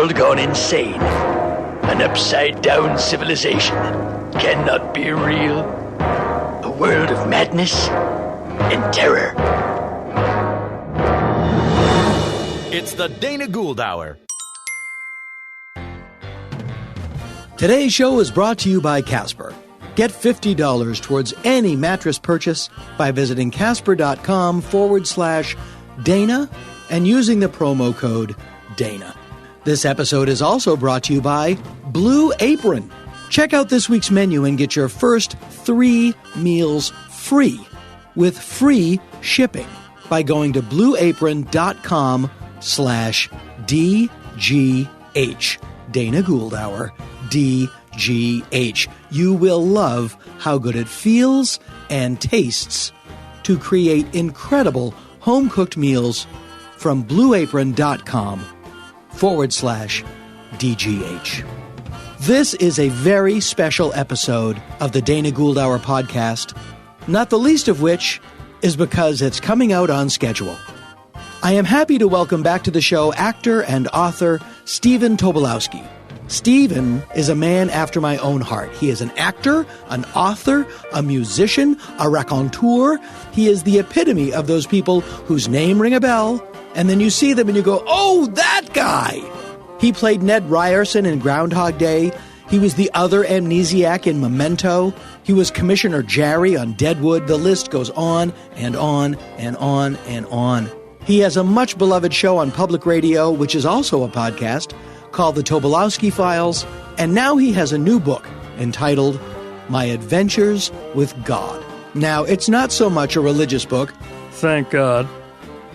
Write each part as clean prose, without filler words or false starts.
world gone insane. An upside-down civilization that cannot be real. A world of madness and terror. It's the Dana Gould Hour. Today's show is brought to you by Casper. Get $50 towards any mattress purchase by visiting casper.com/Dana and using the promo code Dana. This episode is also brought to you by Blue Apron. Check out this week's menu and get your first 3 meals free with free shipping by going to blueapron.com/DGH. Dana Gould Hour, DGH. You will love how good it feels and tastes to create incredible home-cooked meals from blueapron.com/DGH. This is a very special episode of the Dana Gould Hour podcast, not the least of which is because it's coming out on schedule. I am happy to welcome back to the show actor and author Steven Tobolowsky. Steven is a man after my own heart. He is an actor, an author, a musician, a raconteur. He is the epitome of those people whose name ring a bell, and then you see them and you go, oh, that guy! He played Ned Ryerson in Groundhog Day. He was the other amnesiac in Memento. He was Commissioner Jarry on Deadwood. The list goes on and on and on and on. He has a much beloved show on public radio, which is also a podcast, called The Tobolowsky Files, and now he has a new book entitled My Adventures with God. Now, it's not so much a religious book, thank God,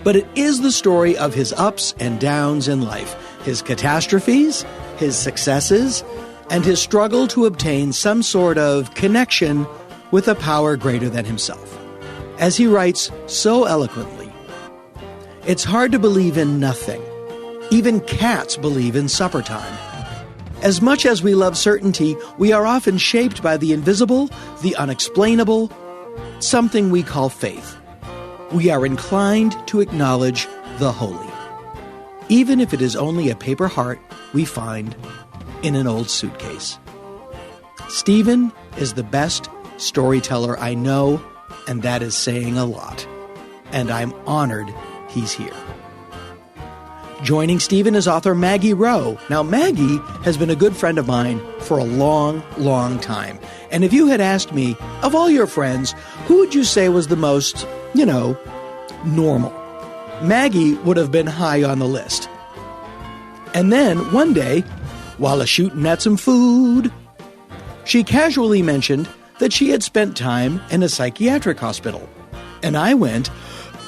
but it is the story of his ups and downs in life, his catastrophes, his successes, and his struggle to obtain some sort of connection with a power greater than himself. As he writes so eloquently, it's hard to believe in nothing. Even cats believe in supper time. As much as we love certainty, we are often shaped by the invisible, the unexplainable, something we call faith. We are inclined to acknowledge the holy, even if it is only a paper heart we find in an old suitcase. Stephen is the best storyteller I know, and that is saying a lot. And I'm honored he's here. Joining Stephen is author Maggie Rowe. Now, Maggie has been a good friend of mine for a long, long time. And if you had asked me, of all your friends, who would you say was the most, normal? Maggie would have been high on the list. And then, one day, while a-shooting at some food, she casually mentioned that she had spent time in a psychiatric hospital. And I went,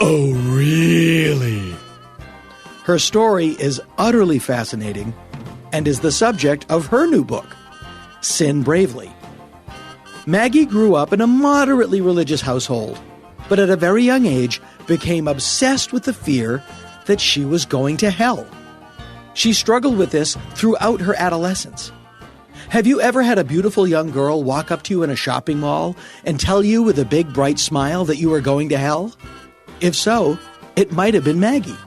oh, really? Her story is utterly fascinating and is the subject of her new book, Sin Bravely. Maggie grew up in a moderately religious household, but at a very young age became obsessed with the fear that she was going to hell. She struggled with this throughout her adolescence. Have you ever had a beautiful young girl walk up to you in a shopping mall and tell you with a big bright smile that you were going to hell? If so, it might have been Maggie.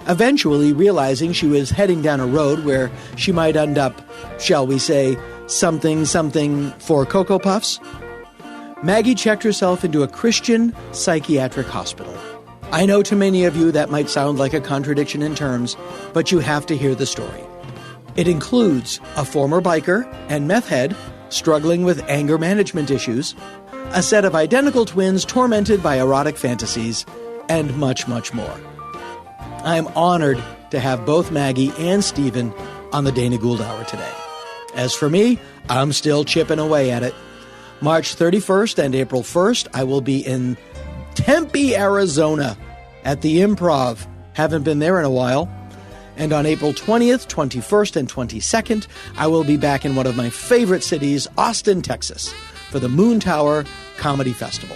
Eventually realizing she was heading down a road where she might end up, shall we say, something for Cocoa Puffs, Maggie checked herself into a Christian psychiatric hospital. I know to many of you that might sound like a contradiction in terms, but you have to hear the story. It includes a former biker and meth head struggling with anger management issues, a set of identical twins tormented by erotic fantasies, and much, much more. I'm honored to have both Maggie and Stephen on the Dana Gould Hour today. As for me, I'm still chipping away at it. March 31st and April 1st, I will be in Tempe, Arizona at the Improv. Haven't been there in a while. And on April 20th, 21st, and 22nd, I will be back in one of my favorite cities, Austin, Texas, for the Moon Tower Comedy Festival.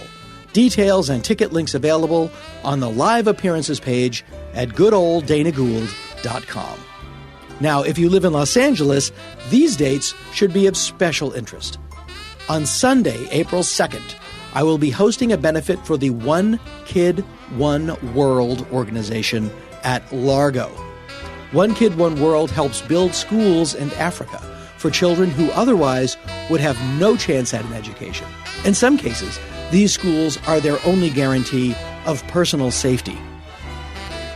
Details and ticket links available on the live appearances page at goodoldanagould.com. Now, if you live in Los Angeles, these dates should be of special interest. On Sunday, April 2nd, I will be hosting a benefit for the One Kid, One World organization at Largo. One Kid, One World helps build schools in Africa for children who otherwise would have no chance at an education. In some cases, these schools are their only guarantee of personal safety.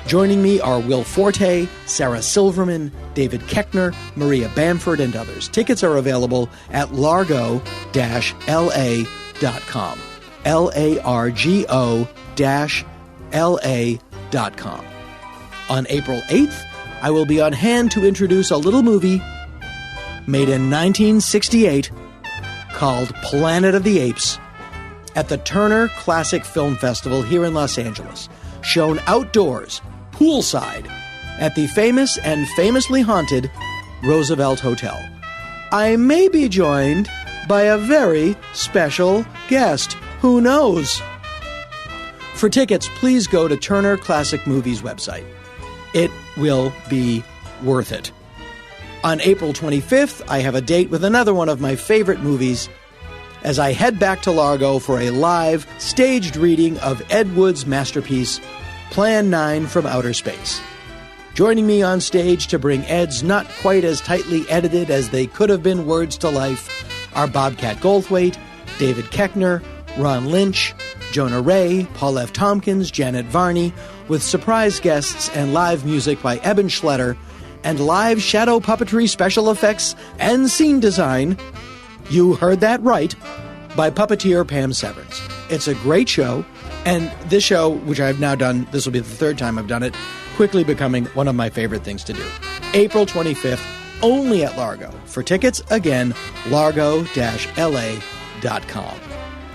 Joining me are Will Forte, Sarah Silverman, David Keckner, Maria Bamford, and others. Tickets are available at largo-la.com. largo-la.com. On April 8th, I will be on hand to introduce a little movie made in 1968 called Planet of the Apes at the Turner Classic Film Festival here in Los Angeles, shown outdoors, poolside, at the famous and famously haunted Roosevelt Hotel. I may be joined by a very special guest. Who knows? For tickets, please go to Turner Classic Movies website. It will be worth it. On April 25th, I have a date with another one of my favorite movies as I head back to Largo for a live, staged reading of Ed Wood's masterpiece, Plan 9 from Outer Space. Joining me on stage to bring Ed's not quite as tightly edited as they could have been words to life are Bobcat Goldthwait, David Keckner, Ron Lynch, Jonah Ray, Paul F. Tompkins, Janet Varney, with surprise guests and live music by Eben Schletter, and live shadow puppetry, special effects, and scene design, you heard that right, by puppeteer Pam Severance. It's a great show, and this show, which I've now done, this will be the third time I've done it, quickly becoming one of my favorite things to do. April 25th, only at Largo. For tickets, again, largo-la.com.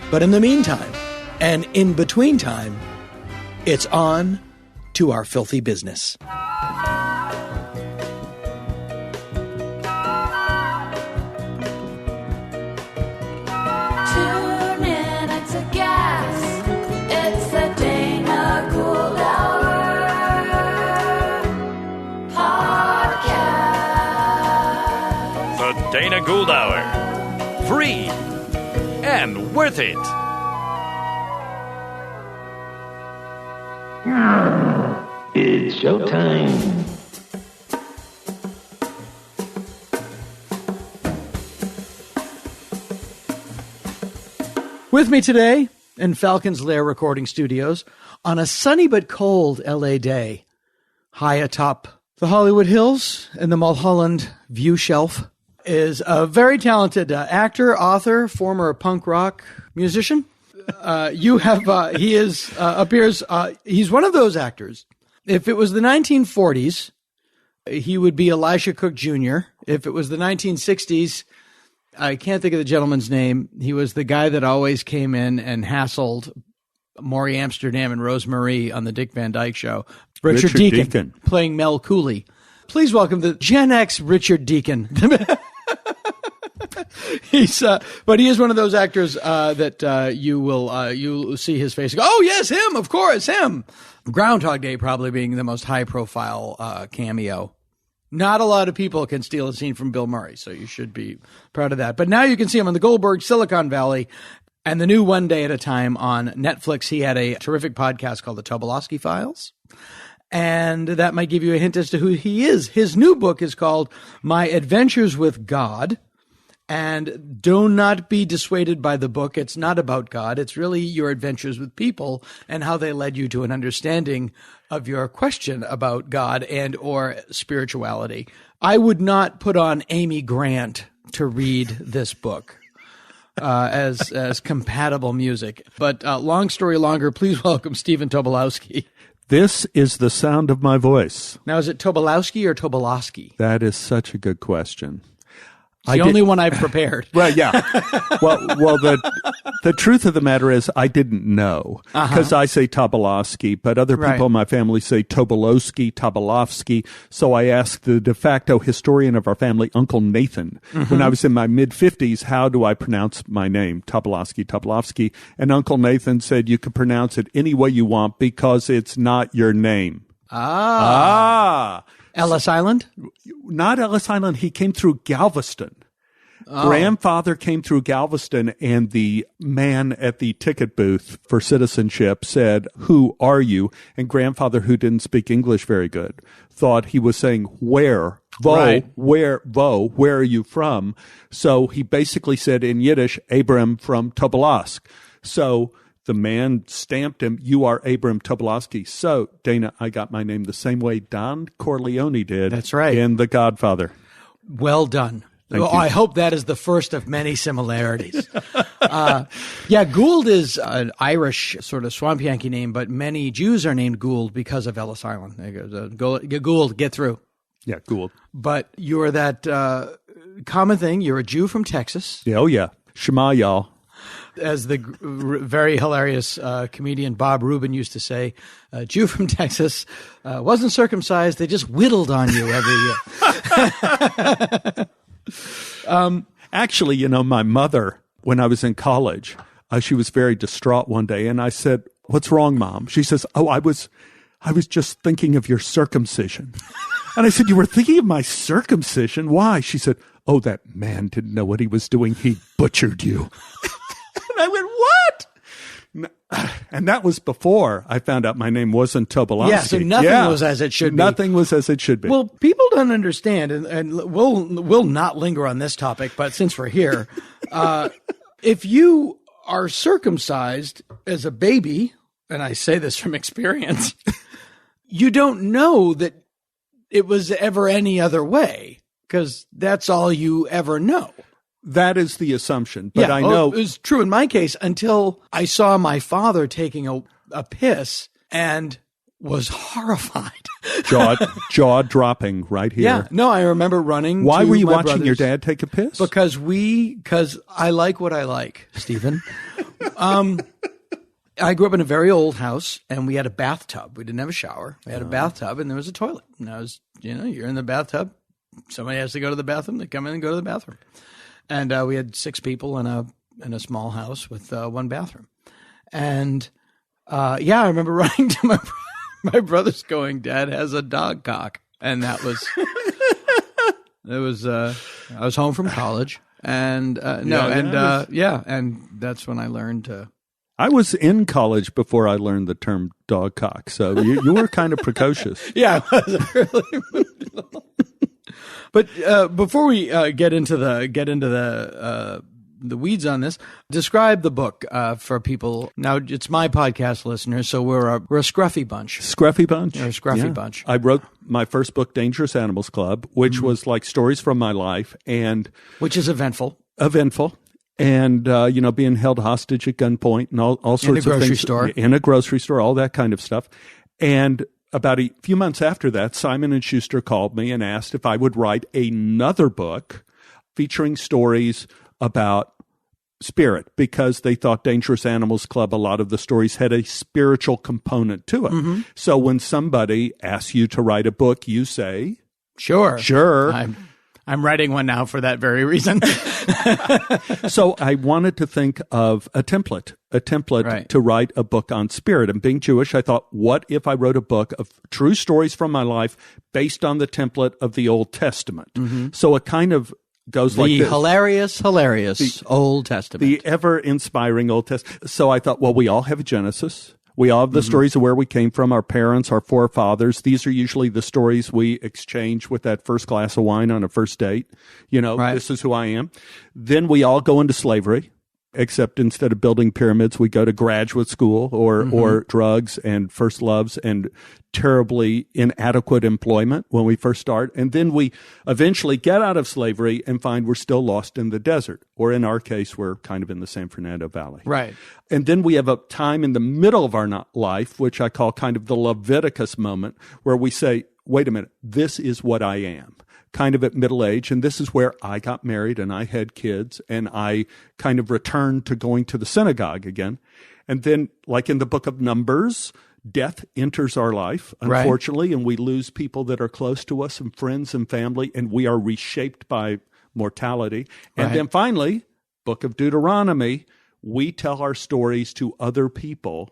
But in the meantime, and in between time, it's on to our filthy business. Dana Gould Hour. Free and worth it. It's showtime. With me today in Falcon's Lair Recording Studios on a sunny but cold LA day, high atop the Hollywood Hills and the Mulholland View Shelf, is a very talented actor, author, former punk rock musician. He's one of those actors. If it was the 1940s, he would be Elisha Cook Jr. If it was the 1960s, I can't think of the gentleman's name. He was the guy that always came in and hassled Maury Amsterdam and Rose Marie on the Dick Van Dyke Show. Richard Deacon playing Mel Cooley. Please welcome the Gen X Richard Deacon. But he is one of those actors that you'll see his face. Oh yes, him, of course, him. Groundhog Day probably being the most high-profile cameo. Not a lot of people can steal a scene from Bill Murray, so you should be proud of that. But now you can see him on the Goldberg, Silicon Valley, and the new One Day at a Time on Netflix. He had a terrific podcast called The Tobolowsky Files. And that might give you a hint as to who he is. His new book is called My Adventures with God. And do not be dissuaded by the book. It's not about God. It's really your adventures with people and how they led you to an understanding of your question about God and or spirituality. I would not put on Amy Grant to read this book as compatible music. But long story longer, please welcome Stephen Tobolowsky. This is the sound of my voice. Now, is it Tobolowsky or Tobolowsky? That is such a good question. It's the only one I've prepared. Well, yeah. Well, the truth of the matter is I didn't know because I say Tobolowsky, but other people in my family say Tobolowsky, Tobolowsky. So I asked the de facto historian of our family, Uncle Nathan, when I was in my mid-50s, how do I pronounce my name? Tobolowsky. And Uncle Nathan said you could pronounce it any way you want because it's not your name. Ellis Island? Not Ellis Island. He came through Galveston. Grandfather came through Galveston, and the man at the ticket booth for citizenship said, "Who are you?" And grandfather, who didn't speak English very good, thought he was saying, "Where? Where are you from?" So he basically said in Yiddish, "Abram from Tobolowsk." So the man stamped him, "You are Abram Tobolowsky." So, Dana, I got my name the same way Don Corleone did. That's right. In The Godfather. Well done. Thank you. I hope that is the first of many similarities. Gould is an Irish sort of swamp Yankee name, but many Jews are named Gould because of Ellis Island. Gould, get through. Yeah, Gould. But you're that common thing. You're a Jew from Texas. Yeah, oh, yeah. Shema, y'all. As the very hilarious comedian Bob Rubin used to say, a Jew from Texas wasn't circumcised. They just whittled on you every year. Actually, my mother, when I was in college, she was very distraught one day, and I said, "What's wrong, Mom?" She says, "Oh, I was just thinking of your circumcision." And I said, "You were thinking of my circumcision? Why?" She said, "Oh, that man didn't know what he was doing. He butchered you." And I went, "What?" And that was before I found out my name wasn't Tobolowsky. Yeah, so nothing was as it should be. Nothing was as it should be. Well, people don't understand, and we'll not linger on this topic, but since we're here, if you are circumcised as a baby, and I say this from experience, you don't know that it was ever any other way, because that's all you ever know. That is the assumption, but I know it was true in my case until I saw my father taking a piss and was horrified. jaw dropping right here. Yeah, no, I remember running. Why to were you my watching your brother's- dad take a piss? Because I like what I like, Stephen. I grew up in a very old house, and we had a bathtub. We didn't have a shower. We had a bathtub, and there was a toilet. And I was, you're in the bathtub. Somebody has to go to the bathroom. They come in and go to the bathroom. And we had 6 people in a small house with one bathroom. And I remember running to my brother's going, "Dad has a dog cock." And that was I was home from college. And and that's when I learned to. I was in college before I learned the term dog cock, so you were kind of precocious. Yeah, I was really. But before we get into the weeds on this, describe the book for people. Now, it's my podcast listeners, so we're a scruffy bunch. Scruffy bunch? We're a scruffy bunch. I wrote my first book, Dangerous Animals Club, which was like stories from my life, and which is eventful. And, being held hostage at gunpoint and all sorts of things. In a grocery store. In a grocery store, all that kind of stuff. And about a few months after that, Simon & Schuster called me and asked if I would write another book featuring stories about spirit, because they thought Dangerous Animals Club, a lot of the stories had a spiritual component to it. Mm-hmm. So when somebody asks you to write a book, you say, Sure. I'm writing one now for that very reason. So I wanted to think of a template right. to write a book on spirit. And being Jewish, I thought, what if I wrote a book of true stories from my life based on the template of the Old Testament? Mm-hmm. So it kind of goes like this. The hilarious Old Testament. The ever-inspiring Old Testament. So I thought, well, we all have a Genesis. We all have the stories of where we came from, our parents, our forefathers. These are usually the stories we exchange with that first glass of wine on a first date. Right. This is who I am. Then we all go into slavery, except instead of building pyramids, we go to graduate school or drugs and first loves and terribly inadequate employment when we first start. And then we eventually get out of slavery and find we're still lost in the desert. Or in our case, we're kind of in the San Fernando Valley. Right. And then we have a time in the middle of our life, which I call kind of the Leviticus moment, where we say, wait a minute, this is what I am. Kind of at middle age, and this is where I got married and I had kids, and I kind of returned to going to the synagogue again. And then, like in the book of Numbers, death enters our life, unfortunately, and we lose people that are close to us and friends and family, and we are reshaped by mortality. And then finally, book of Deuteronomy, we tell our stories to other people,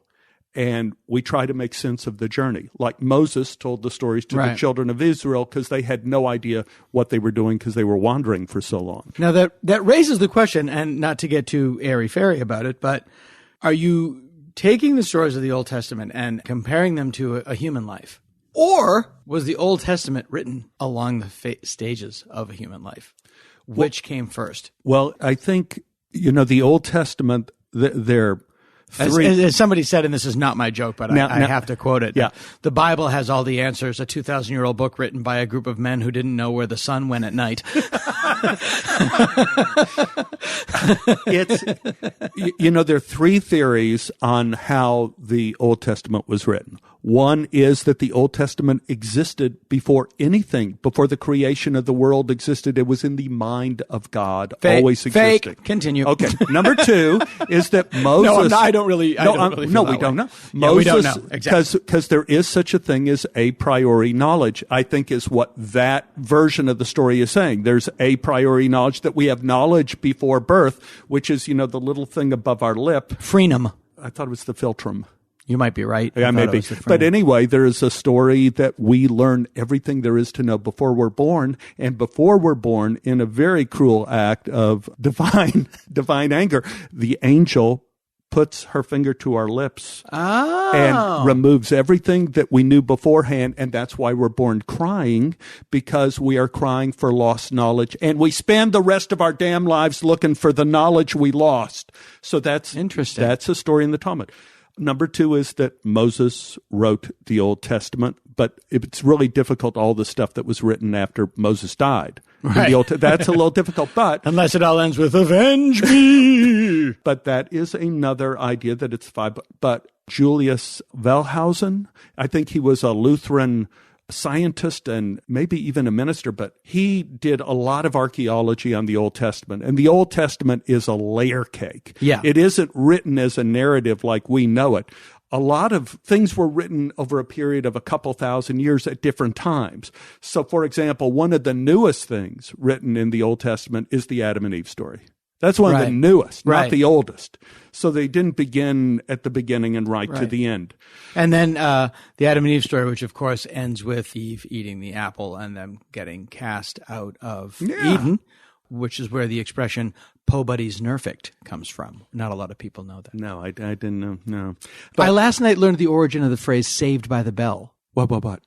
and we try to make sense of the journey. Like Moses told the stories to the children of Israel because they had no idea what they were doing because they were wandering for so long. Now that raises the question, and not to get too airy-fairy about it, but are you taking the stories of the Old Testament and comparing them to a human life? Or was the Old Testament written along the stages of a human life? Which came first? Well, I think, the Old Testament, they're three. As somebody said, and this is not my joke, but I have to quote it. Yeah. The Bible has all the answers, a 2,000-year-old book written by a group of men who didn't know where the sun went at night. There are three theories on how the Old Testament was written. One is that the Old Testament existed before anything, before the creation of the world existed. It was in the mind of God, always existing. Fake. Continue. Okay. Number two is that Moses. I don't really. We don't know. Moses, we don't know exactly because there is such a thing as a priori knowledge. I think is what that version of the story is saying. There's a priori knowledge that we have knowledge before birth, which is the little thing above our lip. Frenum. I thought it was the philtrum. You might be right. Yeah, maybe. But anyway, there is a story that we learn everything there is to know before we're born. And before we're born, in a very cruel act of divine anger, the angel puts her finger to our lips and removes everything that we knew beforehand. And that's why we're born crying, because we are crying for lost knowledge. And we spend the rest of our damn lives looking for the knowledge we lost. So that's interesting. That's a story in the Talmud. Number two is that Moses wrote the Old Testament, but it's really difficult, all the stuff that was written after Moses died. Right. That's a little difficult, but... Unless it all ends with, avenge me! But that is another idea that it's five. But Julius Wellhausen, I think he was a Lutheran scientist and maybe even a minister, but he did a lot of archaeology on the Old Testament. And the Old Testament is a layer cake. Yeah. It isn't written as a narrative like we know it. A lot of things were written over a period of a couple thousand years at different times. So, for example, one of the newest things written in the Old Testament is the Adam and Eve story. That's one of the newest, not the oldest. So they didn't begin at the beginning and to the end. And then the Adam and Eve story, which of course ends with Eve eating the apple and them getting cast out of Eden, which is where the expression "po buddy's nerfect" comes from. Not a lot of people know that. No, I didn't know. No. But I last night learned the origin of the phrase "saved by the bell." What?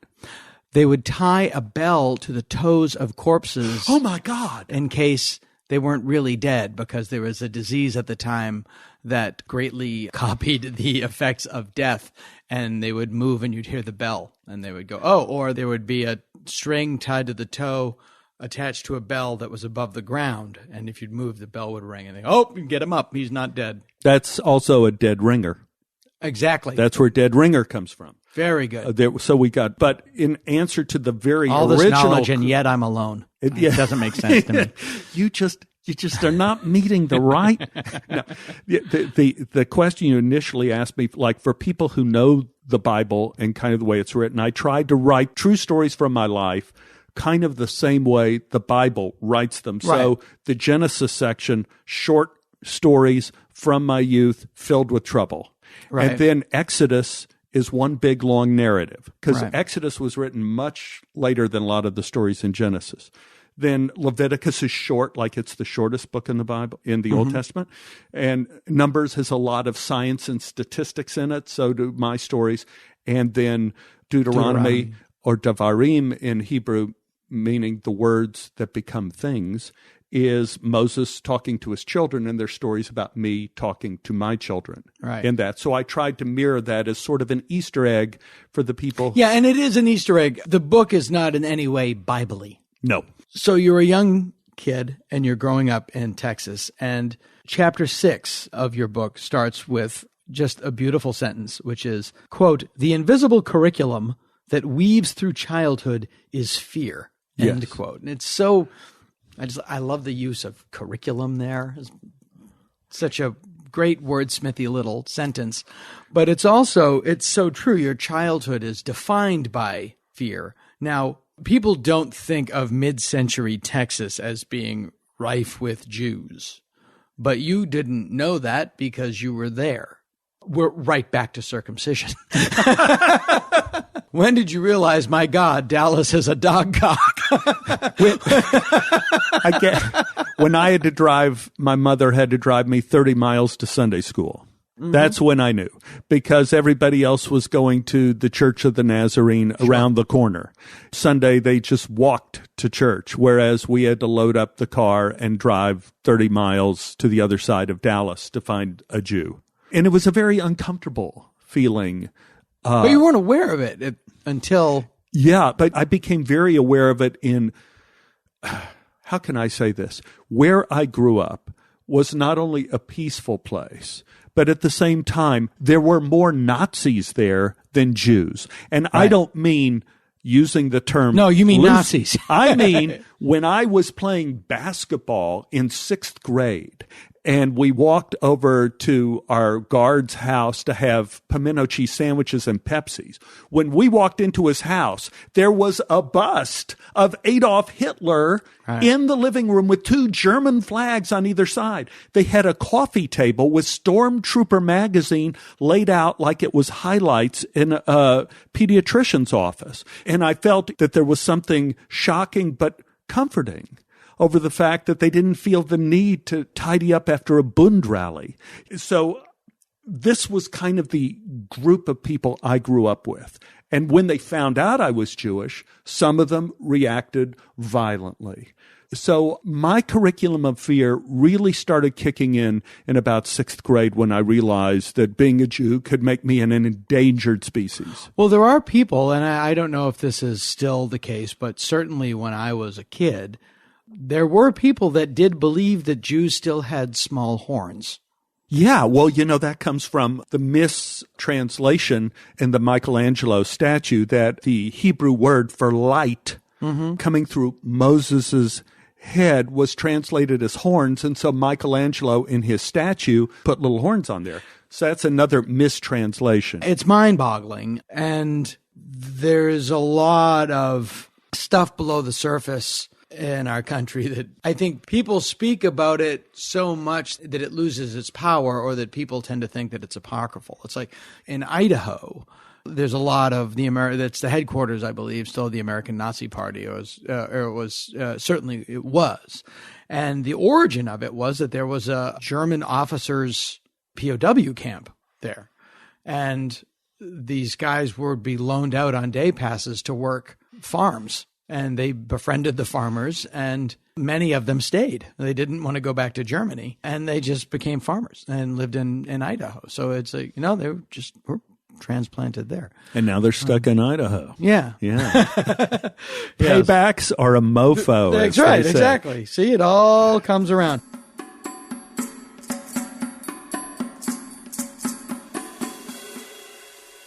They would tie a bell to the toes of corpses. Oh my God! In case they weren't really dead, because there was a disease at the time that greatly copied the effects of death, and they would move and you'd hear the bell and they would go, or there would be a string tied to the toe attached to a bell that was above the ground, and if you'd move, the bell would ring, and they go, get him up, he's not dead. That's also a dead ringer. Exactly. That's where dead ringer comes from. Very good. But in answer to the very all original... this knowledge, and yet I'm alone. It doesn't make sense to me. You just are not meeting the right... No. The question you initially asked me, like for people who know the Bible and kind of the way it's written, I tried to write true stories from my life kind of the same way the Bible writes them. Right. So the Genesis section, short stories from my youth filled with trouble. Right. And then Exodus is one big long narrative, because Exodus was written much later than a lot of the stories in Genesis. Then Leviticus is short, like it's the shortest book in the Bible, in the Old Testament. And Numbers has a lot of science and statistics in it, so do my stories. And then Deuteronomy or Devarim in Hebrew, meaning the words that become things, is Moses talking to his children and their stories about me talking to my children. Right. In that. So I tried to mirror that as sort of an Easter egg for the people. Yeah, and it is an Easter egg. The book is not in any way Bible-y. No. So you're a young kid and you're growing up in Texas, and chapter 6 of your book starts with just a beautiful sentence, which is, quote, "The invisible curriculum that weaves through childhood is fear," end quote. And it's so... I love the use of curriculum there. It's such a great wordsmithy little sentence. But it's so true. Your childhood is defined by fear. Now, people don't think of mid-century Texas as being rife with Jews. But you didn't know that because you were there. we're right back to circumcision. When did you realize, my God, Dallas is a dog cock? When I had to drive, my mother had to drive me 30 miles to Sunday school. Mm-hmm. That's when I knew, because everybody else was going to the Church of the Nazarene around the corner. Sunday, they just walked to church, whereas we had to load up the car and drive 30 miles to the other side of Dallas to find a Jew. And it was a very uncomfortable feeling. But you weren't aware of it until... Yeah, but I became very aware of it in, how can I say this? Where I grew up was not only a peaceful place, but at the same time, there were more Nazis there than Jews. And right. I don't mean using the term... No, you mean Nazis. I mean, when I was playing basketball in 6th grade, and we walked over to our guard's house to have pimento cheese sandwiches and Pepsis. When we walked into his house, there was a bust of Adolf Hitler in the living room with 2 German flags on either side. They had a coffee table with Stormtrooper magazine laid out like it was highlights in a pediatrician's office. And I felt that there was something shocking but comforting over the fact that they didn't feel the need to tidy up after a Bund rally. So this was kind of the group of people I grew up with. And when they found out I was Jewish, some of them reacted violently. So my curriculum of fear really started kicking in about 6th grade when I realized that being a Jew could make me an endangered species. Well, there are people, and I don't know if this is still the case, but certainly when I was a kid, there were people that did believe that Jews still had small horns. Yeah, well, that comes from the mistranslation in the Michelangelo statue that the Hebrew word for light coming through Moses's head was translated as horns, and so Michelangelo in his statue put little horns on there. So that's another mistranslation. It's mind-boggling, and there's a lot of stuff below the surface in our country that I think people speak about it so much that it loses its power, or that people tend to think that it's apocryphal. It's like in Idaho, there's a lot of that's the headquarters, I believe, still of the American Nazi Party, certainly it was. And the origin of it was that there was a German officers' POW camp there. And these guys would be loaned out on day passes to work farms. And they befriended the farmers, and many of them stayed. They didn't want to go back to Germany, and they just became farmers and lived in Idaho. So it's like, they were transplanted there. And now they're stuck in Idaho. Yeah. Yeah. Paybacks are a mofo. That's right, exactly. See, it all comes around.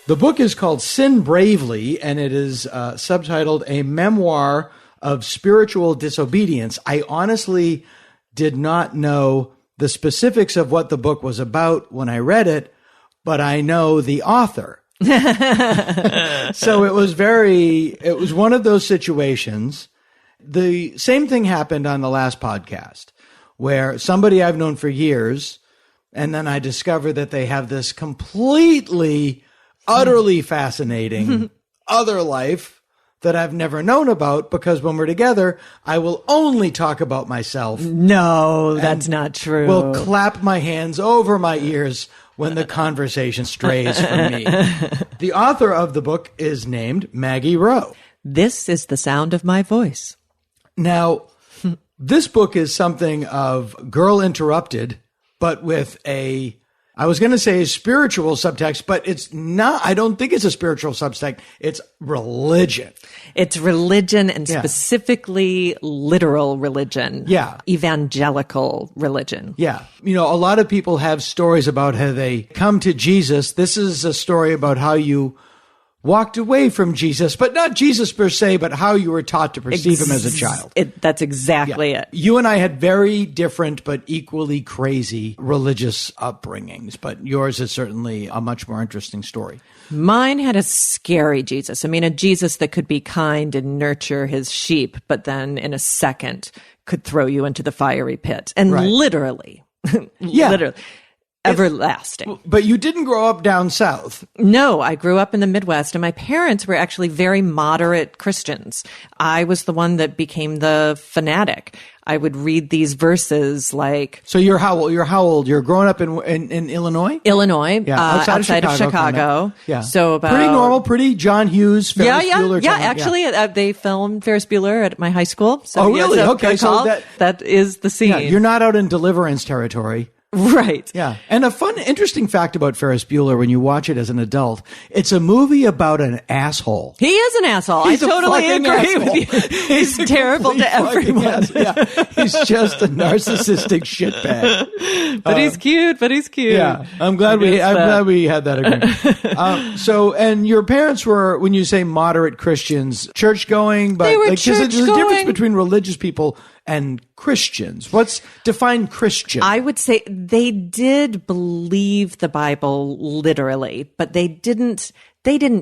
The book is called Sin Bravely, and it is subtitled A Memoir of Spiritual Disobedience. I honestly did not know the specifics of what the book was about when I read it, but I know the author. So it was one of those situations. The same thing happened on the last podcast, where somebody I've known for years, and then I discovered that they have this completely utterly fascinating other life that I've never known about, because when we're together, I will only talk about myself. No, that's not true. Will clap my hands over my ears when the conversation strays from me. The author of the book is named Maggie Rowe. This is the sound of my voice. Now, this book is something of Girl Interrupted, but with I was going to say a spiritual subtext, but it's not. I don't think it's a spiritual subtext. It's religion. It's religion, and specifically literal religion. Yeah. Evangelical religion. Yeah. A lot of people have stories about how they come to Jesus. This is a story about how you walked away from Jesus, but not Jesus per se, but how you were taught to perceive him as a child. That's exactly it. You and I had very different but equally crazy religious upbringings, but yours is certainly a much more interesting story. Mine had a scary Jesus. I mean, a Jesus that could be kind and nurture his sheep, but then in a second could throw you into the fiery pit. And literally, literally. everlasting. But you didn't grow up down south. No, I grew up in the Midwest, and my parents were actually very moderate Christians. I was the one that became the fanatic. I would read these verses like... So you're how old? You're growing up in Illinois? Illinois, Yeah, outside of Chicago. Yeah. So about... Pretty normal, pretty John Hughes, Ferris Bueller. Yeah, actually, they filmed Ferris Bueller at my high school. So oh, really? Yes, Okay, so that is the scene. Yeah, you're not out in Deliverance territory. Right. Yeah. And a fun, interesting fact about Ferris Bueller when you watch it as an adult, it's a movie about an asshole. He is an asshole. He's I totally agree with you. He's terrible to everyone. Yeah. He's just a narcissistic shitbag. But he's cute. Yeah. I'm glad we had that agreement. So, and your parents were, when you say moderate Christians, church going, but they were there's a difference between religious people and Christians. Define Christian? I would say they did believe the Bible literally, but they didn't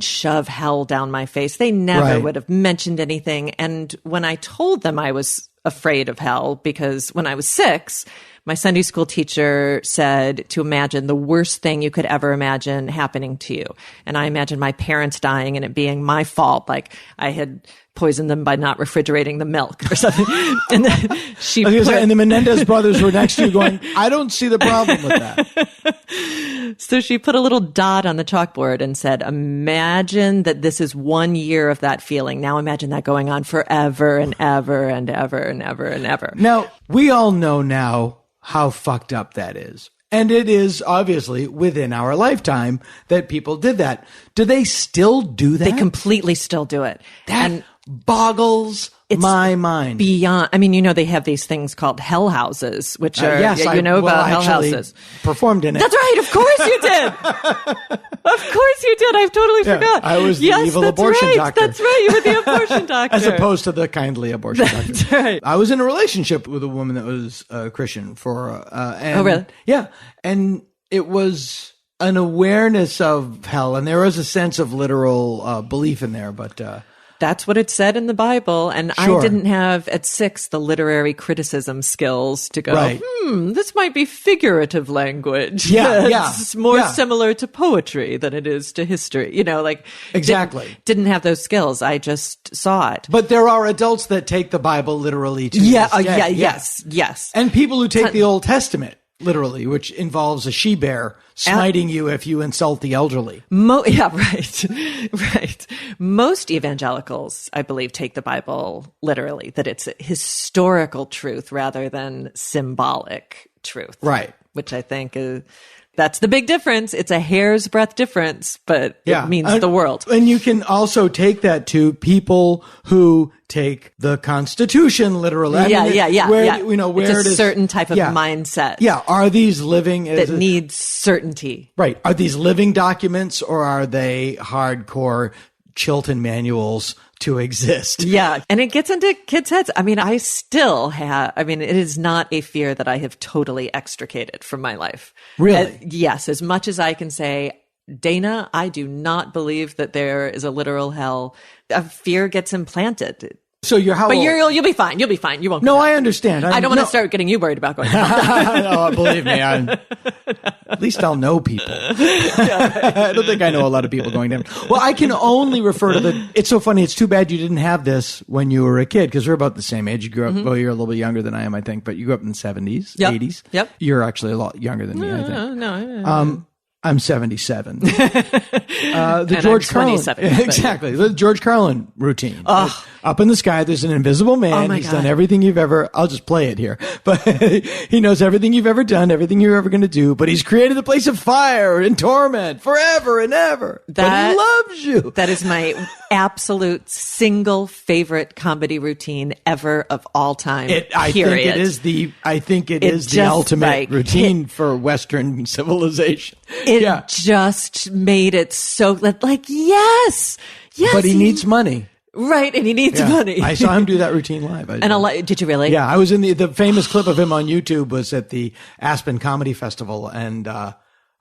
shove hell down my face. They never would have mentioned anything. And when I told them I was afraid of hell, because when I was 6, my Sunday school teacher said to imagine the worst thing you could ever imagine happening to you. And I imagined my parents dying and it being my fault. Like I had poisoned them by not refrigerating the milk or something. And then and the Menendez brothers were next to you going, I don't see the problem with that. So she put a little dot on the chalkboard and said, imagine that this is 1 year of that feeling. Now imagine that going on forever and ever and ever and ever and ever. Now, we all know now how fucked up that is. And it is obviously within our lifetime that people did that. Do they still do that? They completely still do it. That boggles my mind. Beyond, I mean, they have these things called hell houses, which are, yes, about hell houses. Performed in it. That's right. Of course you did. Of course you did. I've totally forgot. I was the evil abortion doctor. That's right. You were the abortion doctor. As opposed to the kindly abortion doctor. That's right. I was in a relationship with a woman that was Christian oh, really? Yeah. And it was an awareness of hell, and there was a sense of literal belief in there, but... That's what it said in the Bible. And Sure. I didn't have, at 6, the literary criticism skills to go, this might be figurative language. It's more similar to poetry than it is to history. Exactly. Didn't have those skills. I just saw it. But there are adults that take the Bible literally too. Yes. And people who take the Old Testament literally, which involves a she-bear smiting you if you insult the elderly. Right. Most evangelicals, I believe, take the Bible literally, that it's a historical truth rather than symbolic truth. Right. Which I think is... That's the big difference. It's a hair's breadth difference, but it means the world. And you can also take that to people who take the Constitution literally. Where it's a certain type of mindset. Yeah. Are these living... that needs certainty. Right. Are these living documents or are they hardcore Chilton manuals to exist? Yeah. And it gets into kids' heads. I mean, it is not a fear that I have totally extricated from my life. Really? Yes. As much as I can say, Dana, I do not believe that there is a literal hell. A fear gets implanted. So you're how But old? You'll be fine. You'll be fine. You won't. No, I understand. I don't want to start getting you worried about going. No, believe me. At least I'll know people. I don't think I know a lot of people going down. Well, I can only refer to it's so funny. It's too bad you didn't have this when you were a kid, because we're about the same age. You grew up, well, you're a little bit younger than I am, I think, but you grew up in the 70s, 80s. Yep. You're actually a lot younger than me, I think. No. I'm 77. The George Carlin. Exactly. The George Carlin routine. Up in the sky, there's an invisible man. He's done everything you've ever, I'll just play it here, but he knows everything you've ever done, everything you're ever going to do, but he's created a place of fire and torment forever and ever. But he loves you. That is my absolute single favorite comedy routine ever of all time. I think it is the ultimate routine for Western civilization. It just made it so yes. But he needs money. Right, and he needs money. I saw him do that routine live. Did you really? Yeah, I was in the famous clip of him on YouTube was at the Aspen Comedy Festival, and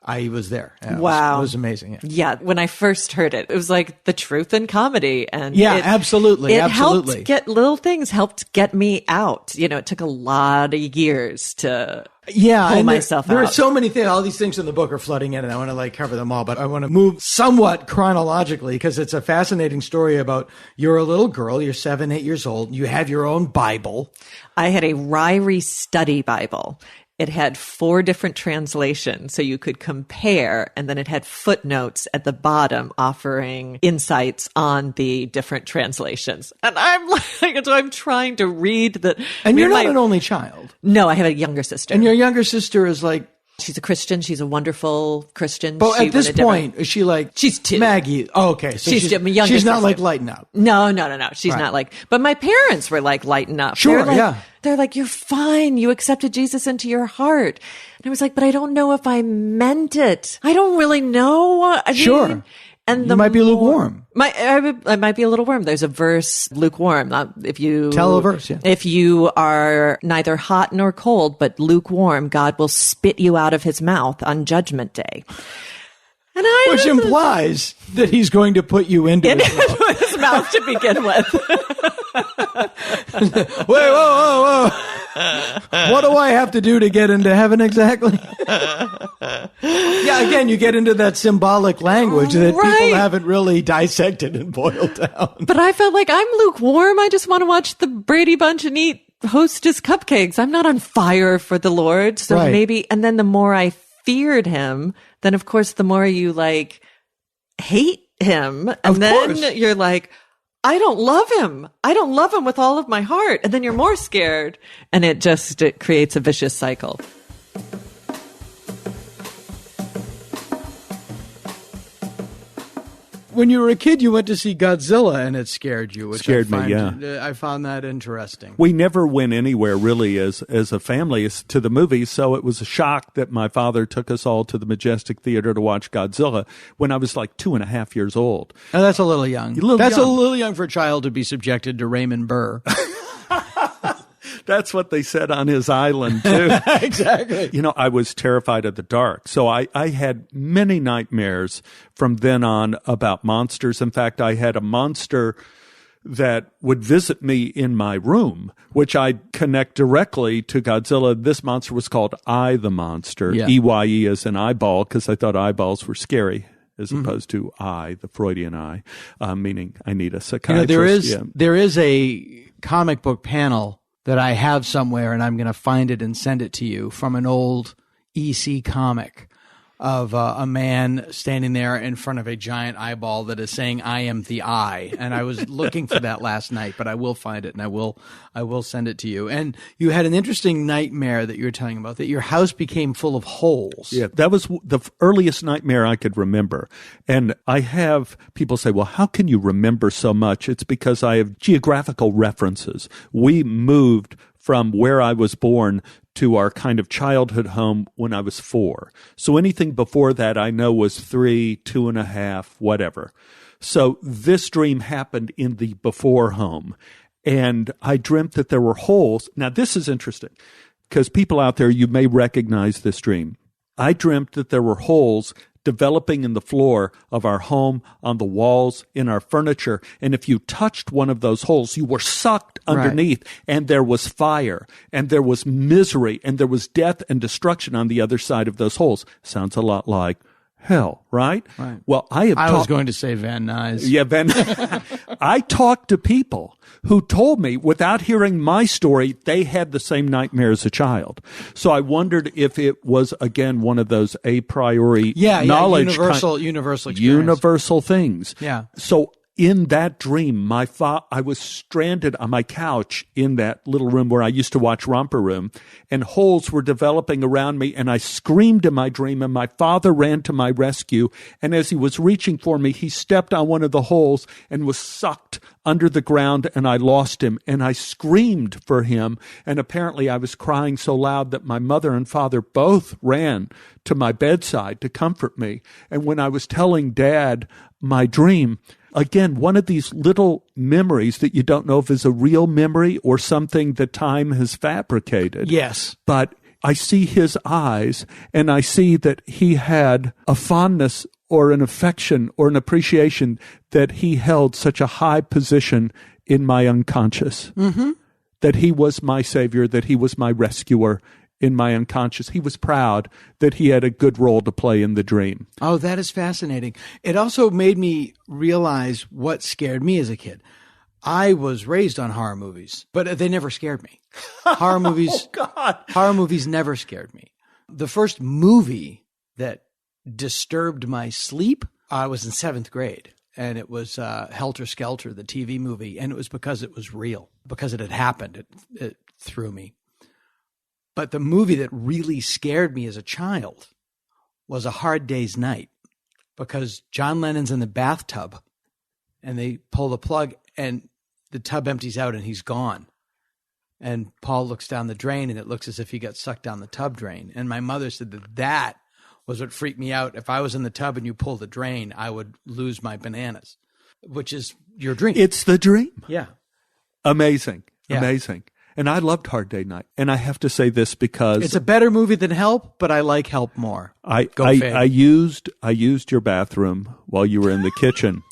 I was there. Wow. It was amazing. Yeah. Yeah. When I first heard it, it was like the truth in comedy. And absolutely. It helped get me out. It took a lot of years to pull myself out. There are so many things. All these things in the book are flooding in, and I want to cover them all, but I want to move somewhat chronologically because it's a fascinating story about you're a little girl, you're 7, 8 years old, you have your own Bible. I had a Ryrie study Bible. It had 4 different translations, so you could compare, and then it had footnotes at the bottom offering insights on the different translations. And I'm trying to read the... And you're not an only child. No, I have a younger sister. And your younger sister is she's a Christian. She's a wonderful Christian. But at this point, is she she's 2. Maggie. Oh, okay. So she's not sister. lighting up. No. She's not but my parents were lighting up. Sure, They're like, you're fine. You accepted Jesus into your heart. And I was like, but I don't know if I meant it. I don't really know. Sure. And you might be lukewarm. I might be a little warm. There's a verse, lukewarm. Tell a verse, yeah. If you are neither hot nor cold, but lukewarm, God will spit you out of his mouth on Judgment Day. Which implies that he's going to put you into his mouth to begin with. Wait, whoa. What do I have to do to get into heaven exactly? Yeah, again, you get into that symbolic language that people haven't really dissected and boiled down. But I felt like I'm lukewarm. I just want to watch the Brady Bunch and eat Hostess cupcakes. I'm not on fire for the Lord. So maybe, and then the more I feared him, then of course the more you hate him, and then you're like, I don't love him. I don't love him with all of my heart. And then you're more scared, and it creates a vicious cycle. When you were a kid, you went to see Godzilla, and it scared you. I found that interesting. We never went anywhere, really, as a family to the movies, so it was a shock that my father took us all to the Majestic Theater to watch Godzilla when I was 2.5 years old. Oh, that's a little young. A little young for a child to be subjected to Raymond Burr. That's what they said on his island, too. Exactly. I was terrified of the dark. So I had many nightmares from then on about monsters. In fact, I had a monster that would visit me in my room, which I'd connect directly to Godzilla. This monster was called I, the Monster. Yeah. EYE as an eyeball, because I thought eyeballs were scary, as opposed to I, the Freudian I, meaning I need a psychiatrist. There is a comic book panel that I have somewhere, and I'm going to find it and send it to you, from an old EC comic of a man standing there in front of a giant eyeball that is saying, I am the eye. And I was looking for that last night, but I will find it, and I will send it to you. And you had an interesting nightmare that you were telling about, that your house became full of holes. Yeah, that was the earliest nightmare I could remember. And I have people say, well, how can you remember so much? It's because I have geographical references. We moved from where I was born to our kind of childhood home when I was 4. So anything before that I know was 3, 2.5, whatever. So this dream happened in the before home. And I dreamt that there were holes. Now, this is interesting because people out there, you may recognize this dream. I dreamt that there were holes developing in the floor of our home, on the walls, in our furniture. And if you touched one of those holes, you were sucked underneath, and there was fire, and there was misery, and there was death and destruction on the other side of those holes. Sounds a lot like hell, right? Well, I was going to say Van Nuys. Yeah, I talked to people who told me, without hearing my story, they had the same nightmare as a child. So I wondered if it was, again, one of those a priori knowledge. Universal experience. Universal things. Yeah. So in that dream, I was stranded on my couch in that little room where I used to watch Romper Room, and holes were developing around me, and I screamed in my dream, and my father ran to my rescue, and as he was reaching for me, he stepped on one of the holes and was sucked under the ground, and I lost him, and I screamed for him, and apparently I was crying so loud that my mother and father both ran to my bedside to comfort me, and when I was telling Dad my dream, again, one of these little memories that you don't know if is a real memory or something that time has fabricated. Yes. But I see his eyes, and I see that he had a fondness or an affection or an appreciation that he held such a high position in my unconscious, that he was my savior, that he was my rescuer in my unconscious. He was proud that he had a good role to play in the dream. Oh, that is fascinating. It also made me realize what scared me as a kid. I was raised on horror movies, but they never scared me. Horror movies, horror movies never scared me. The first movie that disturbed my sleep, I was in 7th grade, and it was Helter Skelter, the TV movie, and it was because it was real, because it had happened. It threw me. But the movie that really scared me as a child was A Hard Day's Night, because John Lennon's in the bathtub, and they pull the plug, and the tub empties out, and he's gone. And Paul looks down the drain, and it looks as if he got sucked down the tub drain. And my mother said that was what freaked me out. If I was in the tub and you pull the drain, I would lose my bananas, which is your dream. It's the dream. Yeah. Amazing. Yeah. Amazing. And I loved Hard Day Night. And I have to say this because it's a better movie than Help, but I like Help more. I used your bathroom while you were in the kitchen.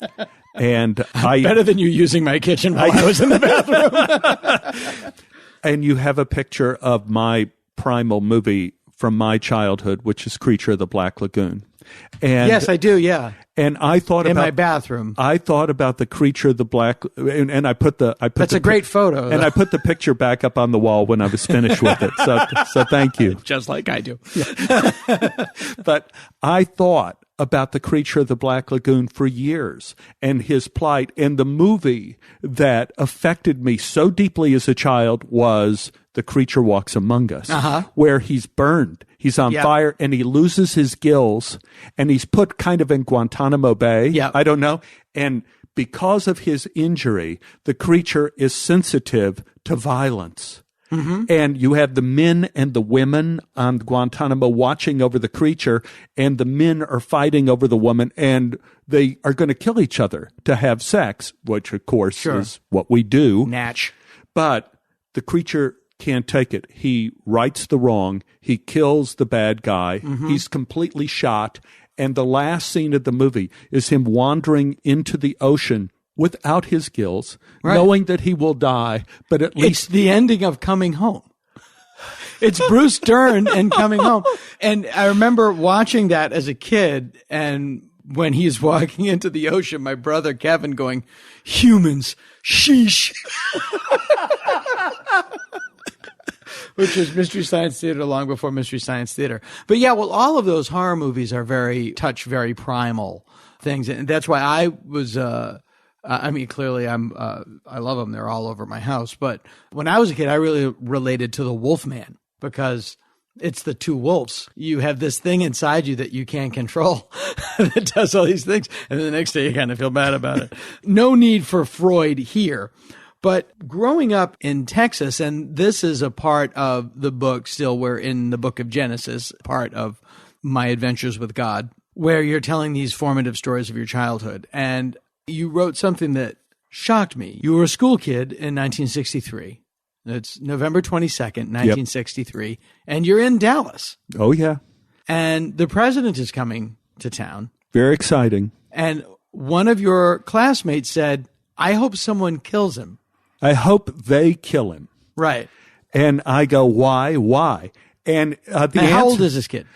And better than you using my kitchen while I was in the bathroom. And you have a picture of my primal movie from my childhood, which is Creature of the Black Lagoon. And yes, I do. Yeah. And I thought in my bathroom. I thought about the Creature of the Black, and I put That's a great photo. And I put the picture back up on the wall when I was finished with it. So thank you. Just like I do. But I thought about the Creature of the Black Lagoon for years and his plight. And the movie that affected me so deeply as a child was The Creature Walks Among Us, where he's burned. He's on fire and he loses his gills and he's put kind of in Guantanamo Bay. Yeah. I don't know. And because of his injury, the creature is sensitive to violence. And you have the men and the women on Guantanamo watching over the creature, and the men are fighting over the woman, and they are going to kill each other to have sex, which, of course, is what we do. Natch. But the creature can't take it. He rights the wrong. He kills the bad guy. He's completely shot. And the last scene of the movie is him wandering into the ocean without his gills, knowing that he will die, but at least... It's the ending of Coming Home. It's Bruce Dern and Coming Home. And I remember watching that as a kid, and when he's walking into the ocean, my brother Kevin going, "Humans, sheesh." Which was Mystery Science Theater long before Mystery Science Theater. But yeah, well, all of those horror movies are very primal things. And that's why I was... I mean, clearly I love them. They're all over my house. But when I was a kid, I really related to the Wolfman because it's the two wolves. You have this thing inside you that you can't control that does all these things. And then the next day you kind of feel bad about it. No need for Freud here. But growing up in Texas, and this is a part of the book still, we're in the book of Genesis, part of my adventures with God, where you're telling these formative stories of your childhood. And you wrote something that shocked me. You were a school kid in 1963. It's November 22nd, 1963. And you're in Dallas. Oh, yeah. And the president is coming to town. Very exciting. And one of your classmates said, "I hope someone kills him." I hope they kill him. Right. And I go, why? And how old is this kid?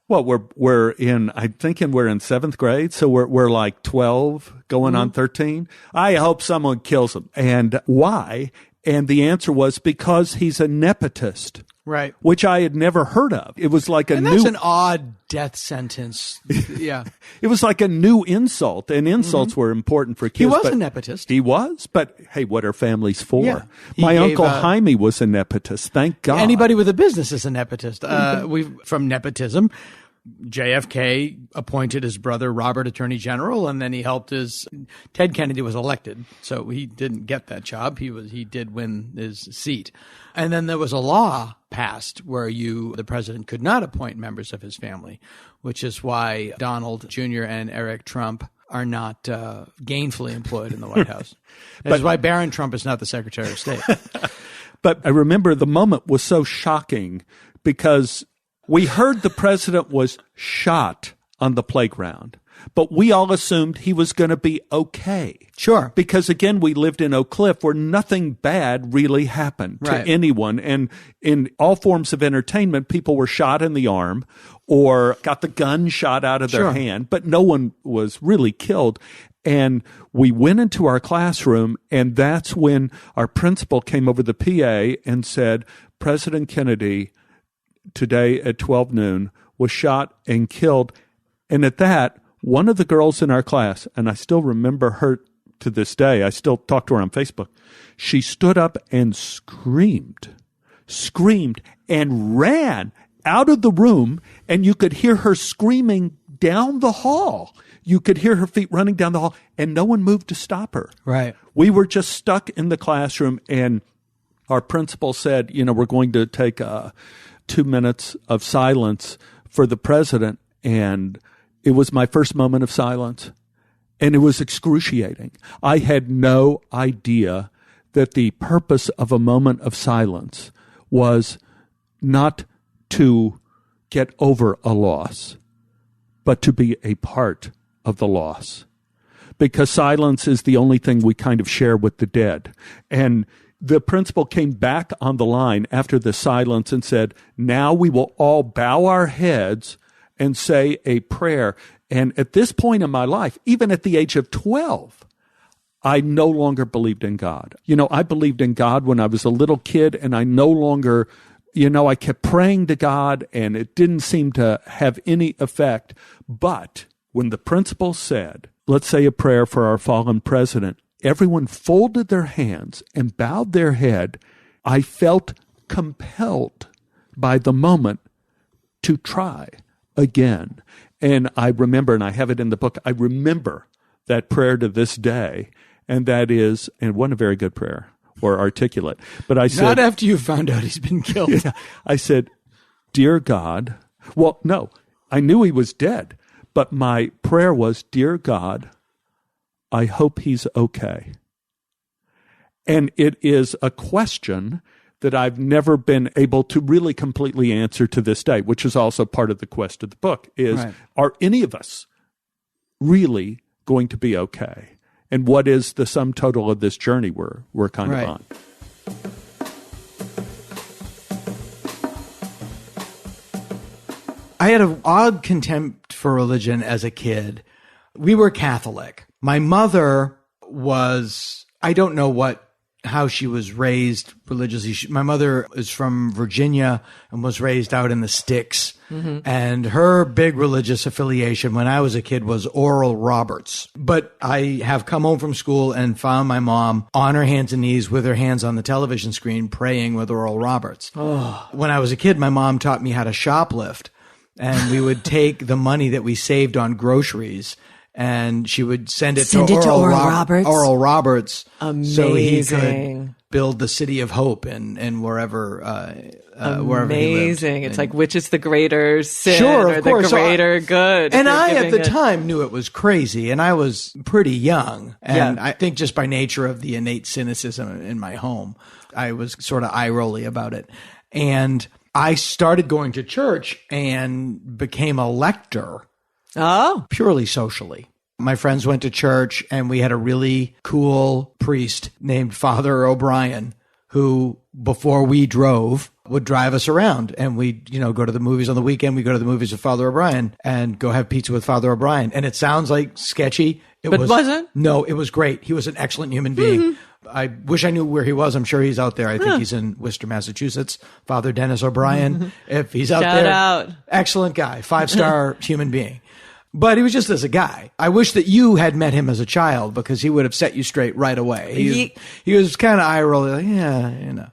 Well, I'm thinking we're in 7th grade, so we're like 12 going on 13. I hope someone kills him. And why? And the answer was because he's a nepotist. Right. Which I had never heard of. It was like that's an odd death sentence. Yeah. It was like a new insult, and insults were important for kids. He was a nepotist. He was, but hey, what are families for? Yeah. My Uncle Jaime was a nepotist, thank God. Anybody with a business is a nepotist. From nepotism, JFK appointed his brother Robert Attorney General, and then he helped Ted Kennedy was elected, so he didn't get that job. He did win his seat. And then there was a law passed where the president could not appoint members of his family, which is why Donald Jr. and Eric Trump are not gainfully employed in the White House. That's why Barron Trump is not the Secretary of State. But I remember the moment was so shocking because we heard the president was shot on the playground, but we all assumed he was going to be okay. Sure. Because, again, we lived in Oak Cliff where nothing bad really happened to anyone. And in all forms of entertainment, people were shot in the arm or got the gun shot out of their hand, but no one was really killed. And we went into our classroom, and that's when our principal came over the PA and said, President Kennedy, today at 12 noon, was shot and killed. And at that, one of the girls in our class, and I still remember her to this day, I still talk to her on Facebook, she stood up and screamed and ran out of the room, and you could hear her screaming down the hall. You could hear her feet running down the hall, and no one moved to stop her. Right. We were just stuck in the classroom, and our principal said, we're going to take 2 minutes of silence for the president, and it was my first moment of silence, and it was excruciating. I had no idea that the purpose of a moment of silence was not to get over a loss, but to be a part of the loss. Because silence is the only thing we kind of share with the dead. And the principal came back on the line after the silence and said, now we will all bow our heads and say a prayer. And at this point in my life, even at the age of 12, I no longer believed in God. I believed in God when I was a little kid, and I no longer, I kept praying to God, and it didn't seem to have any effect. But when the principal said, let's say a prayer for our fallen president, everyone folded their hands and bowed their head. I felt compelled by the moment to try again. And I remember, and I have it in the book, I remember that prayer to this day. And that is, and it wasn't a very good prayer or articulate, but I said, not after you found out he's been killed. Yeah, I said, dear God, well, no, I knew he was dead, but my prayer was, dear God, I hope he's okay. And it is a question that I've never been able to really completely answer to this day, which is also part of the quest of the book, is are any of us really going to be okay? And what is the sum total of this journey we're kind of on? I had an odd contempt for religion as a kid. We were Catholic. My mother was, I don't know how she was raised religiously. My mother is from Virginia and was raised out in the sticks. Mm-hmm. And her big religious affiliation when I was a kid was Oral Roberts. But I have come home from school and found my mom on her hands and knees with her hands on the television screen praying with Oral Roberts. Oh. When I was a kid, my mom taught me how to shoplift. And we would take the money that we saved on groceries, and she would send it to Oral Roberts. Oral Roberts. Amazing. So he could build the city of hope and wherever wherever he lived. Amazing. It's like, which is the greater sin or the greater good? And I, at the time, knew it was crazy, and I was pretty young. And I think just by nature of the innate cynicism in my home, I was sort of eye-rolly about it. And I started going to church and became a lector. Oh. Purely socially. My friends went to church, and we had a really cool priest named Father O'Brien who, before we drove, would drive us around. And we'd, go to the movies on the weekend. We go to the movies with Father O'Brien and go have pizza with Father O'Brien. And it sounds like sketchy. But wasn't? No, it was great. He was an excellent human being. Mm-hmm. I wish I knew where he was. I'm sure he's out there. I think he's in Worcester, Massachusetts. Father Dennis O'Brien. If he's out there. Shout out. Excellent guy. 5-star human being. But he was just as a guy. I wish that you had met him as a child, because he would have set you straight right away. He was kind of eye-rolling, like,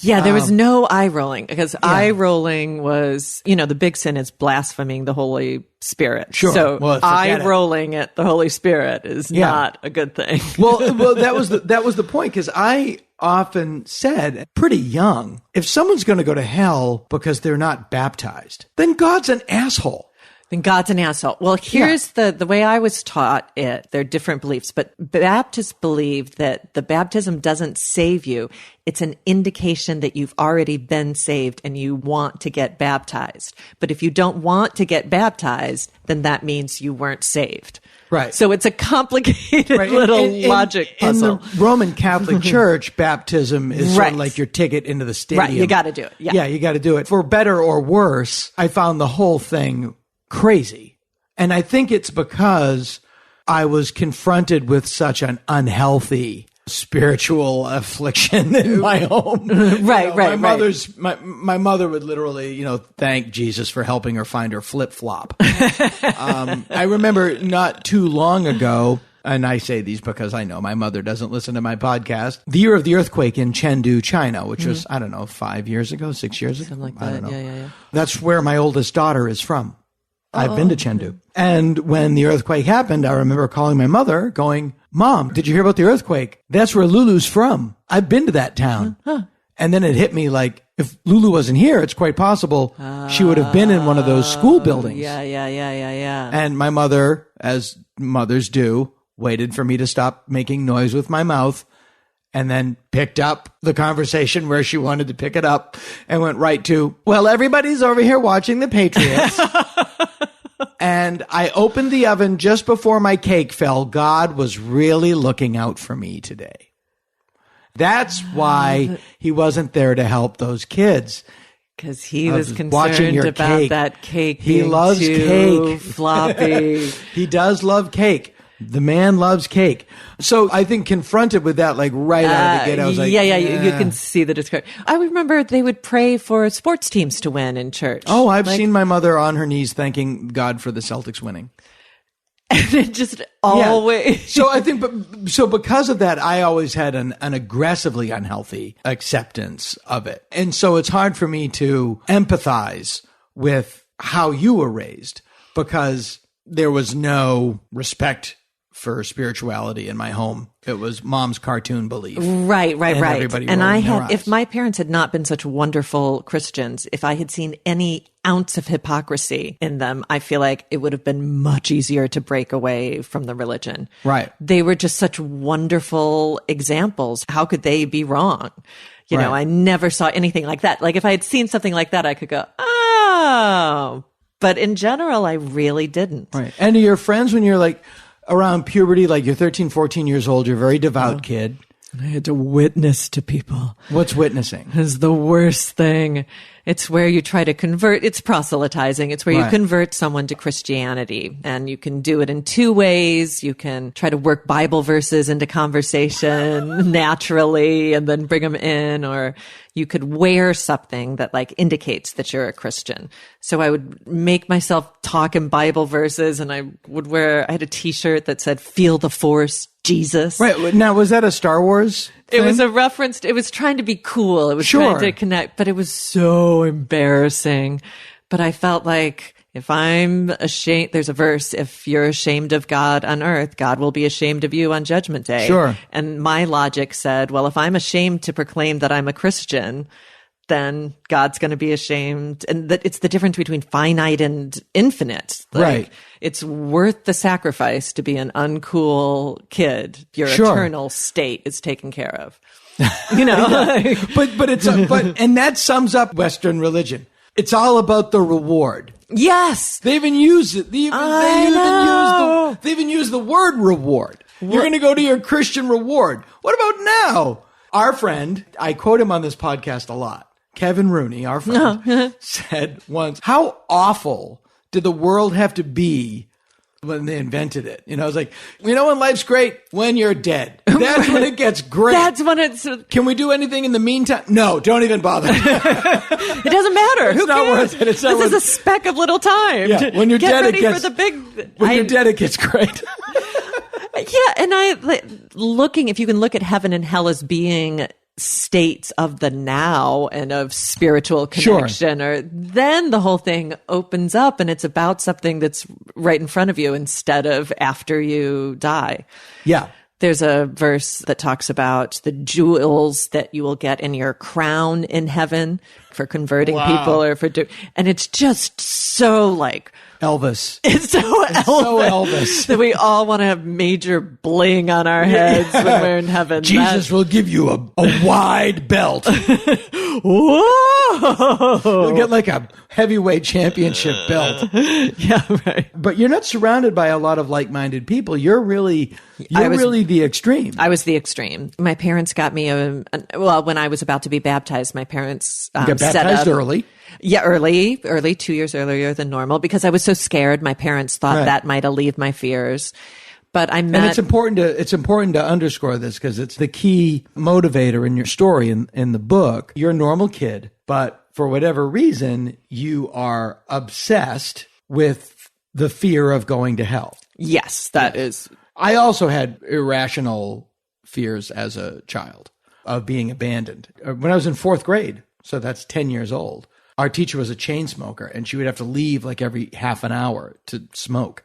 Yeah, there was no eye-rolling, because eye-rolling was, the big sin is blaspheming the Holy Spirit. Sure. So well, eye-rolling at the Holy Spirit is not a good thing. well, that was the point, because I often said, pretty young, if someone's going to go to hell because they're not baptized, then God's an asshole. Then God's an asshole. Well, here's the way I was taught it. There are different beliefs, but Baptists believe that the baptism doesn't save you. It's an indication that you've already been saved and you want to get baptized. But if you don't want to get baptized, then that means you weren't saved. Right. So it's a complicated little logic puzzle. In the Roman Catholic Church, baptism is sort of like your ticket into the stadium. Right, you got to do it. Yeah, you got to do it. For better or worse, I found the whole thing crazy. And I think it's because I was confronted with such an unhealthy spiritual affliction in my home. Right. My mother would literally, thank Jesus for helping her find her flip-flop. I remember not too long ago, and I say these because I know my mother doesn't listen to my podcast, the year of the earthquake in Chengdu, China, which was, 5 years ago, 6 years ago. Something like that. I don't know. Yeah. That's where my oldest daughter is from. I've been to Chengdu. And when the earthquake happened, I remember calling my mother going, Mom, did you hear about the earthquake? That's where Lulu's from. I've been to that town. And then it hit me like, if Lulu wasn't here, it's quite possible she would have been in one of those school buildings. Yeah. And my mother, as mothers do, waited for me to stop making noise with my mouth and then picked up the conversation where she wanted to pick it up and went right to, well, everybody's over here watching the Patriots. And I opened the oven just before my cake fell. God was really looking out for me today. That's why he wasn't there to help those kids. Because he was concerned about that cake. He loves cake. Floppy. He does love cake. The man loves cake. So I think confronted with that, like right out of the gate, I was like, you can see the discouragement. I remember they would pray for sports teams to win in church. Oh, I've seen my mother on her knees thanking God for the Celtics winning. And it just always. So I think, because of that, I always had an aggressively unhealthy acceptance of it. And so it's hard for me to empathize with how you were raised because there was no respect for spirituality in my home. It was mom's cartoon belief. Right. And if my parents had not been such wonderful Christians, if I had seen any ounce of hypocrisy in them, I feel like it would have been much easier to break away from the religion. Right. They were just such wonderful examples. How could they be wrong? You know, I never saw anything like that. Like if I had seen something like that, I could go, oh. But in general, I really didn't. Right. And to your friends, when you're like around puberty, like you're 13, 14 years old, you're a very devout kid. I had to witness to people. What's witnessing? Is the worst thing. It's where you try to convert. It's proselytizing. It's where you convert someone to Christianity. And you can do it in two ways. You can try to work Bible verses into conversation naturally and then bring them in. Or you could wear something that like indicates that you're a Christian. So I would make myself talk in Bible verses and I had a t-shirt that said, "Feel the Force, Jesus." Right. Now, was that a Star Wars thing? It was a reference. It was trying to be cool. It was trying to connect, but it was so embarrassing. But I felt like if I'm ashamed, there's a verse, if you're ashamed of God on earth, God will be ashamed of you on Judgment Day. Sure. And my logic said, well, if I'm ashamed to proclaim that I'm a Christian, then God's going to be ashamed. And that it's the difference between finite and infinite. Like, it's worth the sacrifice to be an uncool kid. Your eternal state is taken care of. You know, and that sums up Western religion. It's all about the reward. Yes. They even use it. They even use the word reward. You're going to go to your Christian reward. What about now? Our friend, I quote him on this podcast a lot, Kevin Rooney, our friend, said once, how awful did the world have to be when they invented it? You know, it's like, when life's great? When you're dead. That's when it gets great. That's when it's... Can we do anything in the meantime? No, don't even bother. It doesn't matter. Who cares? This is a speck of little time. Yeah, when you're dead, it gets... When you're dead, it gets great. Yeah, and if you can look at heaven and hell as being states of the now and of spiritual connection, then the whole thing opens up and it's about something that's right in front of you instead of after you die. Yeah. There's a verse that talks about the jewels that you will get in your crown in heaven for converting people and it's just so like Elvis. It's so Elvis. That we all want to have major bling on our heads when we're in heaven. Jesus will give you a wide belt. Whoa! You'll get like a heavyweight championship belt. Yeah, right. But you're not surrounded by a lot of like-minded people. You're really the extreme. I was the extreme. My parents got me when I was about to be baptized, my parents got baptized early. Yeah, early, 2 years earlier than normal, because I was so scared. My parents thought that might alleviate my fears. But and it's important to underscore this because it's the key motivator in your story in the book. You're a normal kid, but for whatever reason, you are obsessed with the fear of going to hell. Yes, that is. I also had irrational fears as a child of being abandoned. When I was in fourth grade, so that's 10 years old, our teacher was a chain smoker, and she would have to leave like every half an hour to smoke.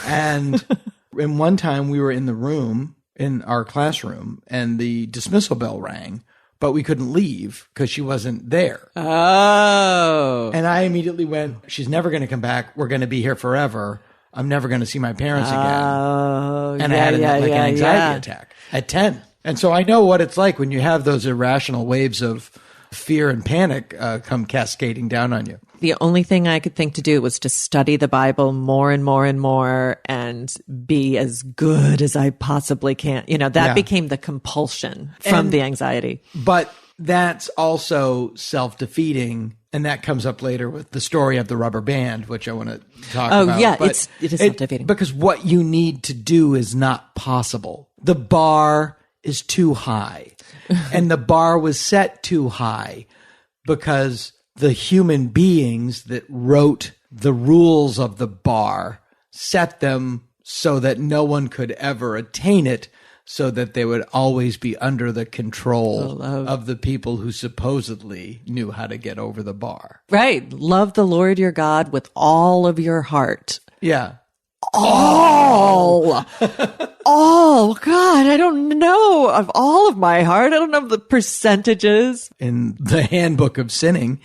And one time we were in the room, in our classroom, and the dismissal bell rang, but we couldn't leave because she wasn't there. Oh. And I immediately went, she's never going to come back. We're going to be here forever. I'm never going to see my parents again. Oh, and I had an anxiety attack at 10. And so I know what it's like when you have those irrational waves of fear and panic come cascading down on you. The only thing I could think to do was to study the Bible more and more and more and be as good as I possibly can. That became the compulsion from the anxiety. But that's also self-defeating. And that comes up later with the story of the rubber band, which I want to talk about. Oh, yeah, it is self-defeating. Because what you need to do is not possible. The bar is too high. And the bar was set too high because the human beings that wrote the rules of the bar set them so that no one could ever attain it, so that they would always be under the control of the people who supposedly knew how to get over the bar. Right. Love the Lord your God with all of your heart. Yeah. All. Oh, God, I don't know of all of my heart. I don't know the percentages. In the handbook of sinning,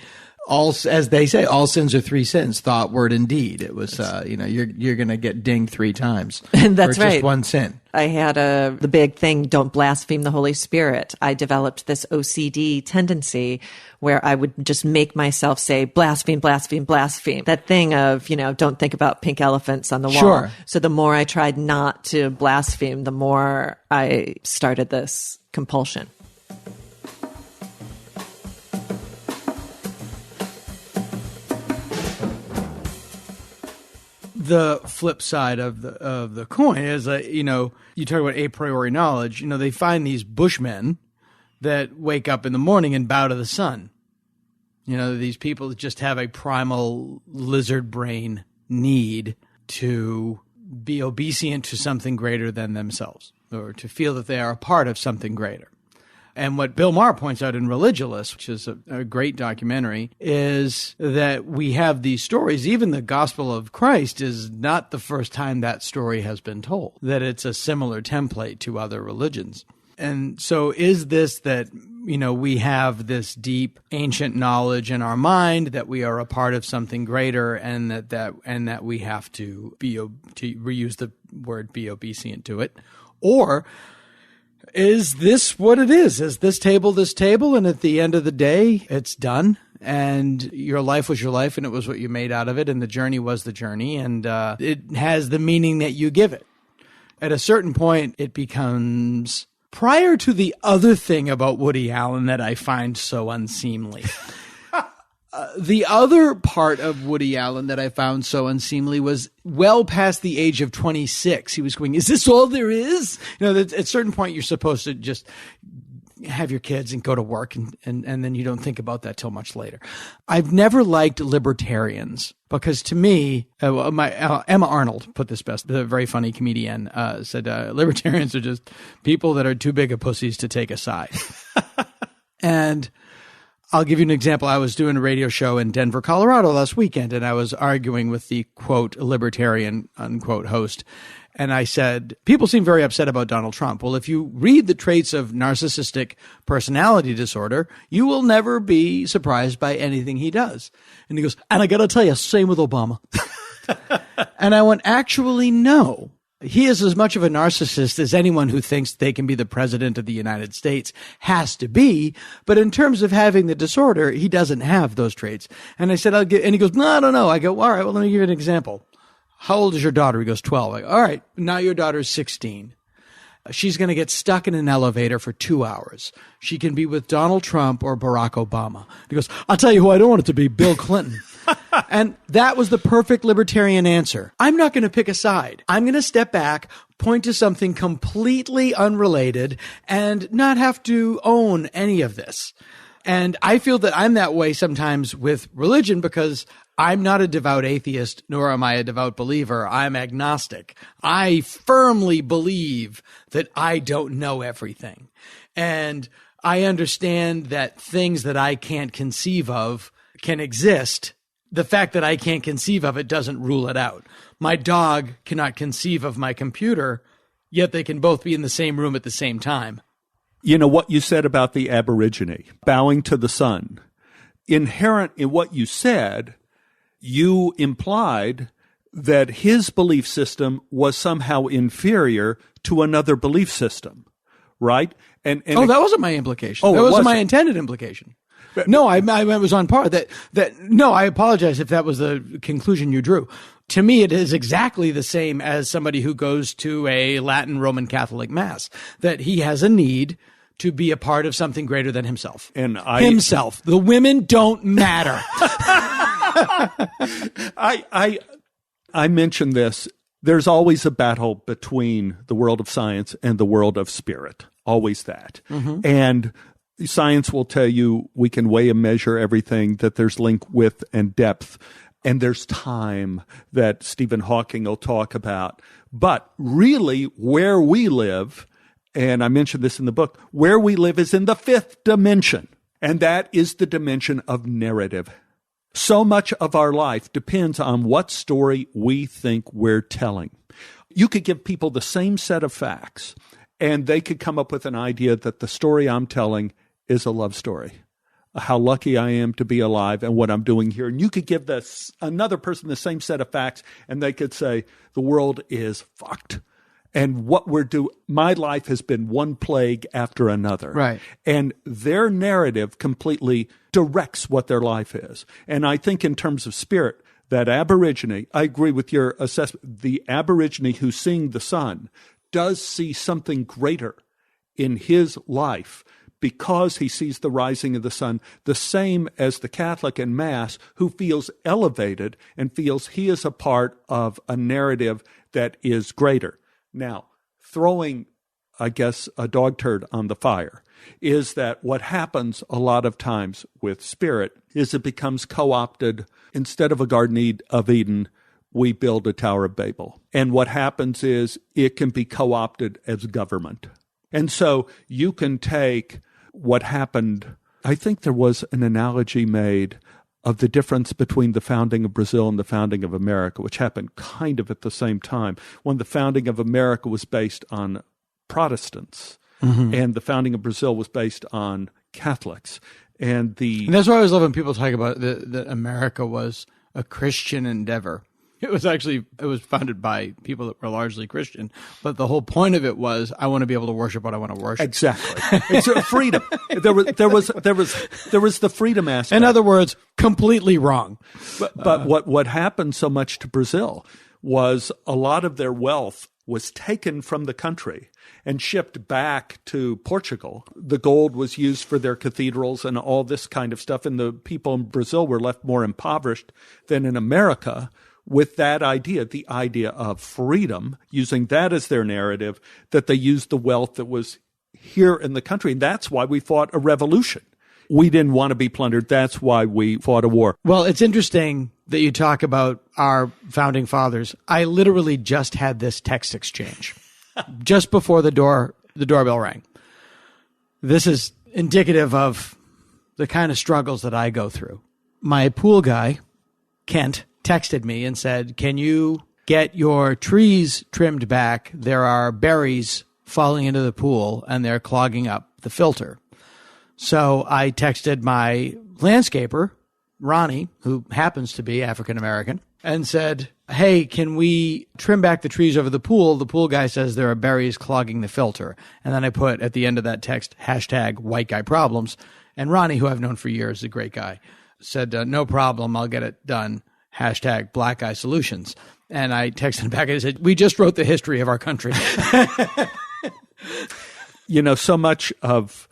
as they say, all sins are 3 sins: thought, word, and deed. It was, you're going to get dinged 3 times. And that's for right. Just one sin. I had the big thing, don't blaspheme the Holy Spirit. I developed this OCD tendency where I would just make myself say, blaspheme, blaspheme, blaspheme. That thing of, don't think about pink elephants on the wall. Sure. So the more I tried not to blaspheme, the more I started this compulsion. The flip side of the coin is that, you talk about a priori knowledge. They find these bushmen that wake up in the morning and bow to the sun. These people that just have a primal lizard brain need to be obedient to something greater than themselves, or to feel that they are a part of something greater. And what Bill Maher points out in Religulous, which is a great documentary, is that we have these stories. Even the Gospel of Christ is not the first time that story has been told, that it's a similar template to other religions. And so is this that, we have this deep ancient knowledge in our mind that we are a part of something greater, and that we have to reuse the word, be obedient to it? Or is this what it is? Is this table, and at the end of the day, it's done, and your life was your life, and it was what you made out of it, and the journey was the journey, and it has the meaning that you give it. At a certain point, it becomes, prior to the other thing about Woody Allen that I find so unseemly. The other part of Woody Allen that I found so unseemly was well past the age of 26. He was going, is this all there is? At a certain point, you're supposed to just have your kids and go to work, and then you don't think about that till much later. I've never liked libertarians because, to me, Emma Arnold put this best. The very funny comedian said, libertarians are just people that are too big of pussies to take a side. And I'll give you an example. I was doing a radio show in Denver, Colorado last weekend, and I was arguing with the, quote, libertarian, unquote, host. And I said, people seem very upset about Donald Trump. Well, if you read the traits of narcissistic personality disorder, you will never be surprised by anything he does. And he goes, and I got to tell you, same with Obama. And I went, actually, no. He is as much of a narcissist as anyone who thinks they can be the president of the United States has to be. But in terms of having the disorder, he doesn't have those traits. And I said, and he goes, no, I don't know. I go, all right, well, let me give you an example. How old is your daughter? He goes, 12. I go, all right, now your daughter's 16. She's going to get stuck in an elevator for 2 hours. She can be with Donald Trump or Barack Obama. He goes, I'll tell you who I don't want it to be, Bill Clinton. And that was the perfect libertarian answer. I'm not going to pick a side. I'm going to step back, point to something completely unrelated, and not have to own any of this. And I feel that I'm that way sometimes with religion because I'm not a devout atheist, nor am I a devout believer. I'm agnostic. I firmly believe that I don't know everything. And I understand that things that I can't conceive of can exist. The fact that I can't conceive of it doesn't rule it out. My dog cannot conceive of my computer, yet they can both be in the same room at the same time. You know, what you said about the Aborigine, bowing to the sun. Inherent in what you said, you implied that his belief system was somehow inferior to another belief system, right? And that wasn't my implication. That wasn't my intended implication. No, I was on par. No, I apologize if that was the conclusion you drew. To me, it is exactly the same as somebody who goes to a Latin Roman Catholic Mass, that he has a need to be a part of something greater than himself. Himself. The women don't matter. I mentioned this. There's always a battle between the world of science and the world of spirit. Always that. Mm-hmm. And science will tell you we can weigh and measure everything, that there's link, width, and depth. And there's time that Stephen Hawking will talk about. But really, where we live, and I mentioned this in the book, where we live is in the fifth dimension. And that is the dimension of narrative. So much of our life depends on what story we think we're telling. You could give people the same set of facts, and they could come up with an idea that the story I'm telling is a love story. How lucky I am to be alive and what I'm doing here. And you could give another person the same set of facts, and they could say, the world is fucked. And what we're doing, my life has been one plague after another. Right. And their narrative completely directs what their life is. And I think in terms of spirit, that Aborigine, I agree with your assessment, the Aborigine who's seeing the sun does see something greater in his life because he sees the rising of the sun, the same as the Catholic in Mass who feels elevated and feels he is a part of a narrative that is greater. Now, throwing, I guess, a dog turd on the fire is that what happens a lot of times with spirit is it becomes co-opted. Instead of a Garden of Eden, we build a Tower of Babel. And what happens is it can be co-opted as government. And so you can take what happened. I think there was an analogy made of the difference between the founding of Brazil and the founding of America, which happened kind of at the same time, when the founding of America was based on Protestants, mm-hmm. and the founding of Brazil was based on Catholics. And that's why I always love when people talk about that America was a Christian endeavor. It was founded by people that were largely Christian, but the whole point of it was, I want to be able to worship what I want to worship. Exactly. It's a freedom. There was the freedom aspect. In other words, completely wrong. But what happened so much to Brazil was a lot of their wealth was taken from the country and shipped back to Portugal. The gold was used for their cathedrals and all this kind of stuff, and the people in Brazil were left more impoverished than in America, with that idea, the idea of freedom, using that as their narrative, that they used the wealth that was here in the country. And that's why we fought a revolution. We didn't want to be plundered. That's why we fought a war. Well, it's interesting that you talk about our founding fathers. I literally just had this text exchange just before the doorbell rang. This is indicative of the kind of struggles that I go through. My pool guy, Kent, texted me and said, can you get your trees trimmed back? There are berries falling into the pool and they're clogging up the filter. So I texted my landscaper, Ronnie, who happens to be African-American, and said, hey, can we trim back the trees over the pool? The pool guy says there are berries clogging the filter. And then I put at the end of that text, #whiteguyproblems. And Ronnie, who I've known for years, is a great guy, said, no problem, I'll get it done. #blackguysolutions. And I texted him back and I said, we just wrote the history of our country. So much of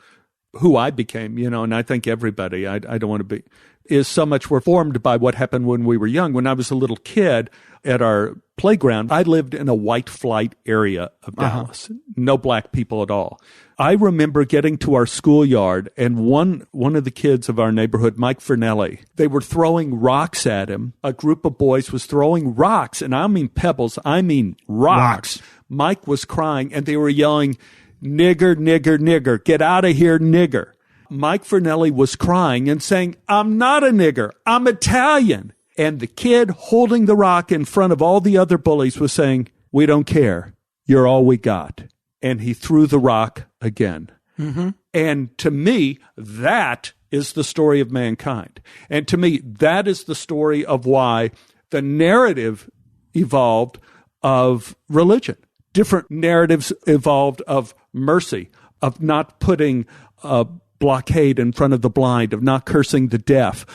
who I became, and I think everybody, I don't want to be, is so much were formed by what happened when we were young. When I was a little kid at our playground, I lived in a white flight area of Dallas. No black people at all. I remember getting to our schoolyard and one of the kids of our neighborhood, Mike Fernelli, they were throwing rocks at him. A group of boys was throwing rocks, and I don't mean pebbles, I mean rocks. Mike was crying, and they were yelling, nigger, nigger, nigger, get out of here, nigger. Mike Fernelli was crying and saying, I'm not a nigger, I'm Italian. And the kid holding the rock in front of all the other bullies was saying, we don't care, you're all we got. And he threw the rock again. Mm-hmm. And to me, that is the story of mankind. And to me, that is the story of why the narrative evolved of religion. Different narratives evolved of mercy, of not putting a blockade in front of the blind, of not cursing the deaf,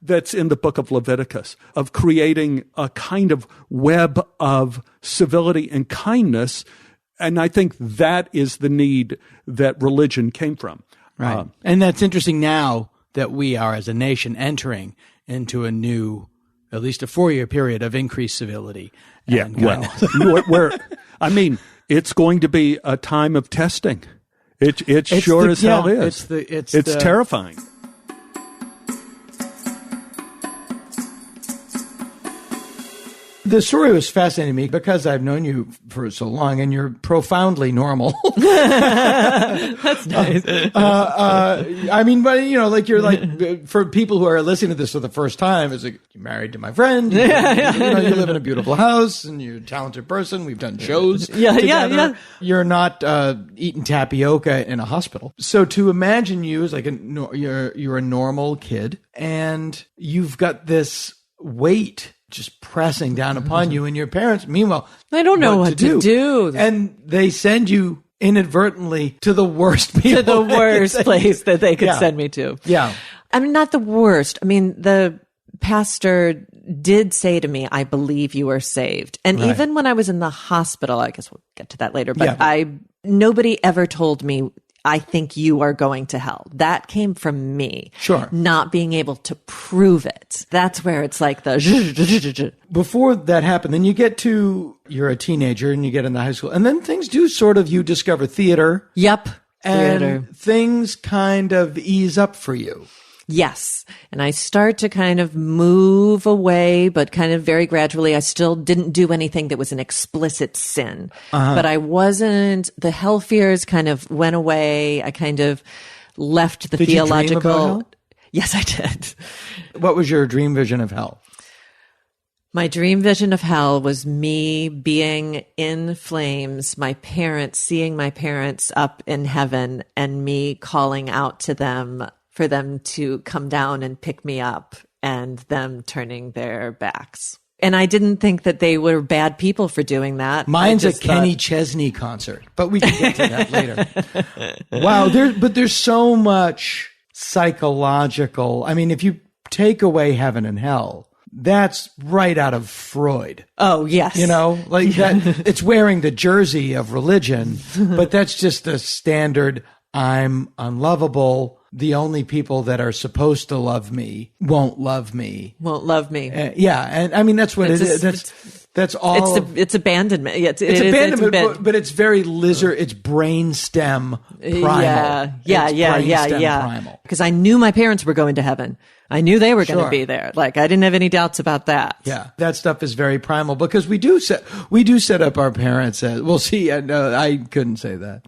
that's in the book of Leviticus, of creating a kind of web of civility and kindness. And I think that is the need that religion came from. Right. And that's interesting now that we are, as a nation, entering into a new, at least a 4-year period of increased civility. Yeah, well, it's going to be a time of testing. It sure as hell is. It's terrifying. The story was fascinating to me because I've known you for so long, and you're profoundly normal. That's nice. But you're like, for people who are listening to this for the first time, it's like, you're married to my friend. You live in a beautiful house, and you're a talented person. We've done shows together. Yeah. You're not eating tapioca in a hospital. So to imagine you as like you're a normal kid, and you've got this weight just pressing down upon you, and your parents, meanwhile, they don't know what to do. And they send you inadvertently to the worst people. To the worst place that they could send me to. Yeah. I mean, not the worst. I mean, the pastor did say to me, I believe you are saved. And even when I was in the hospital, I guess we'll get to that later, but nobody ever told me, I think you are going to hell. That came from me. Sure. Not being able to prove it. That's where it's like the... Before that happened, then you're a teenager and you get into high school. And then things do you discover theater. Yep. And things kind of ease up for you. Yes. And I start to kind of move away, but kind of very gradually. I still didn't do anything that was an explicit sin, but the hell fears kind of went away. I kind of left the theological. You dream about hell? Yes, I did. What was your dream vision of hell? My dream vision of hell was me being in flames, seeing my parents up in heaven, and me calling out to them for them to come down and pick me up, and them turning their backs. And I didn't think that they were bad people for doing that. Mine's a Kenny Chesney concert, but we can get to that later. Wow, there's so much psychological. I mean, if you take away heaven and hell, that's right out of Freud. Oh, yes. That it's wearing the jersey of religion, but that's just the standard, I'm unlovable. The only people that are supposed to love me won't love me. And I mean, that's what it is. That's all. It's abandonment. It's abandonment, but it's very lizard. It's brainstem primal. Yeah. Primal. Because I knew my parents were going to heaven. I knew they were going to be there. Like, I didn't have any doubts about that. Yeah, that stuff is very primal because we do set up our parents as, well, see, I couldn't say that.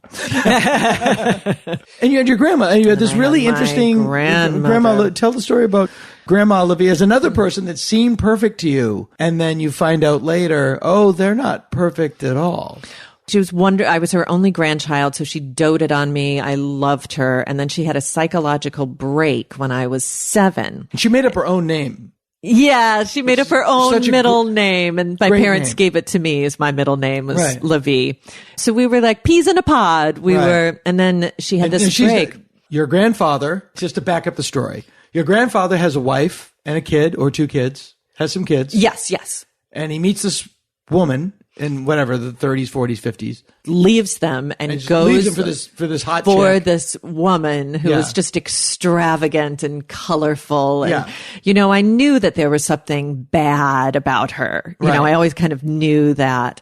And you had your grandma, and you had this really interesting grandma. Tell the story about Grandma Olivia as another person that seemed perfect to you, and then you find out later, oh, they're not perfect at all. She was I was her only grandchild, so she doted on me. I loved her. And then she had a psychological break when I was 7. She made up her own name. Yeah, she made up her own middle name, and my parents name. gave it to me as my middle name was Right. LaVie. So we were like peas in a pod. And then she had this break. Your grandfather, just to back up the story, your grandfather has a wife and a kid or 2 kids, has some kids. Yes. And he meets this woman in whatever, the 30s, 40s, 50s. Leaves them and goes leaves them for this hot chick. this woman who was just extravagant and colorful. And, Yeah. I knew that there was something bad about her. You know, I always kind of knew that.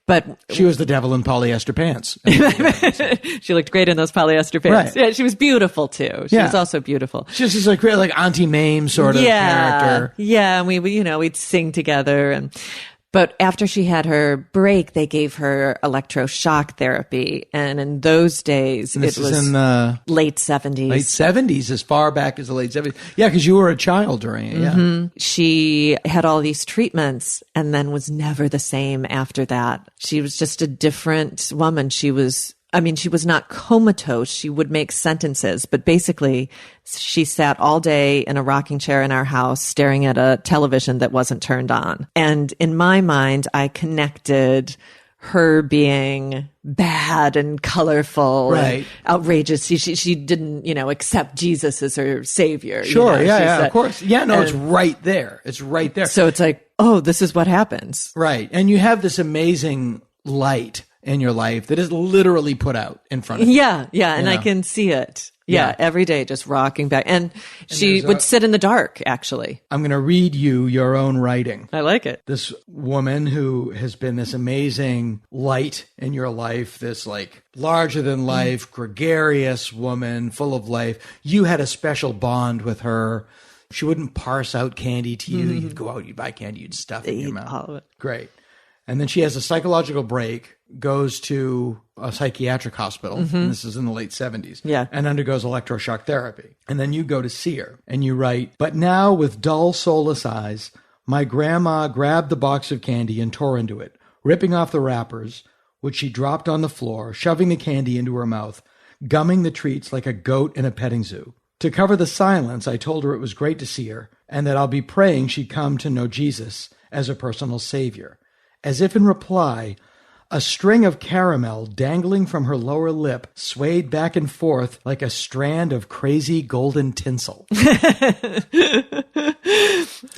But she was the devil in polyester pants. She looked great in those polyester pants. Right. Yeah, she was beautiful too. She was also beautiful. She's just like Auntie Mame sort of character. Yeah, and we'd sing together. But after she had her break, they gave her electroshock therapy. And in those days, it was in the late 70s. Late 70s, as far back as the late 70s. Yeah, because you were a child during it. Yeah. Mm-hmm. She had all these treatments and then was never the same after that. She was just a different woman. She was not comatose. She would make sentences, but basically she sat all day in a rocking chair in our house staring at a television that wasn't turned on. And in my mind, I connected her being bad and colorful and outrageous. She didn't, accept Jesus as her savior. Sure. Of course. Yeah, no, it's right there. It's right there. So it's like, oh, this is what happens. Right. And you have this amazing light in your life that is literally put out in front of you. Yeah. And I can see it. Yeah, every day just rocking back. And she would sit in the dark, actually. I'm going to read you your own writing. I like it. This woman who has been this amazing light in your life, this like larger than life, gregarious woman, full of life. You had a special bond with her. She wouldn't parse out candy to you. You'd go out, you'd buy candy, you'd stuff it in your mouth. All of it. Great. And then she has a psychological break, goes to a psychiatric hospital, and this is in the late 70s, and undergoes electroshock therapy. And then you go to see her, and you write, "But now, with dull, soulless eyes, my grandma grabbed the box of candy and tore into it, ripping off the wrappers, which she dropped on the floor, shoving the candy into her mouth, gumming the treats like a goat in a petting zoo. To cover the silence, I told her it was great to see her, and that I'll be praying she'd come to know Jesus as a personal savior. As if in reply, a string of caramel dangling from her lower lip swayed back and forth like a strand of crazy golden tinsel."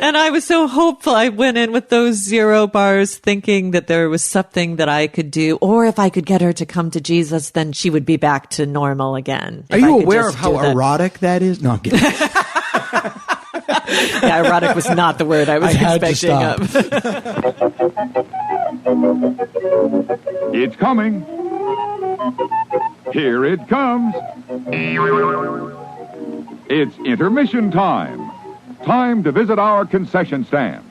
And I was so hopeful. I went in with those 0 bars thinking that there was something that I could do, or if I could get her to come to Jesus, then she would be back to normal again. Are you aware of how erotic that is? No, I'm kidding. Yeah, erotic was not the word I was expecting of. It's coming. Here it comes. It's intermission time. Time to visit our concession stand.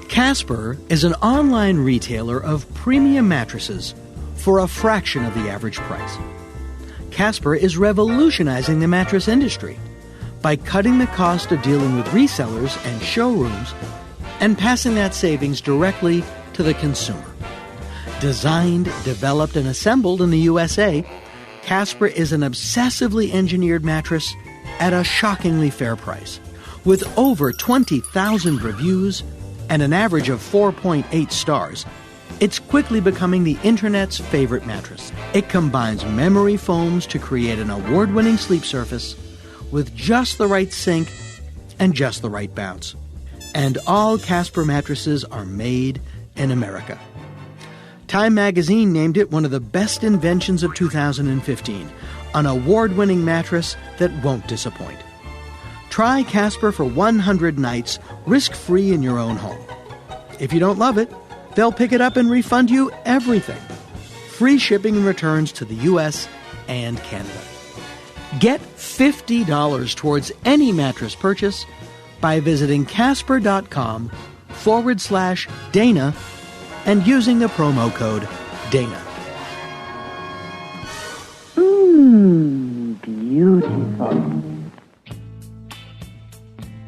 Casper is an online retailer of premium mattresses for a fraction of the average price. Casper is revolutionizing the mattress industry by cutting the cost of dealing with resellers and showrooms and passing that savings directly to the consumer. Designed, developed, and assembled in the USA, Casper is an obsessively engineered mattress at a shockingly fair price. With over 20,000 reviews and an average of 4.8 stars, it's quickly becoming the internet's favorite mattress. It combines memory foams to create an award-winning sleep surface with just the right sink and just the right bounce. And all Casper mattresses are made in America. Time magazine named it one of the best inventions of 2015, an award-winning mattress that won't disappoint. Try Casper for 100 nights, risk-free in your own home. If you don't love it, they'll pick it up and refund you everything. Free shipping and returns to the U.S. and Canada. Get $50 towards any mattress purchase by visiting Casper.com/Dana and using the promo code Dana. Beautiful.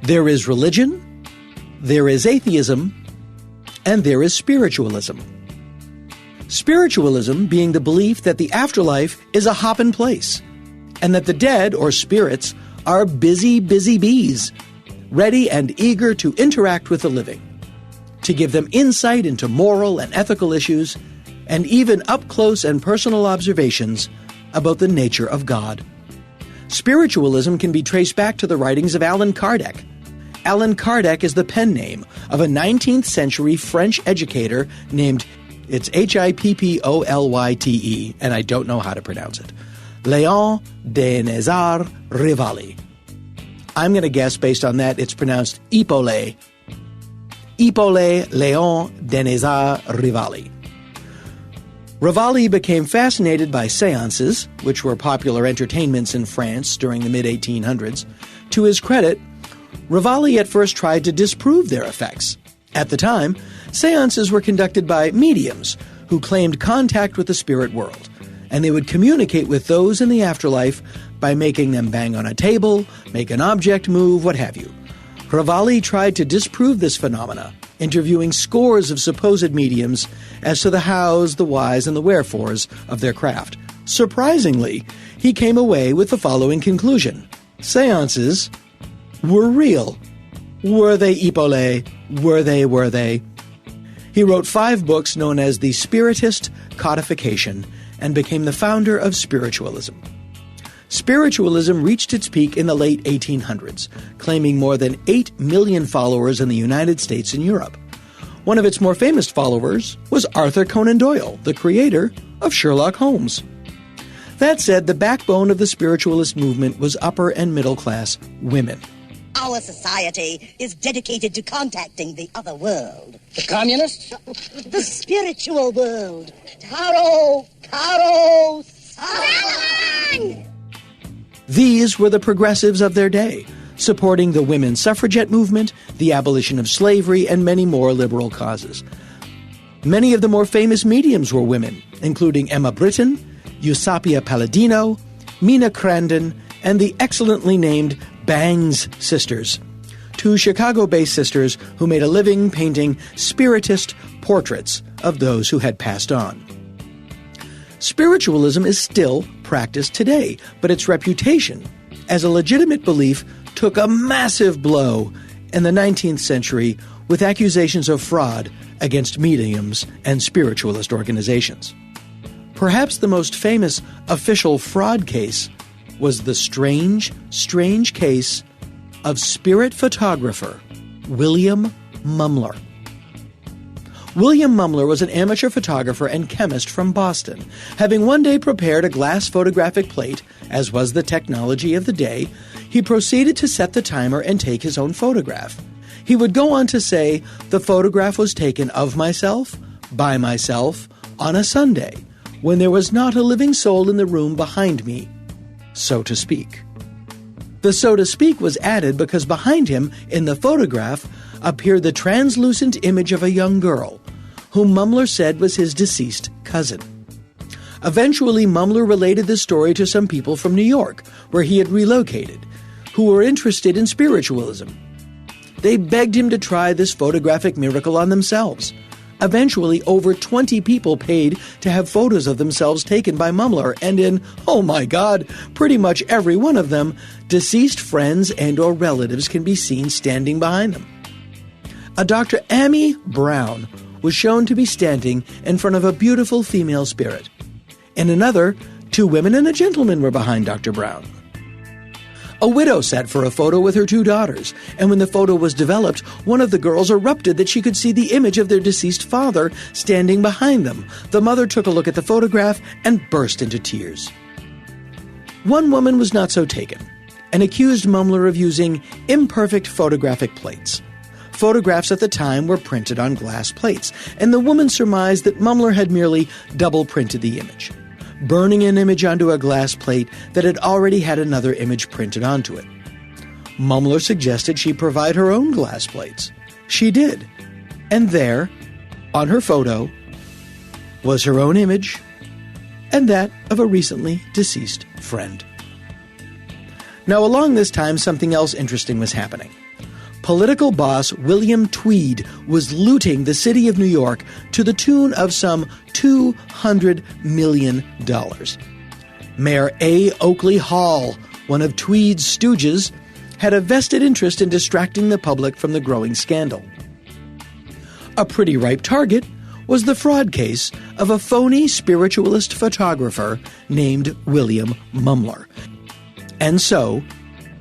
There is religion, there is atheism, and there is spiritualism. Spiritualism being the belief that the afterlife is a hop in place, and that the dead, or spirits, are busy, busy bees, ready and eager to interact with the living, to give them insight into moral and ethical issues, and even up-close and personal observations about the nature of God. Spiritualism can be traced back to the writings of Allan Kardec. Allan Kardec is the pen name of a 19th century French educator named, it's Hippolye, and I don't know how to pronounce it, Léon Denis Rivali. I'm going to guess based on that it's pronounced Hippolye. Hippolye Léon Denis Rivali. Rivali became fascinated by seances, which were popular entertainments in France during the mid-1800s. To his credit, Rivali at first tried to disprove their effects. At the time, seances were conducted by mediums who claimed contact with the spirit world, and they would communicate with those in the afterlife by making them bang on a table, make an object move, what have you. Rivali tried to disprove this phenomena, interviewing scores of supposed mediums as to the hows, the whys, and the wherefores of their craft. Surprisingly, he came away with the following conclusion. Seances were real. Were they, Hippolye? Were they? He wrote 5 books known as the Spiritist Codification and became the founder of Spiritualism. Spiritualism reached its peak in the late 1800s, claiming more than 8 million followers in the United States and Europe. One of its more famous followers was Arthur Conan Doyle, the creator of Sherlock Holmes. That said, the backbone of the spiritualist movement was upper and middle class women. Our society is dedicated to contacting the other world. The communists? The spiritual world. Taro, Saran! These were the progressives of their day, supporting the women's suffragette movement, the abolition of slavery, and many more liberal causes. Many of the more famous mediums were women, including Emma Britton, Eusapia Palladino, Mina Crandon, and the excellently named Bangs sisters, 2 Chicago-based sisters who made a living painting spiritist portraits of those who had passed on. Spiritualism is still practiced today, but its reputation as a legitimate belief took a massive blow in the 19th century with accusations of fraud against mediums and spiritualist organizations. Perhaps the most famous official fraud case was the strange case of spirit photographer William Mumler. William Mumler was an amateur photographer and chemist from Boston. Having one day prepared a glass photographic plate, as was the technology of the day, he proceeded to set the timer and take his own photograph. He would go on to say, "The photograph was taken of myself, by myself, on a Sunday, when there was not a living soul in the room behind me, so to speak." The "so to speak" was added because behind him, in the photograph, appeared the translucent image of a young girl, whom Mumler said was his deceased cousin. Eventually, Mumler related the story to some people from New York, where he had relocated, who were interested in spiritualism. They begged him to try this photographic miracle on themselves. Eventually, over 20 people paid to have photos of themselves taken by Mumler, and in, oh my God, pretty much every one of them, deceased friends and or relatives can be seen standing behind them. A Dr. Amy Brown was shown to be standing in front of a beautiful female spirit. In another, 2 women and a gentleman were behind Dr. Brown. A widow sat for a photo with her 2 daughters, and when the photo was developed, one of the girls erupted that she could see the image of their deceased father standing behind them. The mother took a look at the photograph and burst into tears. One woman was not so taken and accused Mumler of using imperfect photographic plates. Photographs at the time were printed on glass plates, and the woman surmised that Mumler had merely double-printed the image, burning an image onto a glass plate that had already had another image printed onto it. Mumler suggested she provide her own glass plates. She did, and there, on her photo, was her own image and that of a recently deceased friend. Now, along this time, something else interesting was happening. Political boss William Tweed was looting the city of New York to the tune of some $200 million. Mayor A. Oakley Hall one of Tweed's stooges, had a vested interest in distracting the public from the growing scandal. A pretty ripe target was the fraud case of a phony spiritualist photographer named William Mumler. And so,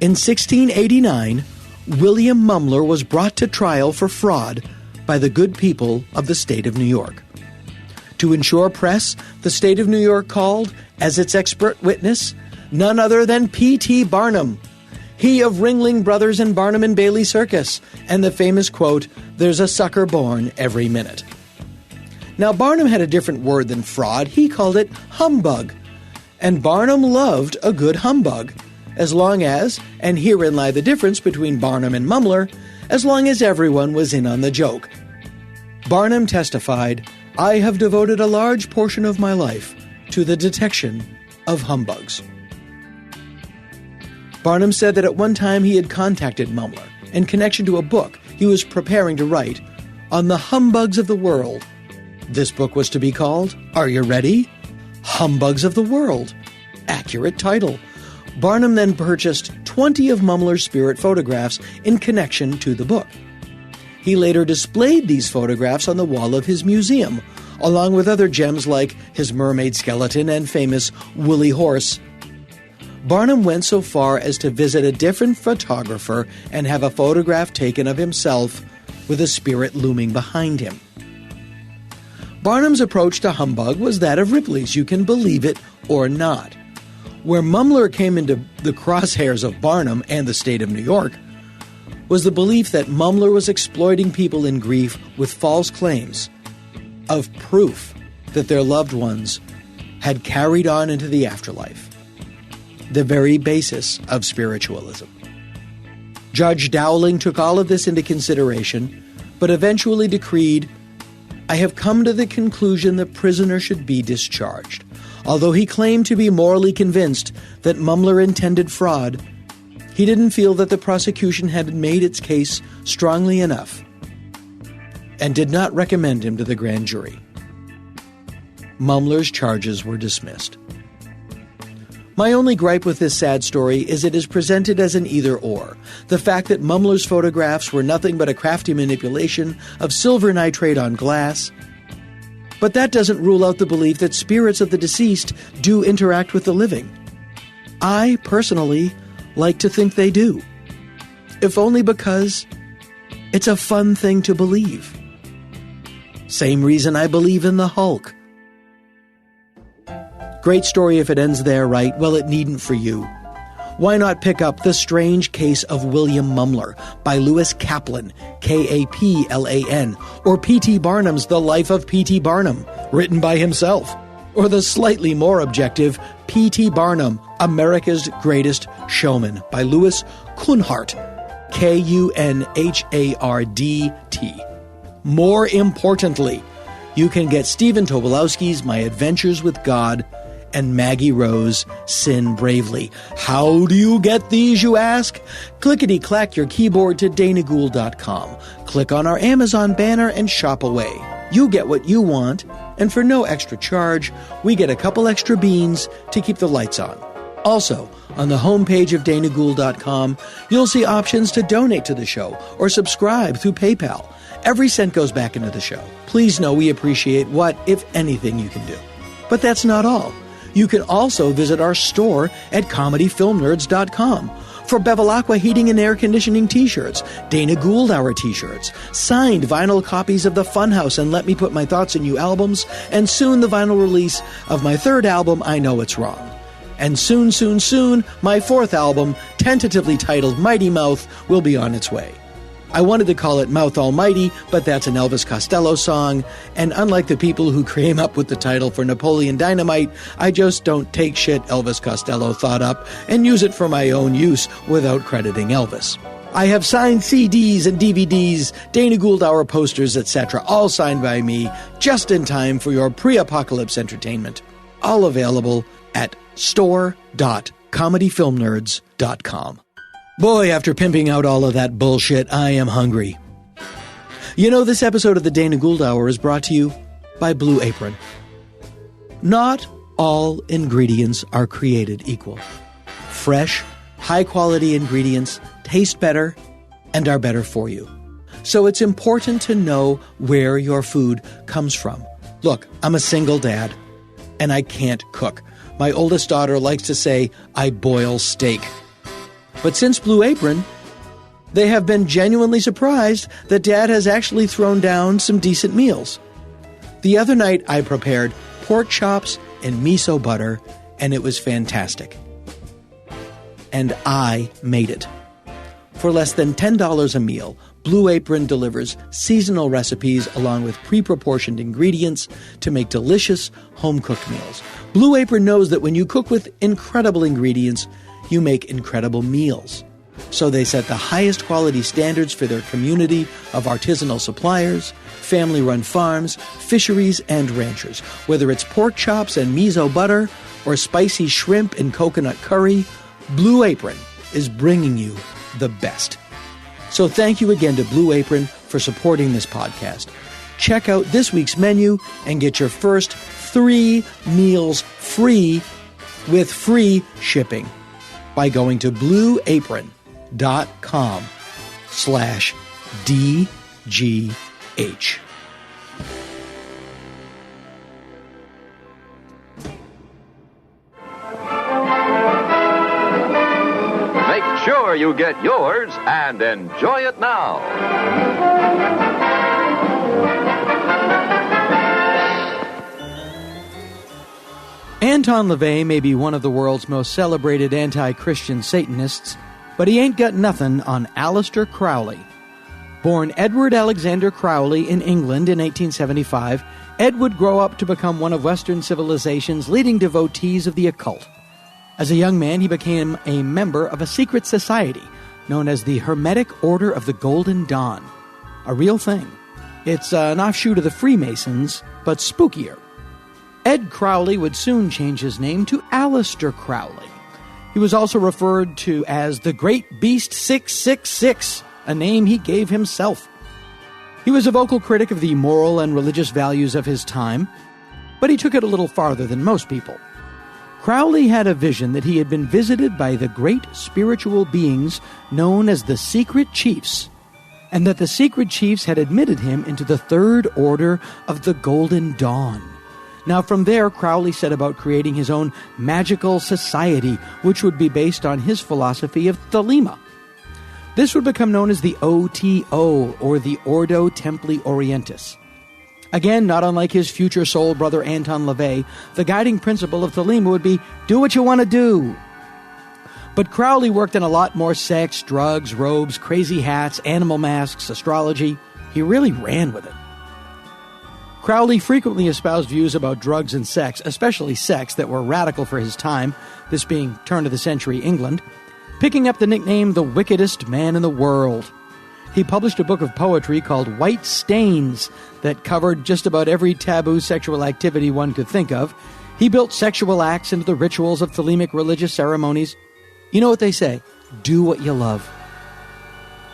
in 1689, William Mumler was brought to trial for fraud by the good people of the state of New York. To ensure press, the state of New York called, as its expert witness, none other than P.T. Barnum, he of Ringling Brothers and Barnum and Bailey Circus, and the famous quote, "There's a sucker born every minute." Now, Barnum had a different word than fraud. He called it humbug. And Barnum loved a good humbug, as long as, and herein lie the difference between Barnum and Mumler, as long as everyone was in on the joke. Barnum testified, "I have devoted a large portion of my life to the detection of humbugs." Barnum said that at one time he had contacted Mumler in connection to a book he was preparing to write on the humbugs of the world. This book was to be called, are you ready? Humbugs of the World. Accurate title. Barnum then purchased 20 of Mumler's spirit photographs in connection to the book. He later displayed these photographs on the wall of his museum, along with other gems like his mermaid skeleton and famous woolly horse. Barnum went so far as to visit a different photographer and have a photograph taken of himself with a spirit looming behind him. Barnum's approach to humbug was that of Ripley's, you can believe it or not. Where Mumler came into the crosshairs of Barnum and the state of New York was the belief that Mumler was exploiting people in grief with false claims of proof that their loved ones had carried on into the afterlife, the very basis of spiritualism. Judge Dowling took all of this into consideration, but eventually decreed, "I have come to the conclusion the prisoner should be discharged." Although he claimed to be morally convinced that Mumler intended fraud, he didn't feel that the prosecution had made its case strongly enough and did not recommend him to the grand jury. Mumler's charges were dismissed. My only gripe with this sad story is it is presented as an either-or. The fact that Mumler's photographs were nothing but a crafty manipulation of silver nitrate on glass. But that doesn't rule out the belief that spirits of the deceased do interact with the living. I, personally, like to think they do. If only because it's a fun thing to believe. Same reason I believe in the Hulk. Great story if it ends there, right? Well, it needn't for you. Why not pick up The Strange Case of William Mumler by Lewis Kaplan, Kaplan, or P.T. Barnum's The Life of P.T. Barnum, written by himself, or the slightly more objective P.T. Barnum, America's Greatest Showman by Louis Kunhardt, Kunhardt. More importantly, you can get Stephen Tobolowsky's My Adventures with God and Maggie Rowe's Sin Bravely. How do you get these, you ask? Clickety-clack your keyboard to danagould.com. Click on our Amazon banner and shop away. You get what you want, and for no extra charge, we get a couple extra beans to keep the lights on. Also, on the homepage of danagould.com, you'll see options to donate to the show or subscribe through PayPal. Every cent goes back into the show. Please know we appreciate what, if anything, you can do. But that's not all. You can also visit our store at comedyfilmnerds.com for Bevilacqua Heating and Air Conditioning t-shirts, Dana Gould Hour t-shirts, signed vinyl copies of The Funhouse and Let Me Put My Thoughts in You albums, and soon the vinyl release of my third album, I Know It's Wrong. And soon, my fourth album, tentatively titled Mighty Mouth, will be on its way. I wanted to call it Mouth Almighty, but that's an Elvis Costello song, and unlike the people who came up with the title for Napoleon Dynamite, I just don't take shit Elvis Costello thought up and use it for my own use without crediting Elvis. I have signed CDs and DVDs, Dana Gould Hour posters, etc., all signed by me, just in time for your pre-apocalypse entertainment. All available at store.comedyfilmnerds.com. Boy, after pimping out all of that bullshit, I am hungry. You know, this episode of the Dana Gould Hour is brought to you by Blue Apron. Not all ingredients are created equal. Fresh, high-quality ingredients, taste better, and are better for you. So it's important to know where your food comes from. Look, I'm a single dad, and I can't cook. My oldest daughter likes to say, I boil steak. But since Blue Apron, they have been genuinely surprised that Dad has actually thrown down some decent meals. The other night, I prepared pork chops and miso butter, and it was fantastic. And I made it. For less than $10 a meal, Blue Apron delivers seasonal recipes along with pre-proportioned ingredients to make delicious home-cooked meals. Blue Apron knows that when you cook with incredible ingredients, you make incredible meals. So they set the highest quality standards for their community of artisanal suppliers, family-run farms, fisheries, and ranchers. Whether it's pork chops and miso butter or spicy shrimp and coconut curry, Blue Apron is bringing you the best. So thank you again to Blue Apron for supporting this podcast. Check out this week's menu and get your first 3 meals free with free shipping by going to blueapron.com/DGH. Make sure you get yours and enjoy it now. Anton LaVey may be one of the world's most celebrated anti-Christian Satanists, but he ain't got nothing on Aleister Crowley. Born Edward Alexander Crowley in England in 1875, Ed would grow up to become one of Western civilization's leading devotees of the occult. As a young man, he became a member of a secret society known as the Hermetic Order of the Golden Dawn. A real thing. It's an offshoot of the Freemasons, but spookier. Ed Crowley would soon change his name to Aleister Crowley. He was also referred to as the Great Beast 666, a name he gave himself. He was a vocal critic of the moral and religious values of his time, but he took it a little farther than most people. Crowley had a vision that he had been visited by the great spiritual beings known as the Secret Chiefs, and that the Secret Chiefs had admitted him into the Third Order of the Golden Dawn. Now, from there, Crowley set about creating his own magical society, which would be based on his philosophy of Thelema. This would become known as the OTO, or the Ordo Templi Orientis. Again, not unlike his future soul brother Anton LaVey, the guiding principle of Thelema would be, do what you want to do. But Crowley worked in a lot more sex, drugs, robes, crazy hats, animal masks, astrology. He really ran with it. Crowley frequently espoused views about drugs and sex, especially sex, that were radical for his time, this being turn-of-the-century England, picking up the nickname the wickedest man in the world. He published a book of poetry called White Stains that covered just about every taboo sexual activity one could think of. He built sexual acts into the rituals of Thelemic religious ceremonies. You know what they say, do what you love.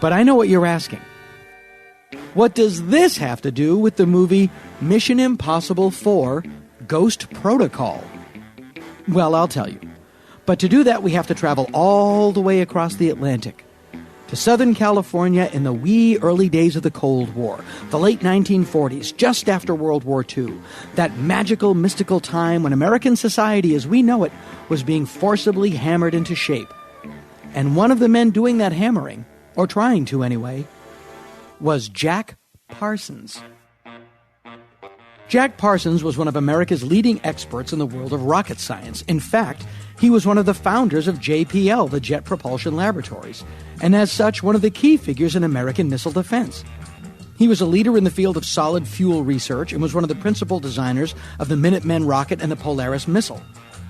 But I know what you're asking. What does this have to do with the movie Mission Impossible 4: Ghost Protocol? Well, I'll tell you. But to do that, we have to travel all the way across the Atlantic to Southern California in the wee early days of the Cold War, the late 1940s, just after World War II, that magical, mystical time when American society as we know it was being forcibly hammered into shape. And one of the men doing that hammering, or trying to anyway, was Jack Parsons. Jack Parsons was one of America's leading experts in the world of rocket science. In fact, he was one of the founders of JPL, the Jet Propulsion Laboratories, and as such, one of the key figures in American missile defense. He was a leader in the field of solid fuel research and was one of the principal designers of the Minuteman rocket and the Polaris missile.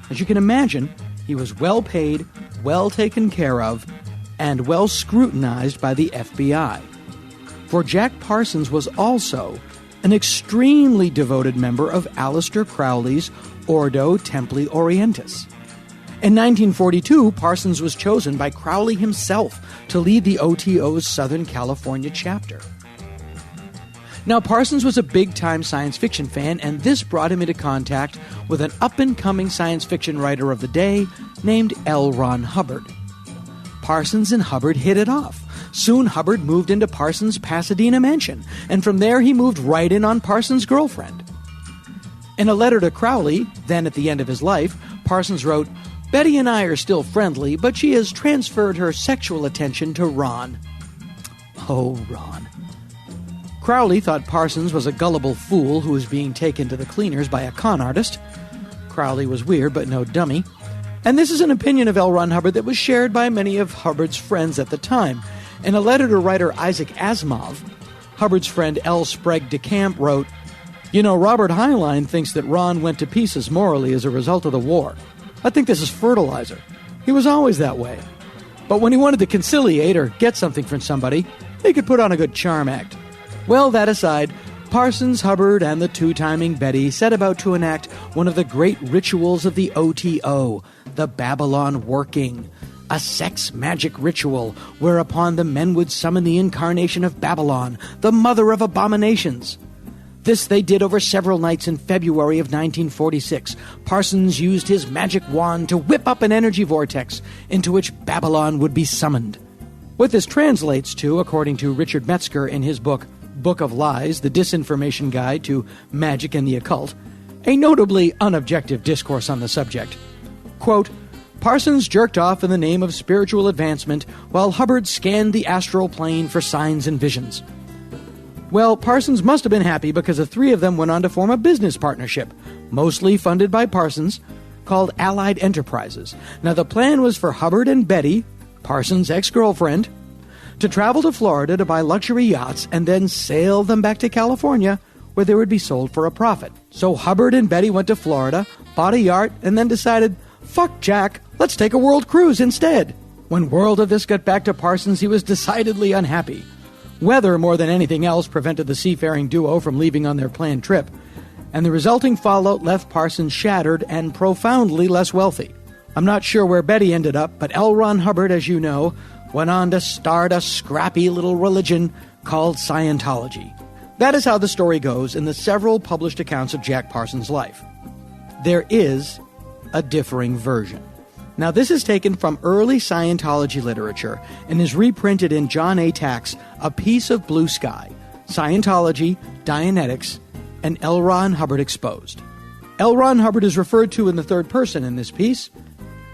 As you can imagine, he was well paid, well taken care of, and well scrutinized by the FBI. For Jack Parsons was also an extremely devoted member of Aleister Crowley's Ordo Templi Orientis. In 1942, Parsons was chosen by Crowley himself to lead the OTO's Southern California chapter. Now, Parsons was a big-time science fiction fan, and this brought him into contact with an up-and-coming science fiction writer of the day named L. Ron Hubbard. Parsons and Hubbard hit it off. Soon Hubbard moved into Parsons' Pasadena mansion, and from there he moved right in on Parsons' girlfriend. In a letter to Crowley, then at the end of his life, Parsons wrote, "Betty and I are still friendly, but she has transferred her sexual attention to Ron." Oh, Ron. Crowley thought Parsons was a gullible fool who was being taken to the cleaners by a con artist. Crowley was weird, but no dummy. And this is an opinion of L. Ron Hubbard that was shared by many of Hubbard's friends at the time. In a letter to writer Isaac Asimov, Hubbard's friend L. Sprague de Camp wrote, "You know, Robert Heinlein thinks that Ron went to pieces morally as a result of the war. I think this is fertilizer. He was always that way. But when he wanted to conciliate or get something from somebody, he could put on a good charm act." Well, that aside, Parsons, Hubbard, and the two-timing Betty set about to enact one of the great rituals of the OTO, the Babylon working, a sex magic ritual whereupon the men would summon the incarnation of Babylon, the mother of abominations. This they did over several nights in February of 1946. Parsons used his magic wand to whip up an energy vortex into which Babylon would be summoned. What this translates to, according to Richard Metzger in his book of Lies, The Disinformation Guide to Magic and the Occult, a notably unobjective discourse on the subject. Quote, "Parsons jerked off in the name of spiritual advancement while Hubbard scanned the astral plane for signs and visions." Well, Parsons must have been happy because the three of them went on to form a business partnership, mostly funded by Parsons, called Allied Enterprises. Now, the plan was for Hubbard and Betty, Parsons' ex-girlfriend, to travel to Florida to buy luxury yachts and then sail them back to California, where they would be sold for a profit. So Hubbard and Betty went to Florida, bought a yacht, and then decided, "Fuck Jack, let's take a world cruise instead." When word of this got back to Parsons, he was decidedly unhappy. Weather, more than anything else, prevented the seafaring duo from leaving on their planned trip, and the resulting fallout left Parsons shattered and profoundly less wealthy. I'm not sure where Betty ended up, but L. Ron Hubbard, as you know, went on to start a scrappy little religion called Scientology. That is how the story goes in the several published accounts of Jack Parsons' life. There is a differing version. Now, this is taken from early Scientology literature and is reprinted in John A. Tack's A Piece of Blue Sky, Scientology, Dianetics, and L. Ron Hubbard Exposed. L. Ron Hubbard is referred to in the third person in this piece,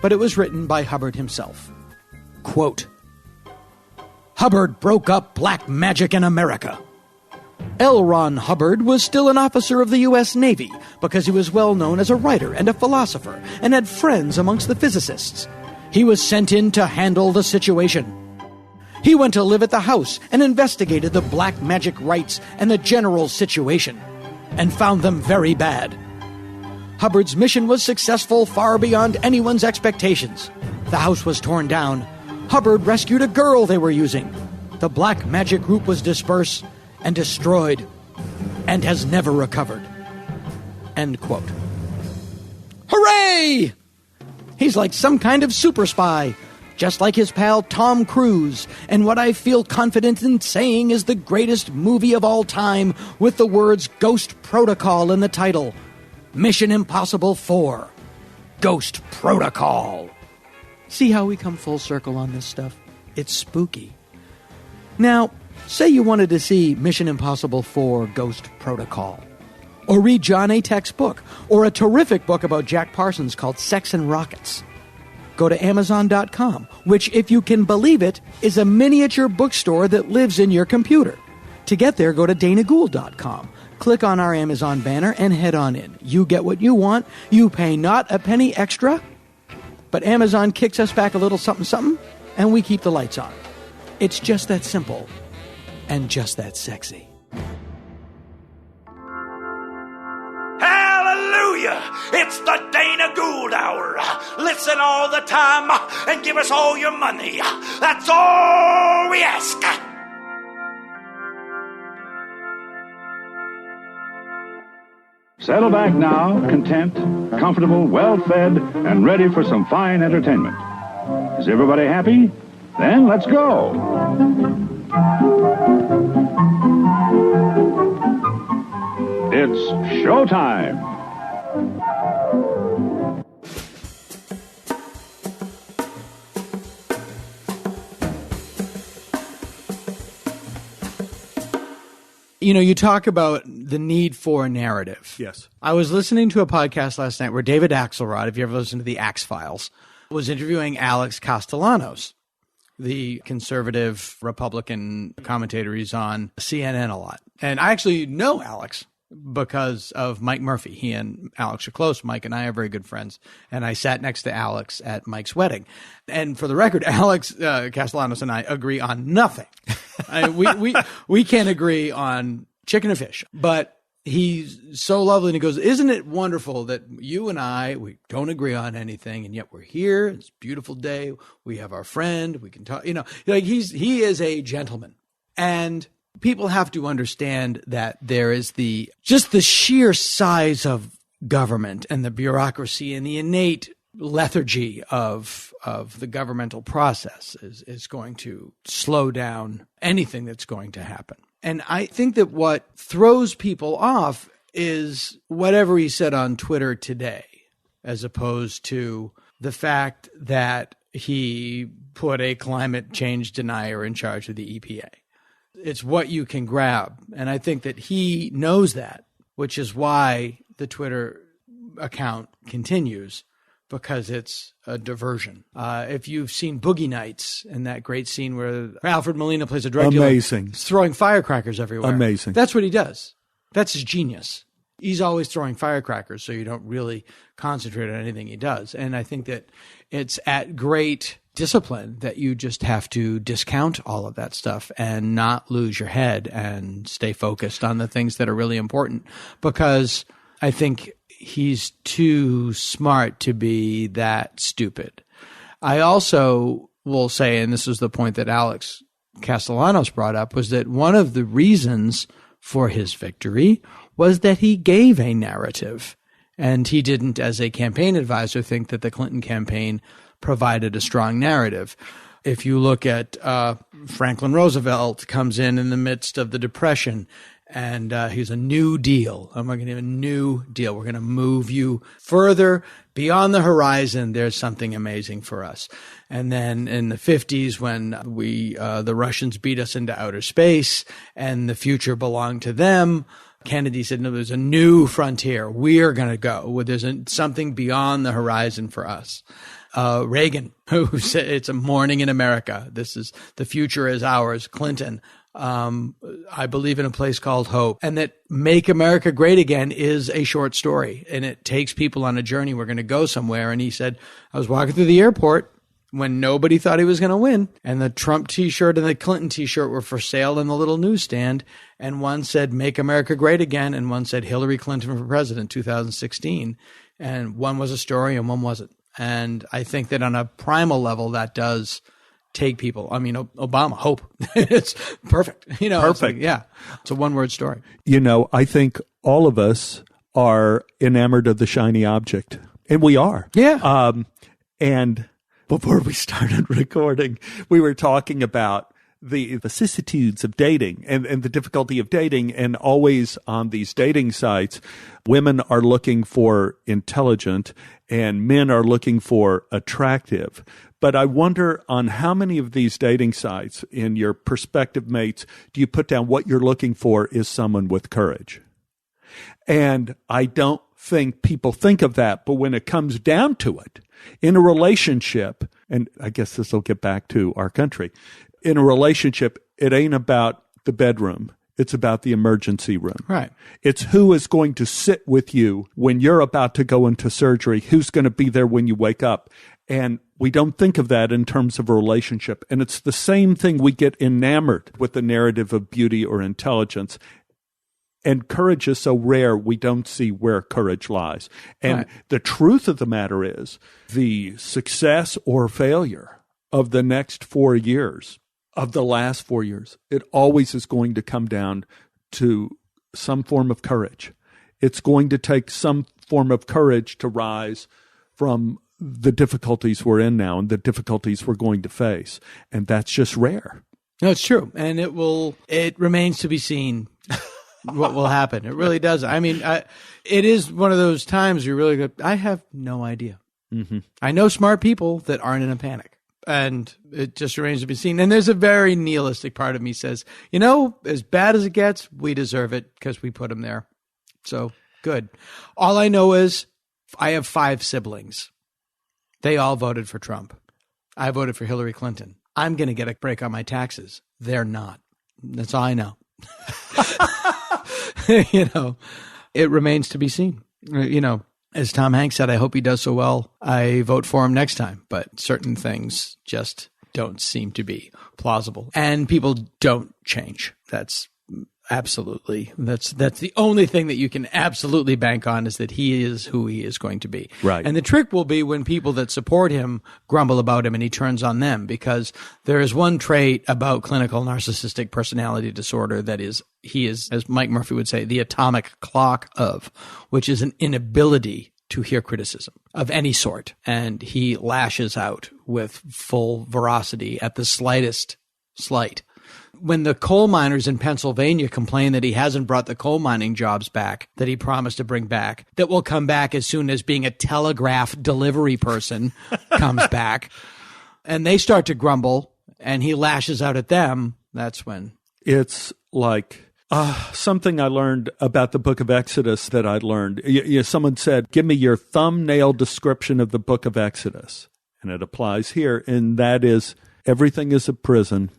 but it was written by Hubbard himself. Quote, "Hubbard broke up black magic in America. L. Ron Hubbard was still an officer of the U.S. Navy because he was well known as a writer and a philosopher and had friends amongst the physicists. He was sent in to handle the situation. He went to live at the house and investigated the black magic rites and the general situation and found them very bad. Hubbard's mission was successful far beyond anyone's expectations. The house was torn down. Hubbard rescued a girl they were using. The black magic group was dispersed and destroyed and has never recovered." End quote. Hooray! He's like some kind of super spy, just like his pal Tom Cruise, and what I feel confident in saying is the greatest movie of all time with the words Ghost Protocol in the title. Mission Impossible 4. Ghost Protocol. See how we come full circle on this stuff? It's spooky. Now, say you wanted to see Mission Impossible 4 Ghost Protocol, or read John A. Tack's book, or a terrific book about Jack Parsons called Sex and Rockets. Go to Amazon.com, which, if you can believe it, is a miniature bookstore that lives in your computer. To get there, go to DanaGould.com. Click on our Amazon banner and head on in. You get what you want. You pay not a penny extra. But Amazon kicks us back a little something, and we keep the lights on. It's just that simple and just that sexy. Hallelujah! It's the Dana Gould Hour. Listen all the time and give us all your money. That's all we ask. Settle back now, content, comfortable, well-fed, and ready for some fine entertainment. Is everybody happy? Then let's go. It's showtime. You talk about the need for a narrative. Yes. I was listening to a podcast last night where David Axelrod, if you ever listened to the Axe Files, was interviewing Alex Castellanos, the conservative Republican commentator. He's on CNN a lot. And I actually know Alex because of Mike Murphy. He and Alex are close. Mike and I are very good friends. And I sat next to Alex at Mike's wedding. And for the record, Alex Castellanos and I agree on nothing. We can't agree on chicken or fish. But he's so lovely. And he goes, isn't it wonderful that you and we don't agree on anything, and yet we're here. It's a beautiful day. We have our friend. We can talk. He is a gentleman. And people have to understand that there is just the sheer size of government and the bureaucracy and the innate lethargy of the governmental process is going to slow down anything that's going to happen. And I think that what throws people off is whatever he said on Twitter today, as opposed to the fact that he put a climate change denier in charge of the EPA. It's what you can grab. And I think that he knows that, which is why the Twitter account continues, because it's a diversion. If you've seen Boogie Nights and that great scene where Alfred Molina plays a drug dealer, amazing, throwing firecrackers everywhere. Amazing. That's what he does. That's his genius. He's always throwing firecrackers, so you don't really concentrate on anything he does. And I think that it's at great discipline that you just have to discount all of that stuff and not lose your head and stay focused on the things that are really important, because I think he's too smart to be that stupid. I also will say, and this is the point that Alex Castellanos brought up, was that one of the reasons for his victory was that he gave a narrative, and he didn't, as a campaign advisor, think that the Clinton campaign provided a strong narrative. If you look at Franklin Roosevelt comes in the midst of the Depression, and he's a New Deal. I'm going to give a New Deal. We're going to move you further beyond the horizon. There's something amazing for us. And then in the 50s, when the Russians beat us into outer space and the future belonged to them, Kennedy said, no, there's a new frontier. We're going to go. There's something beyond the horizon for us. Reagan, who said it's a morning in America. The future is ours. Clinton, I believe in a place called hope. And that Make America Great Again is a short story, and it takes people on a journey. We're going to go somewhere. And he said, I was walking through the airport when nobody thought he was going to win, and the Trump t-shirt and the Clinton t-shirt were for sale in the little newsstand. And one said, Make America Great Again. And one said, Hillary Clinton for president, 2016. And one was a story and one wasn't. And I think that on a primal level, that does take people. I mean, Obama, hope. It's perfect. Perfect. It's a one-word story. I think all of us are enamored of the shiny object, and we are. Yeah. And before we started recording, we were talking about the vicissitudes of dating and the difficulty of dating. And always on these dating sites, women are looking for intelligent and men are looking for attractive. But I wonder, on how many of these dating sites in your prospective mates do you put down what you're looking for is someone with courage? And I don't think people think of that. But when it comes down to it, in a relationship, and I guess this will get back to our country, in a relationship, it ain't about the bedroom. It's about the emergency room. Right. It's who is going to sit with you when you're about to go into surgery, who's going to be there when you wake up. And we don't think of that in terms of a relationship. And it's the same thing. We get enamored with the narrative of beauty or intelligence. And courage is so rare, we don't see where courage lies. And the truth of the matter is, the success or failure of the next 4 years, of the last 4 years, it always is going to come down to some form of courage. It's going to take some form of courage to rise from the difficulties we're in now and the difficulties we're going to face. And that's just rare. No, it's true. And it remains to be seen what will happen. It really does. I mean, it is one of those times you really go, I have no idea. Mm-hmm. I know smart people that aren't in a panic. And it just remains to be seen. And there's a very nihilistic part of me says, you know, as bad as it gets, we deserve it because we put him there. So good. All I know is I have 5 siblings. They all voted for Trump. I voted for Hillary Clinton. I'm going to get a break on my taxes. They're not. That's all I know. You know, it remains to be seen. You know, as Tom Hanks said, I hope he does so well. I vote for him next time. But certain things just don't seem to be plausible. And people don't change. That's absolutely. That's the only thing that you can absolutely bank on is that he is who he is going to be. Right. And the trick will be when people that support him grumble about him and he turns on them, because there is one trait about clinical narcissistic personality disorder that is, he is, as Mike Murphy would say, the atomic clock of, which is an inability to hear criticism of any sort. And he lashes out with full veracity at the slightest slight. When the coal miners in Pennsylvania complain that he hasn't brought the coal mining jobs back that he promised to bring back, that will come back as soon as being a telegraph delivery person comes back, and they start to grumble and he lashes out at them, that's when. It's like something I learned about the book of Exodus that I learned. Someone said, give me your thumbnail description of the book of Exodus. And it applies here, and that is everything is a prison.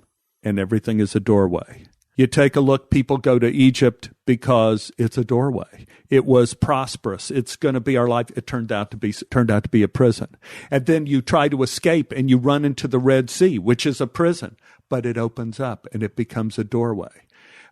And everything is a doorway. You take a look, people go to Egypt because it's a doorway. It was prosperous. It's going to be our life. It turned out to be a prison. And then you try to escape and you run into the Red Sea, which is a prison, but it opens up and it becomes a doorway.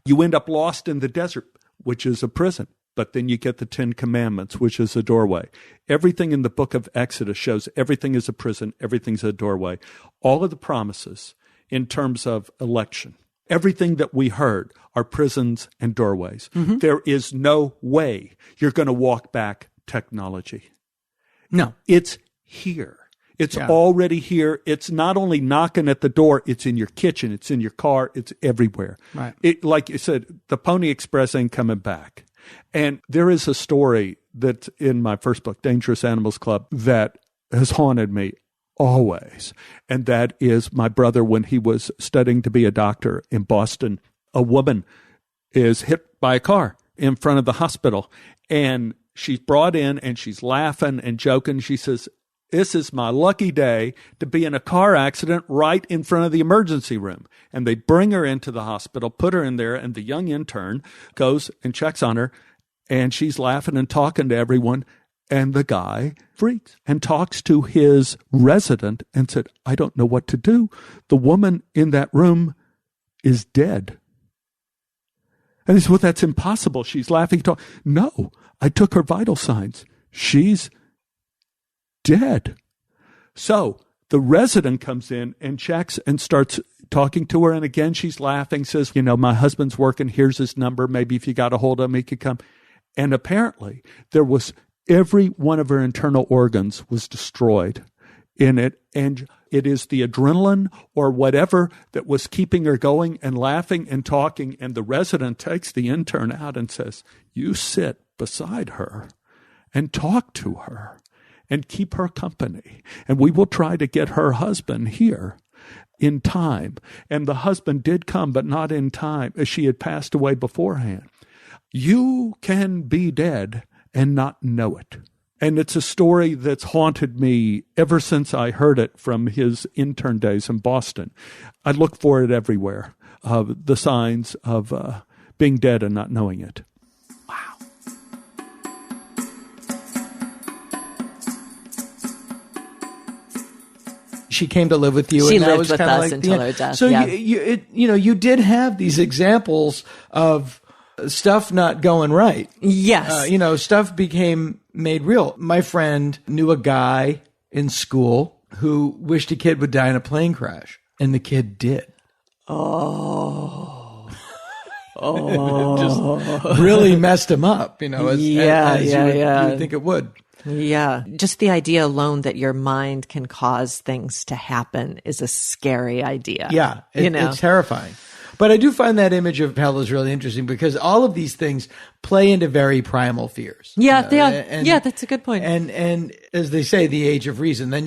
You end up lost in the desert, which is a prison, but then you get the 10 Commandments, which is a doorway. Everything in the book of Exodus shows everything is a prison, everything's a doorway. All of the promises in terms of election, everything that we heard are prisons and doorways. Mm-hmm. There is no way you're going to walk back technology. No. It's here. It's already here. It's not only knocking at the door, it's in your kitchen, it's in your car, it's everywhere. Right. It, like you said, the Pony Express ain't coming back. And there is a story that's in my first book, Dangerous Animals Club, that has haunted me always. And that is my brother, when he was studying to be a doctor in Boston, a woman is hit by a car in front of the hospital. And she's brought in and she's laughing and joking. She says, this is my lucky day to be in a car accident right in front of the emergency room. And they bring her into the hospital, put her in there, and the young intern goes and checks on her. And she's laughing and talking to everyone. And the guy freaks and talks to his resident and said, I don't know what to do. The woman in that room is dead. And he said, well, that's impossible. She's laughing. No, I took her vital signs. She's dead. So the resident comes in and checks and starts talking to her. And again, she's laughing, says, you know, my husband's working. Here's his number. Maybe if you got a hold of him, he could come. And apparently there was every one of her internal organs was destroyed in it. And it is the adrenaline or whatever that was keeping her going and laughing and talking. And the resident takes the intern out and says, you sit beside her and talk to her and keep her company. And we will try to get her husband here in time. And the husband did come, but not in time, as she had passed away beforehand. You can be dead and not know it. And it's a story that's haunted me ever since I heard it from his intern days in Boston. I look for it everywhere, the signs of being dead and not knowing it. Wow. She came to live with you. She and lived was with us until her death. So you did have these examples of stuff not going right. Yes. Stuff became made real. My friend knew a guy in school who wished a kid would die in a plane crash, and the kid did. Oh. It just really messed him up, as you would think it would. Yeah. Just the idea alone that your mind can cause things to happen is a scary idea. Yeah. It's terrifying. But I do find that image of hell is really interesting because all of these things play into very primal fears. Yeah, that's a good point. And as they say, the age of reason. Then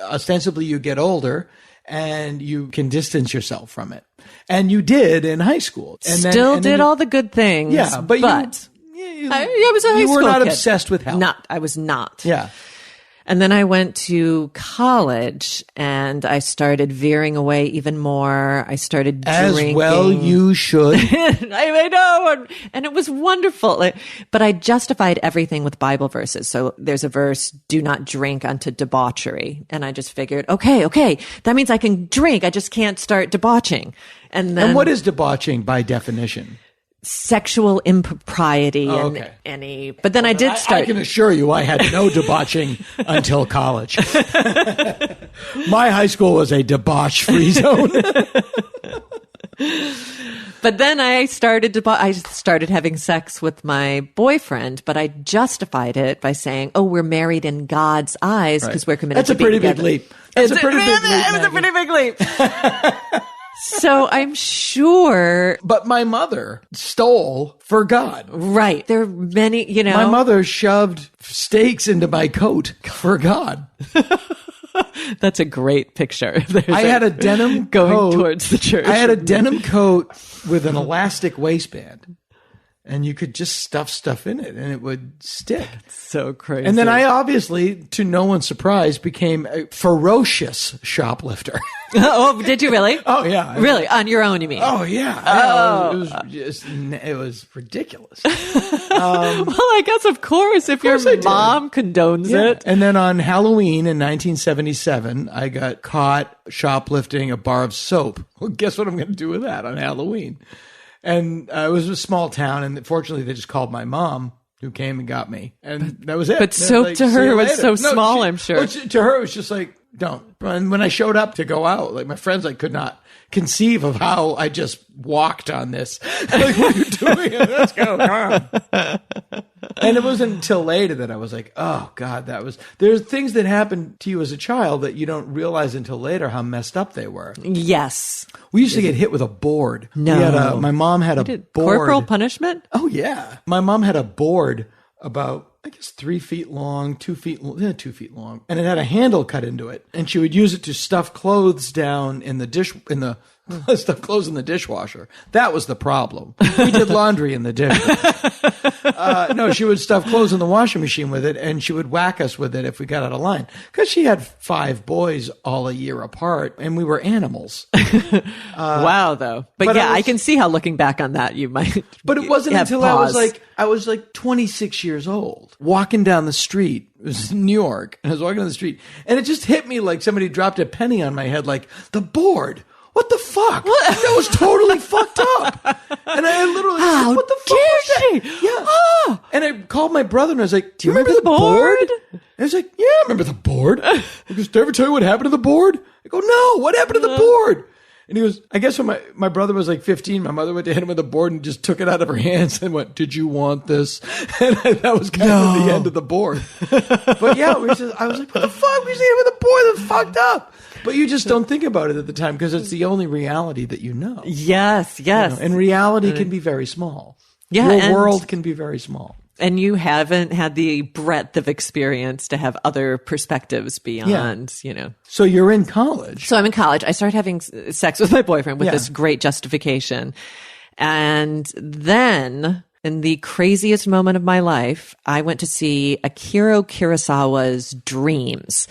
ostensibly you get older and you can distance yourself from it. And you did in high school. And Still did all the good things. Yeah, but I was a high you school were not kid. obsessed with hell. I was not. Yeah. And then I went to college and I started veering away even more. I started drinking. As well you should. I know. And it was wonderful. But I justified everything with Bible verses. So there's a verse, do not drink unto debauchery. And I just figured, okay, that means I can drink. I just can't start debauching. And what is debauching by definition? Sexual impropriety and any, but then I did start. I can assure you I had no debauching until college. My high school was a debauch-free zone. But then I started having sex with my boyfriend, but I justified it by saying, "Oh, we're married in God's eyes because we're committed." That's a pretty big leap. That's a pretty big leap. It's a pretty big leap. So I'm sure. But my mother stole for God. Right. There are many, My mother shoved steaks into my coat for God. That's a great picture. I had a denim going coat towards the church. I had a denim coat with an elastic waistband. And you could just stuff stuff in it and it would stick. So crazy. And then I obviously, to no one's surprise, became a ferocious shoplifter. Oh, did you really? Oh, yeah. Really? On your own, you mean? Oh, yeah. Oh. It was ridiculous. Well, I guess, of course, if your mom condones it. And then on Halloween in 1977, I got caught shoplifting a bar of soap. Well, guess what I'm going to do with that on Halloween? And it was a small town, and fortunately, they just called my mom, who came and got me, and that was it. But soap to her was so small, I'm sure. Well, to her, it was just like, don't. And when I showed up to go out, like my friends, could not conceive of how I just walked on this. Like, what are you doing? Let's go. Come on. And it wasn't until later that I was like, oh, God, there's things that happen to you as a child that you don't realize until later how messed up they were. Yes. We used to get hit with a board. No. My mom had a board. Corporal punishment? Oh, yeah. My mom had a board about, I guess, 3 feet long, 2 feet long. And it had a handle cut into it. And she would use it to stuff clothes down in the stuff clothes in the dishwasher. That was the problem. We did laundry in the dishwasher. No, she would stuff clothes in the washing machine with it, and she would whack us with it if we got out of line. Because she had 5 boys all a year apart, and we were animals. Wow, though. But yeah, I can see how looking back on that, you might. But it wasn't until I was like 26 years old, walking down the street. It was in New York, and I was walking down the street, and it just hit me like somebody dropped a penny on my head, like, the board. What the fuck? That was totally fucked up. And I literally said, what the fuck was that? Yeah. Oh. And I called my brother and I was like, do you remember the board? And I was like, yeah, I remember the board. He goes, did I ever tell you what happened to the board? I go, no, what happened to the board? And he goes, I guess when my brother was like 15, my mother went to hit him with the board and just took it out of her hands and went, did you want this? And that was kind of the end of the board. But yeah, I was like, what the fuck? We just hit him with a board that's fucked up. But you just don't think about it at the time because it's the only reality that you know. Yes. And reality can be very small. Yeah, Your world can be very small. And you haven't had the breadth of experience to have other perspectives beyond, So you're in college. So I'm in college. I started having sex with my boyfriend with this great justification. And then, in the craziest moment of my life, I went to see Akira Kurosawa's Dreams.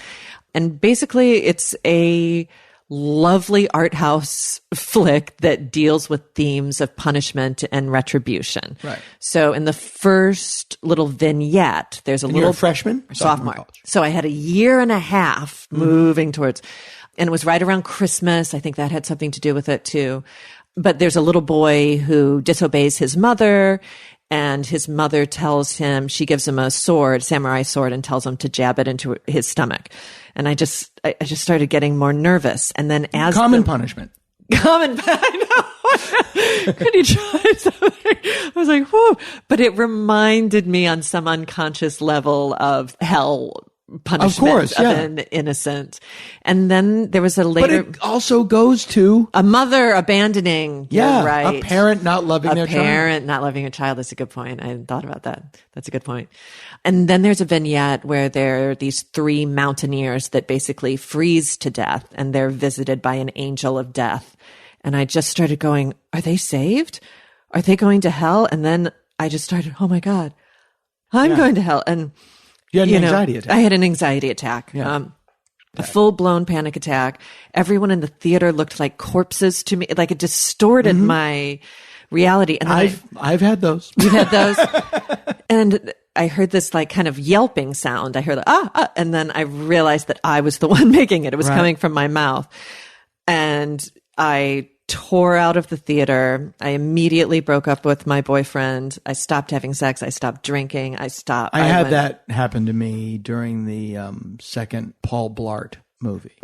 And basically, it's a lovely art house flick that deals with themes of punishment and retribution. Right. So in the first little vignette, there's a little you're a freshman? Sophomore. So I had a year and a half moving towards, and it was right around Christmas. I think that had something to do with it too. But there's a little boy who disobeys his mother, and his mother tells him, she gives him a sword, samurai sword, and tells him to jab it into his stomach. And I just started getting more nervous. And then punishment. I know. Could you try something? I was like, whoa. But it reminded me on some unconscious level of hell punishment of an innocent. And then there was a later... But it also goes to... a mother abandoning. Yeah, You're right. A parent not loving their child. A parent not loving a child. That's a good point. I hadn't thought about that. That's a good point. And then there's a vignette where there are these 3 mountaineers that basically freeze to death, and they're visited by an angel of death. And I just started going, are they saved? Are they going to hell? And then I just started, oh my God, I'm going to hell. And you had an anxiety attack. I had an anxiety attack. Yeah. A full-blown panic attack. Everyone in the theater looked like corpses to me. Like it distorted my reality. And I've had those. You've had those? And I heard this like kind of yelping sound. I heard and then I realized that I was the one making it. It was coming from my mouth. And I tore out of the theater. I immediately broke up with my boyfriend. I stopped having sex. I stopped drinking. I had that happen to me during the second Paul Blart movie.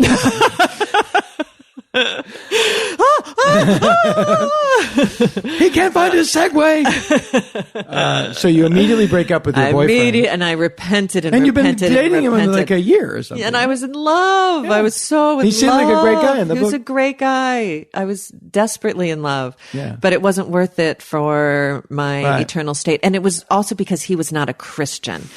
He can't find his segue. So you immediately break up with your boyfriend. And I repented and you've been dating him in like a year or something. And I was in love. Yeah. I was so in love. He seemed like a great guy in the book. He was a great guy. I was desperately in love. Yeah. But it wasn't worth it for my eternal state. And it was also because he was not a Christian.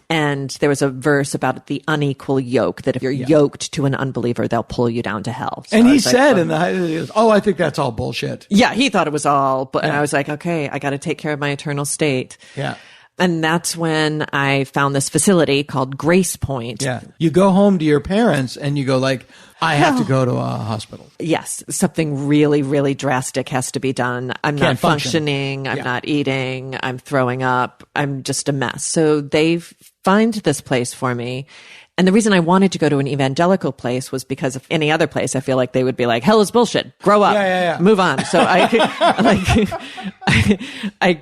And there was a verse about the unequal yoke, that if you're yoked to an unbeliever, they'll pull you down to hell. So and he said, I think that's all bullshit. Yeah, he thought it was all, but and I was like, okay, I got to take care of my eternal state. Yeah. And that's when I found this facility called Grace Point. Yeah. You go home to your parents and you go like, I have to go to a hospital. Yes. Something really, really drastic has to be done. I'm not functioning. I'm not eating. I'm throwing up. I'm just a mess. So they find this place for me. And the reason I wanted to go to an evangelical place was because if any other place, I feel like they would be like, hell is bullshit. Grow up. Move on. So I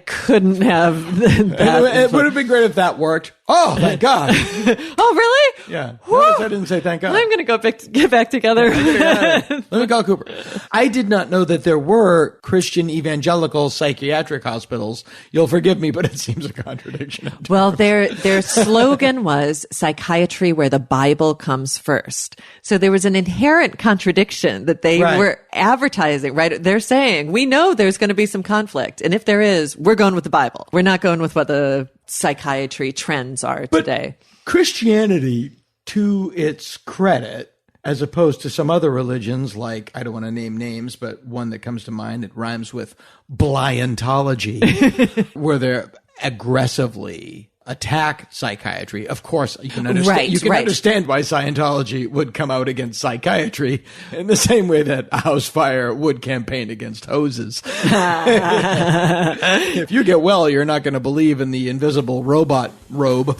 couldn't have that. It would have been great if that worked. Oh, thank God. Oh, really? Yeah. Notice I didn't say thank God. I'm going to go get back together. Let me call Cooper. I did not know that there were Christian evangelical psychiatric hospitals. You'll forgive me, but it seems a contradiction. Well, their slogan was psychiatry where the Bible comes first. So there was an inherent contradiction that they were advertising, right? They're saying, we know there's going to be some conflict. And if there is, we're going with the Bible. We're not going with what the psychiatry trends are today. Christianity, to its credit, as opposed to some other religions like, I don't want to name names, but one that comes to mind, it rhymes with Blientology, where they're aggressively attack psychiatry. Of course, you can understand, understand why Scientology would come out against psychiatry in the same way that House Fire would campaign against hoses. If you get well, you're not going to believe in the invisible robot robe.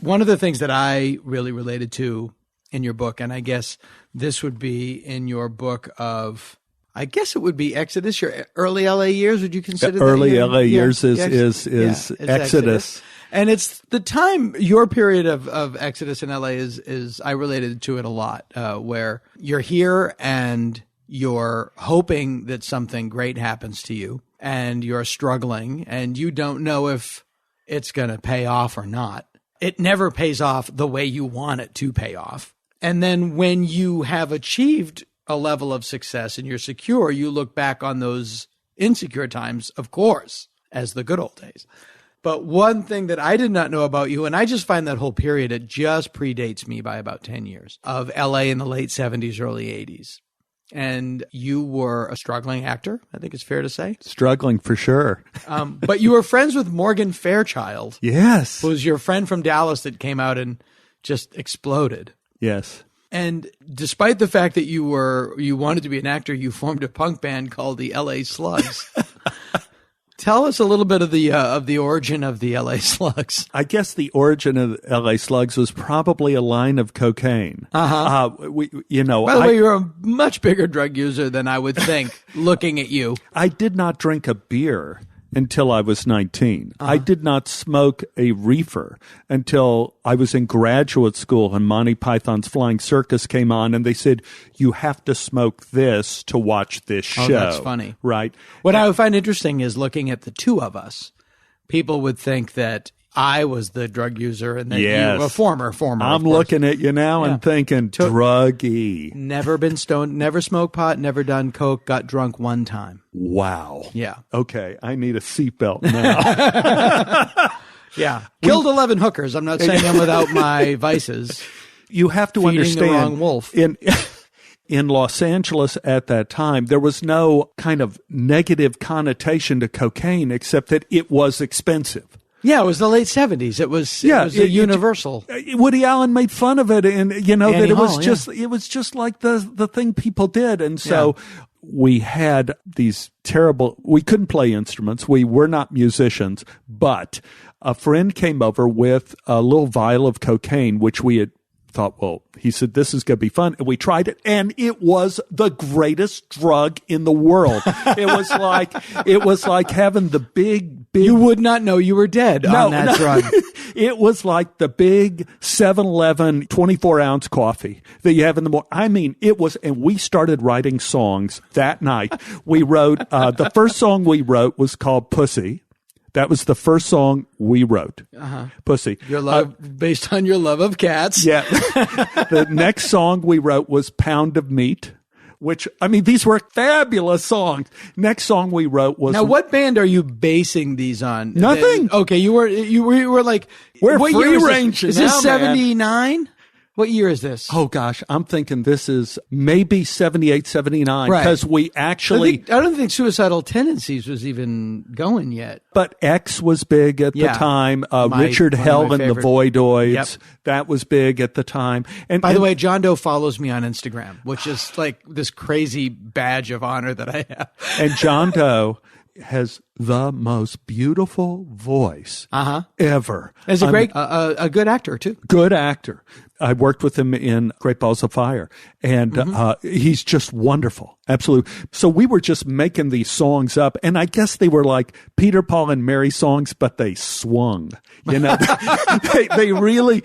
One of the things that I really related to in your book, and I guess this would be in your book of, I guess it would be Exodus, your early LA years. Would you consider that? Early LA years is Exodus. And it's the time, your period of Exodus in LA is I related to it a lot, where you're here and you're hoping that something great happens to you and you're struggling and you don't know if it's going to pay off or not. It never pays off the way you want it to pay off. And then when you have achieved a level of success and you're secure, you look back on those insecure times, of course, as the good old days. But one thing that I did not know about you, and I just find that whole period, it just predates me by about 10 years, of LA in the late 70s, early 80s. And you were a struggling actor, I think it's fair to say. Struggling for sure. But you were friends with Morgan Fairchild. Yes. Who was your friend from Dallas that came out and just exploded. Yes. And despite the fact that you wanted to be an actor, you formed a punk band called the LA Slugs. Tell us a little bit of the origin of the LA Slugs. I guess the origin of LA Slugs was probably a line of cocaine. By the way, you're a much bigger drug user than I would think, looking at you. I did not drink a beer until I was 19. I did not smoke a reefer until I was in graduate school and Monty Python's Flying Circus came on and they said, you have to smoke this to watch this show. Oh, that's funny. Right. What I would find interesting is looking at the two of us, people would think that I was the drug user and that you were a former. I'm looking at you now and thinking, druggy. Never been stoned, never smoked pot, never done coke, got drunk one time. Wow. Yeah. Okay, I need a seatbelt now. Yeah. Killed 11 hookers. I'm not saying I'm without my vices. You have to Feeding understand. the wrong wolf. In Los Angeles at that time, there was no kind of negative connotation to cocaine except that it was expensive. Yeah, it was the late 70s. It was a universal. Woody Allen made fun of it, and that it was Hall, it was just like the thing people did, and so we had these terrible. We couldn't play instruments. We were not musicians, but a friend came over with a little vial of cocaine, which we had thought, well, he said, this is going to be fun. And we tried it, and it was the greatest drug in the world. It was like having the big. You would not know you were dead on that drug. It was like the big 7-Eleven 24-ounce coffee that you have in the morning. I mean, it was, and we started writing songs that night. We wrote, the first song we wrote was called Pussy. That was the first song we wrote. Pussy. Your love, based on your love of cats. Yeah. The next song we wrote was Pound of Meat, which, I mean, these were fabulous songs. Next song we wrote was... Now, what band are you basing these on? Nothing. Okay, you were like... We're what free year is range this? Is now, this 79? What year is this? Oh, gosh. I'm thinking this is maybe 78, 79. Right. Because we actually... I don't think Suicidal Tendencies was even going yet. But X was big at the time. Richard Hell and the Voidoids. Yep. That was big at the time. And by the way, John Doe follows me on Instagram, which is like this crazy badge of honor that I have. And John Doe has the most beautiful voice ever. He's a great, a good actor too. Good actor. I worked with him in Great Balls of Fire, and he's just wonderful. Absolutely. So we were just making these songs up, and I guess they were like Peter, Paul, and Mary songs, but they swung. You know, they really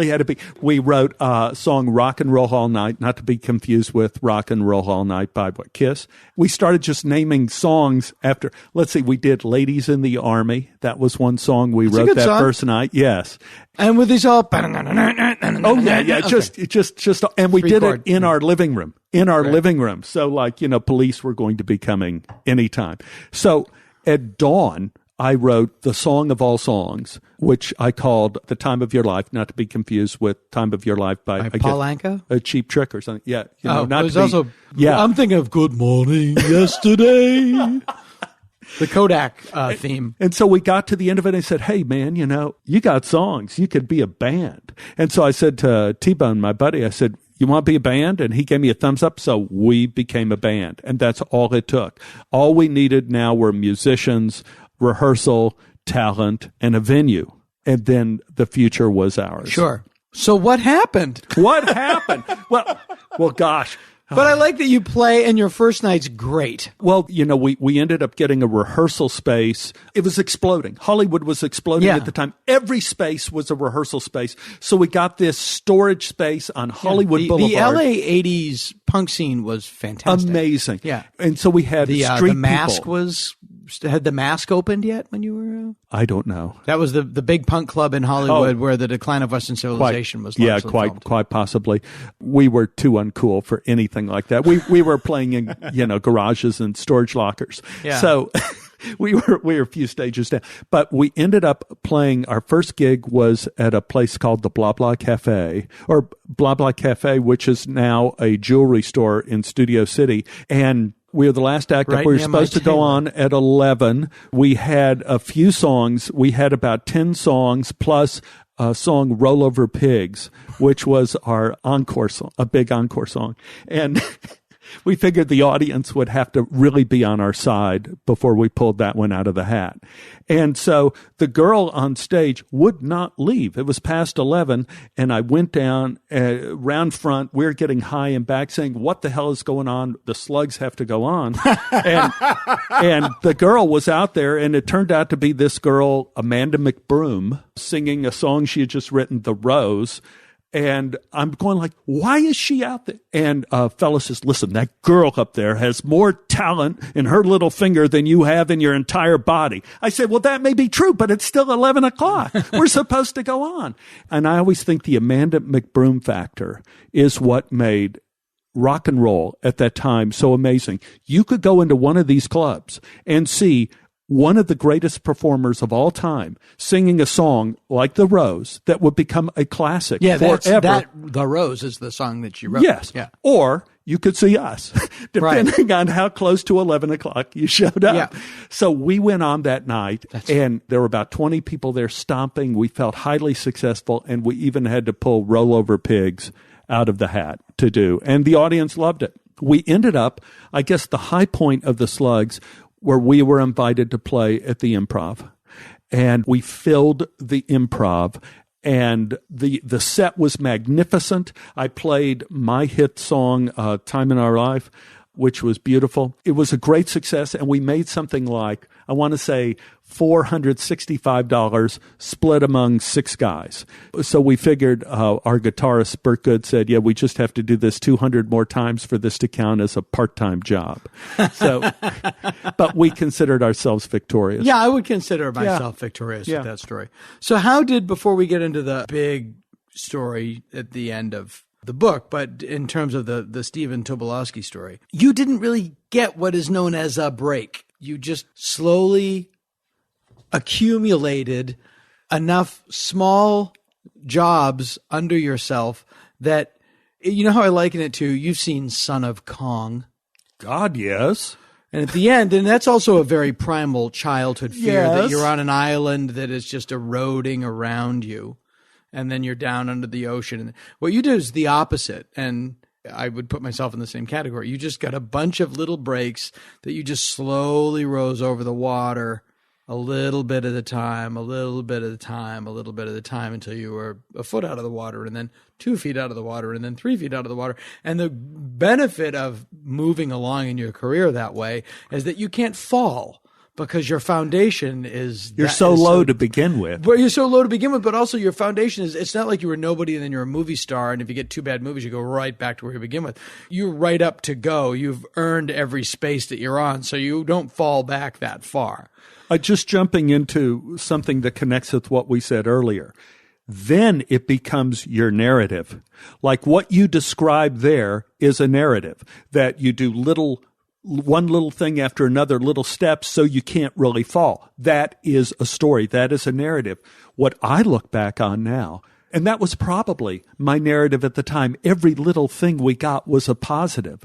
had to be. We wrote a song "Rock and Roll All Night," not to be confused with "Rock and Roll All Night" by Kiss. We started just naming songs after. Let's see, we did "Ladies in the Army." That was one song we wrote that first night. Yes. And with these all, oh yeah, just, and we did it in our living room, living room. So like, police were going to be coming anytime. So at dawn, I wrote the song of all songs, which I called "The Time of Your Life," not to be confused with "Time of Your Life" by Paul Anka, a Cheap Trick or something. Yeah, not to also. Yeah, I'm thinking of "Good Morning Yesterday." The Kodak theme. And so we got to the end of it and I said, hey, man, you got songs. You could be a band. And so I said to T-Bone, my buddy, I said, you want to be a band? And he gave me a thumbs up. So we became a band. And that's all it took. All we needed now were musicians, rehearsal, talent, and a venue. And then the future was ours. Sure. So what happened? What happened? Well, gosh. But I like that you play and your first night's great. Well, we ended up getting a rehearsal space. It was exploding. Hollywood was exploding at the time. Every space was a rehearsal space. So we got this storage space on Hollywood Boulevard. The LA 80s punk scene was fantastic. Amazing. Yeah. And so we had street the Mask people. Had the Mask opened yet when you were? I don't know. That was the big punk club in Hollywood where the decline of Western civilization was largely filmed. Quite possibly. We were too uncool for anything like that. We were playing in garages and storage lockers. Yeah. So we were a few stages down. But we ended up playing. Our first gig was at a place called the Blah Blah Cafe, or Blah Blah Cafe, which is now a jewelry store in Studio City, and we were the last act up. We were supposed to go on at 11. We had a few songs. We had about 10 songs plus a song "Roll Over Pigs," which was our encore song, a big encore song. And We figured the audience would have to really be on our side before we pulled that one out of the hat. And so the girl on stage would not leave. It was past 11, and I went down round front. We're getting high and back saying, what the hell is going on? The slugs have to go on. and the girl was out there, and it turned out to be this girl, Amanda McBroom, singing a song she had just written, The Rose. And I'm going like, why is she out there? And a fellow says, listen, that girl up there has more talent in her little finger than you have in your entire body. I said, well, that may be true, but it's still 11 o'clock. We're supposed to go on. And I always think the Amanda McBroom factor is what made rock and roll at that time so amazing. You could go into one of these clubs and see one of the greatest performers of all time singing a song like The Rose that would become a classic forever. The Rose is the song that she wrote. Yes. Yeah. Or you could see us, depending on how close to 11 o'clock you showed up. Yeah. So we went on that night, and there were about 20 people there stomping. We felt highly successful, and we even had to pull rollover pigs out of the hat to do. And the audience loved it. We ended up, I guess the high point of the Slugs, where we were invited to play at the Improv. And we filled the Improv, and the set was magnificent. I played my hit song, Time in Our Life, which was beautiful. It was a great success, and we made something like, I want to say, $465 split among 6 guys. So we figured, our guitarist, Burt Good, said, yeah, we just have to do this 200 more times for this to count as a part-time job. So, but we considered ourselves victorious. Yeah, I would consider myself victorious with that story. So how did, before we get into the big story at the end of the book, but in terms of the Stephen Tobolowsky story, you didn't really get what is known as a break. You just slowly accumulated enough small jobs under yourself that, you know how I liken it to, you've seen Son of Kong. God, yes. And at the end, and that's also a very primal childhood fear, that you're on an island that is just eroding around you. And then you're down under the ocean. And what you do is the opposite. And I would put myself in the same category. You just got a bunch of little breaks that you just slowly rose over the water a little bit at a time, a little bit at a time, a little bit at a time, until you were a foot out of the water, and then 2 feet out of the water, and then 3 feet out of the water. And the benefit of moving along in your career that way is that you can't fall, because your foundation is... You're so low to begin with. But you're so low to begin with, but also your foundation is... It's not like you were nobody and then you're a movie star, and if you get 2 bad movies, you go right back to where you begin with. You're right up to go. You've earned every space that you're on, so you don't fall back that far. Just jumping into something that connects with what we said earlier. Then it becomes your narrative. Like what you describe there is a narrative, that you do one little thing after another, little steps, so you can't really fall. That is a story. That is a narrative. What I look back on now, and that was probably my narrative at the time, every little thing we got was a positive.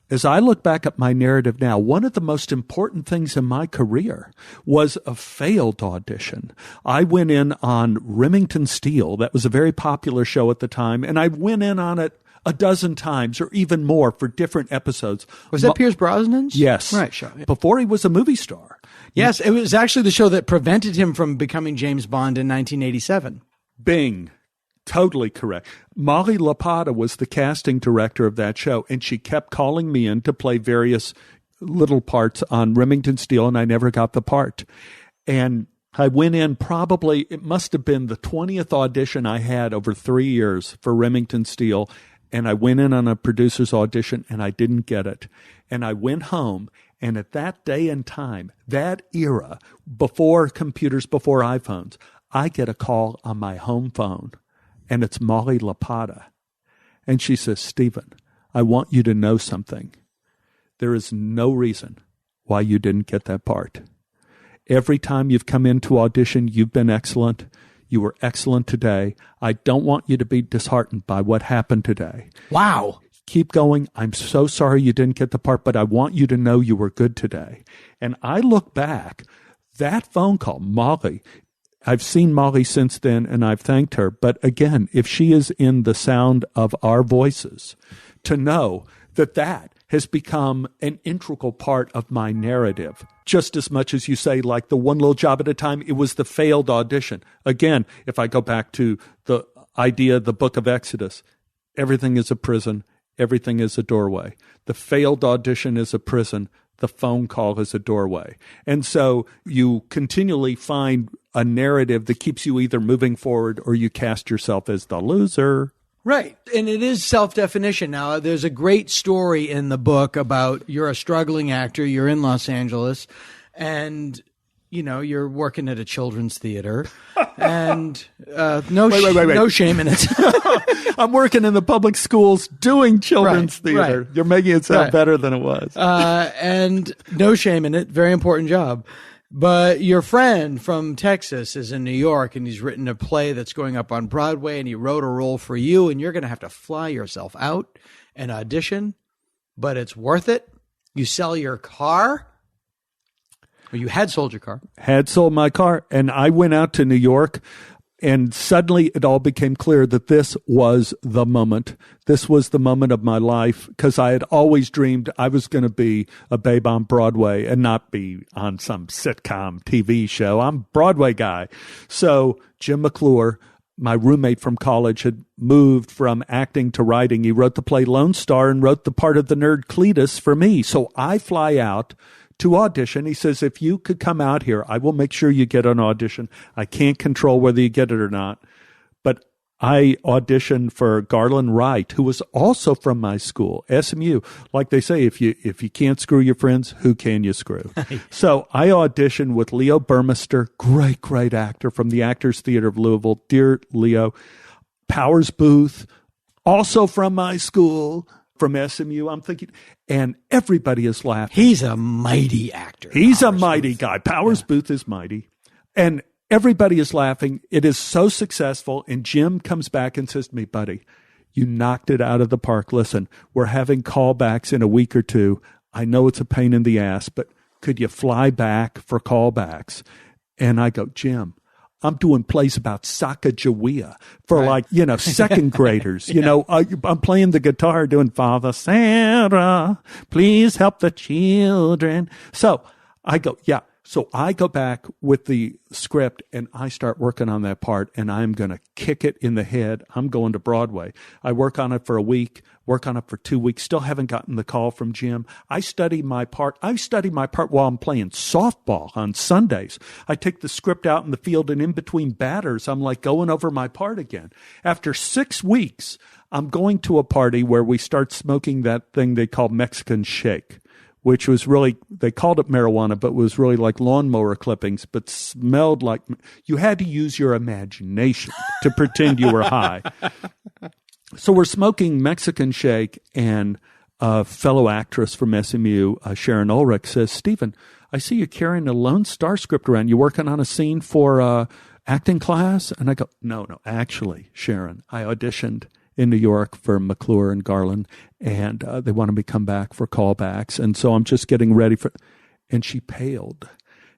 As I look back at my narrative now, one of the most important things in my career was a failed audition. I went in on Remington Steele. That was a very popular show at the time, and I went in on it a dozen times or even more for different episodes. Was that Pierce Brosnan's? Yes. Right, sure. Yeah. Before he was a movie star. Yes, it was actually the show that prevented him from becoming James Bond in 1987. Bing. Totally correct. Molly LaPata was the casting director of that show, and she kept calling me in to play various little parts on Remington Steele, and I never got the part. And I went in probably, it must have been the 20th audition I had over 3 years for Remington Steele, and I went in on a producer's audition, and I didn't get it. And I went home, and at that day and time, that era, before computers, before iPhones, I get a call on my home phone. And it's Molly LaPata. And she says, Stephen, I want you to know something. There is no reason why you didn't get that part. Every time you've come in to audition, you've been excellent. You were excellent today. I don't want you to be disheartened by what happened today. Wow. Keep going. I'm so sorry you didn't get the part, but I want you to know you were good today. And I look back, that phone call, Molly, I've seen Molly since then, and I've thanked her. But again, if she is in the sound of our voices, to know that has become an integral part of my narrative. Just as much as you say, like the one little job at a time, it was the failed audition. Again, if I go back to the idea of the book of Exodus, everything is a prison, everything is a doorway. The failed audition is a prison, the phone call is a doorway. And so you continually find a narrative that keeps you either moving forward or you cast yourself as the loser. Right. And it is self-definition. Now, there's a great story in the book about you're a struggling actor, you're in Los Angeles, and, you know, you're working at a children's theater, and no shame in it. I'm working in the public schools doing children's theater. Right. You're making it sound better than it was. And no shame in it. Very important job. But your friend from Texas is in New York, and he's written a play that's going up on Broadway, and he wrote a role for you, and you're going to have to fly yourself out and audition, but it's worth it. You sell your car. Or you had sold your car. Had sold my car, and I went out to New York, and suddenly it all became clear that this was the moment. This was the moment of my life, because I had always dreamed I was going to be a babe on Broadway and not be on some sitcom TV show. I'm a Broadway guy. So Jim McClure, my roommate from college, had moved from acting to writing. He wrote the play Lone Star and wrote the part of the nerd Cletus for me. So I fly out to audition. He says, if you could come out here, I will make sure you get an audition. I can't control whether you get it or not. But I auditioned for Garland Wright, who was also from my school, SMU. Like they say, if you can't screw your friends, who can you screw? So I auditioned with Leo Burmester, great actor from the Actors Theater of Louisville. Dear Leo. Powers Booth, also from my school, from SMU. I'm thinking, and everybody is laughing. He's a mighty actor. He's a mighty guy. Powers Booth is mighty. And everybody is laughing. It is so successful. And Jim comes back and says to me, buddy, you knocked it out of the park. Listen, we're having callbacks in a week or two. I know it's a pain in the ass, but could you fly back for callbacks? And I go, Jim, I'm doing plays about Sacagawea for second graders. You know, I'm playing the guitar doing Father Santa, please help the children. So I go, yeah. So I go back with the script and I start working on that part, and I'm going to kick it in the head. I'm going to Broadway. I work on it for a week, work on it for 2 weeks. Still haven't gotten the call from Jim. I study my part. I study my part while I'm playing softball on Sundays. I take the script out in the field, and in between batters, I'm like going over my part again. After 6 weeks, I'm going to a party where we start smoking that thing they call Mexican shake, which was really, they called it marijuana, but was really like lawnmower clippings, but smelled like, you had to use your imagination to pretend you were high. So we're smoking Mexican shake, and a fellow actress from SMU, Sharon Ulrich, says, Stephen, I see you carrying a Lone Star script around. You working on a scene for acting class? And I go, no, actually, Sharon, I auditioned in New York for McClure and Garland, and they wanted me to come back for callbacks. And so I'm just getting ready for, and she paled.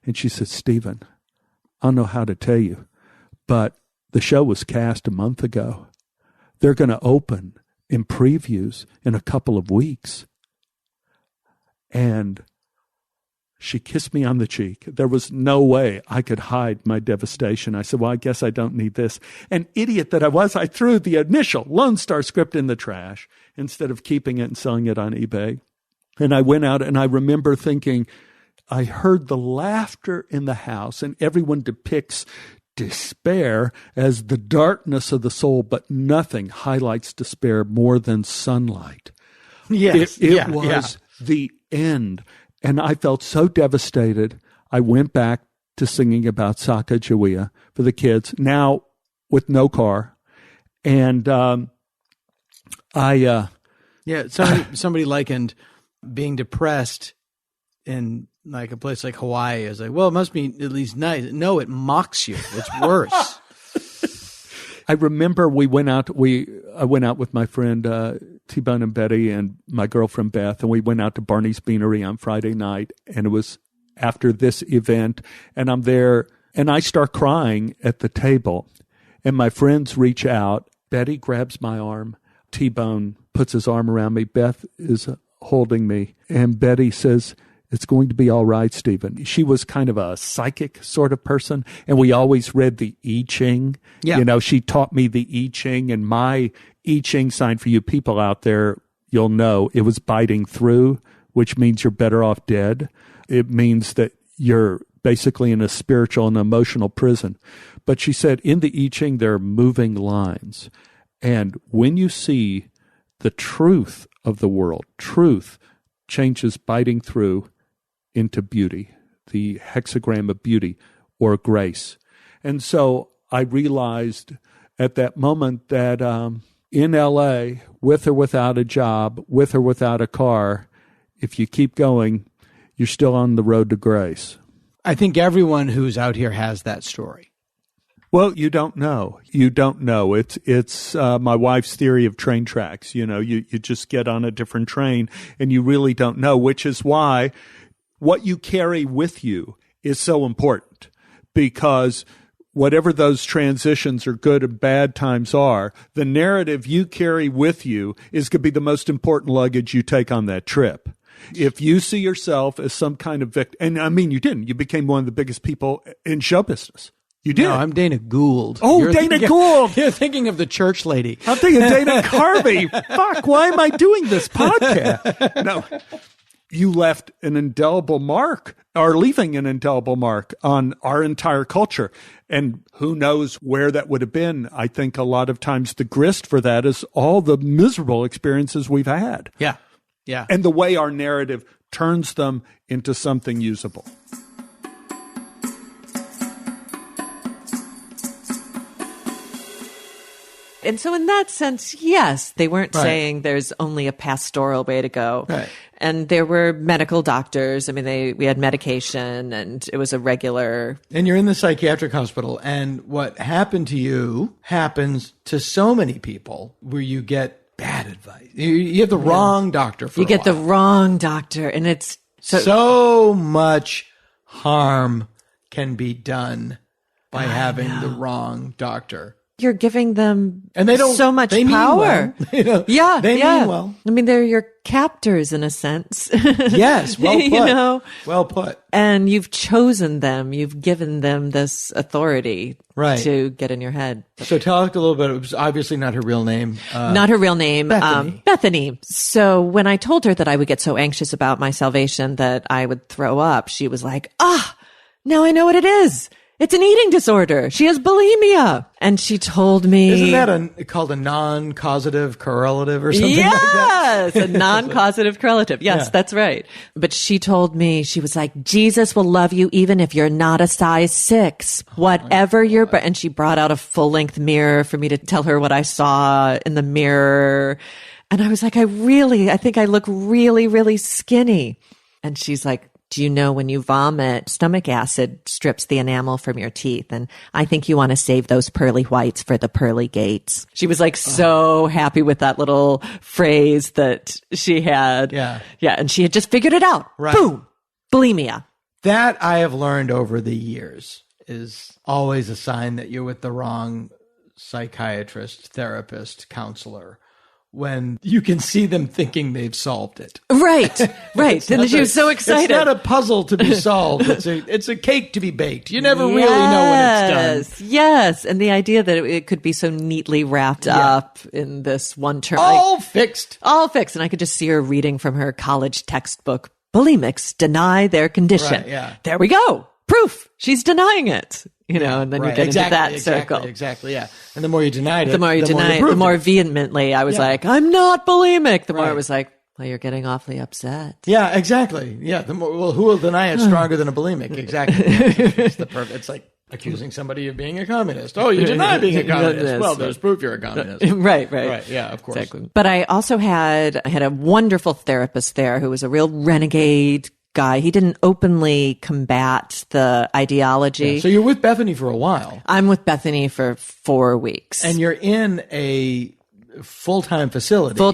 And she said, Stephen, I don't know how to tell you, but the show was cast a month ago. They're going to open in previews in a couple of weeks. And she kissed me on the cheek. There was no way I could hide my devastation. I said, well, I guess I don't need this. An idiot that I was, I threw the initial Lone Star script in the trash instead of keeping it and selling it on eBay. And I went out, and I remember thinking, I heard the laughter in the house, and everyone depicts despair as the darkness of the soul, but nothing highlights despair more than sunlight. Yes. It was the end. And I felt so devastated. I went back to singing about Sacagawea for the kids, now with no car. And somebody likened being depressed in like a place like Hawaii is like, well, it must be at least nice. No, it mocks you. It's worse. I remember I went out with my friend T-Bone and Betty and my girlfriend Beth, and we went out to Barney's Beanery on Friday night, and it was after this event, and I'm there, and I start crying at the table, and my friends reach out. Betty grabs my arm. T-Bone puts his arm around me. Beth is holding me. And Betty says, "It's going to be all right, Stephen." She was kind of a psychic sort of person, and we always read the I Ching. Yeah. You know, she taught me the I Ching, and my I Ching sign, for you people out there, you'll know, it was biting through, which means you're better off dead. It means that you're basically in a spiritual and emotional prison. But she said in the I Ching, there are moving lines. And when you see the truth of the world, truth changes biting through into beauty, the hexagram of beauty or grace. And so I realized at that moment that in L.A., with or without a job, with or without a car, if you keep going, you're still on the road to grace. I think everyone who's out here has that story. Well, you don't know. You don't know. It's my wife's theory of train tracks. You know, you just get on a different train and you really don't know, which is why what you carry with you is so important, because whatever those transitions or good and bad times are, the narrative you carry with you is going to be the most important luggage you take on that trip. If you see yourself as some kind of victim, and I mean, you didn't. You became one of the biggest people in show business. You did. No, I'm Dana Gould. Oh, Dana Gould. You're thinking of the church lady. I'm thinking Dana Carvey. Fuck, why am I doing this podcast? No. You left an indelible mark, or leaving an indelible mark on our entire culture. And who knows where that would have been. I think a lot of times the grist for that is all the miserable experiences we've had. Yeah. Yeah. And the way our narrative turns them into something usable. And so in that sense, yes, they weren't saying there's only a pastoral way to go. Right. And there were medical doctors. I mean, we had medication, and it was a regular. And you're in the psychiatric hospital, and what happened to you happens to so many people, where you get bad advice. You have the wrong doctor for a while. You get the wrong doctor, and it's so much harm can be done by having the wrong doctor. You're giving them and they don't, so much they power. Mean well. Yeah, they mean well. I mean, they're your captors in a sense. Yes, well put. You know? Well put. And you've chosen them. You've given them this authority to get in your head. So tell us a little bit. It was obviously not her real name. Not her real name. Bethany. So when I told her that I would get so anxious about my salvation that I would throw up, she was like, now I know what it is. It's an eating disorder. She has bulimia. And she told me... Isn't that called a non-causative correlative or something like that? Yes, a non-causative correlative. Yes, that's right. But she told me, she was like, Jesus will love you even if you're not a size 6. Whatever you're... And she brought out a full-length mirror for me to tell her what I saw in the mirror. And I was like, I think I look really, really skinny. And she's like, do you know when you vomit, stomach acid strips the enamel from your teeth? And I think you want to save those pearly whites for the pearly gates. She was like so happy with that little phrase that she had. Yeah. Yeah. And she had just figured it out. Right. Boom. Bulimia. That I have learned over the years is always a sign that you're with the wrong psychiatrist, therapist, counselor. When you can see them thinking they've solved it. Right. And she was so excited. It's not a puzzle to be solved. It's a cake to be baked. You never really know when it's done. Yes. And the idea that it could be so neatly wrapped up in this one term. All fixed. And I could just see her reading from her college textbook, bulimics deny their condition. Right, there we go. Proof. She's denying it. You know, and then you get into that circle. Exactly, yeah. And the more you denied it, the more vehemently I was like, I'm not bulimic. The more it was like, well, you're getting awfully upset. Yeah, exactly. Yeah, the more, who will deny it stronger than a bulimic? Exactly. It's like accusing somebody of being a communist. Oh, you deny being a communist. Well, there's proof you're a communist. Right. Yeah, of course. Exactly. But I also had a wonderful therapist there who was a real renegade guy. He didn't openly combat the ideology. Yeah, so you're with Bethany for a while. I'm with Bethany for 4 weeks. And you're in a full-time facility. So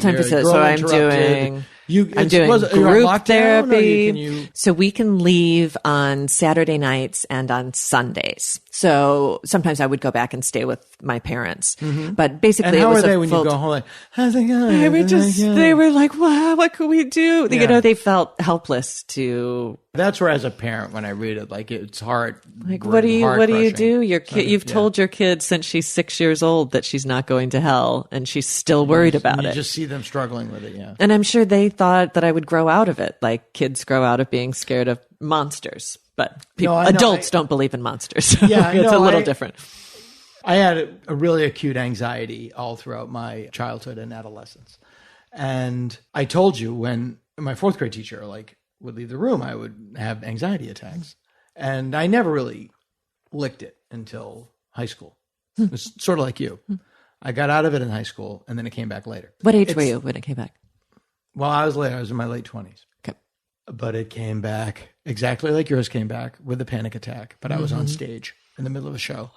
I'm doing group therapy. So we can leave on Saturday nights and on Sundays. So sometimes I would go back and stay with my parents. But basically, And how it was are they when you go home? Like, how's it going? They were like, wow, what could we do? You know, they felt helpless to. That's where, as a parent, when I read it, like, it's hard. Like, what do you do? Your kid, you've told your kid since she's 6 years old that she's not going to hell, and she's still worried about it. You just see them struggling with it, yeah. And I'm sure they thought that I would grow out of it, like kids grow out of being scared of monsters. But adults don't believe in monsters. Yeah, it's a little different. I had a really acute anxiety all throughout my childhood and adolescence. And I told you, when my fourth grade teacher would leave the room, I would have anxiety attacks. And I never really licked it until high school. It was sort of like you. I got out of it in high school, and then it came back later. What age were you when it came back? Well, I was in my late 20s. Okay. But it came back exactly like yours came back, with a panic attack. But I was on stage in the middle of a show.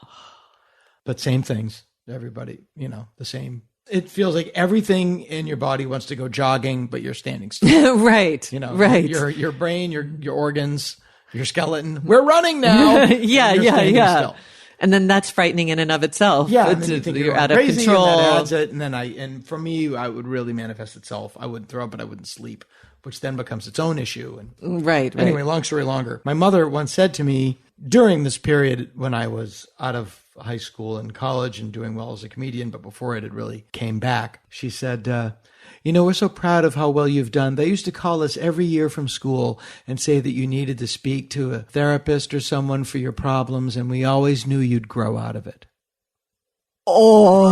But same things. Everybody, the same. It feels like everything in your body wants to go jogging, but you're standing still. Right. Right. Your brain, your organs, your skeleton. We're running now. Yeah. Still. And then that's frightening in and of itself. Yeah, and then you think you're out of control. And that adds it, and for me, I would really manifest itself. I wouldn't throw up, but I wouldn't sleep, which then becomes its own issue. And right. Anyway, long story longer. My mother once said to me during this period when I was out of high school and college and doing well as a comedian, but before it had really came back, she said, we're so proud of how well you've done. They used to call us every year from school and say that you needed to speak to a therapist or someone for your problems, and we always knew you'd grow out of it. Oh.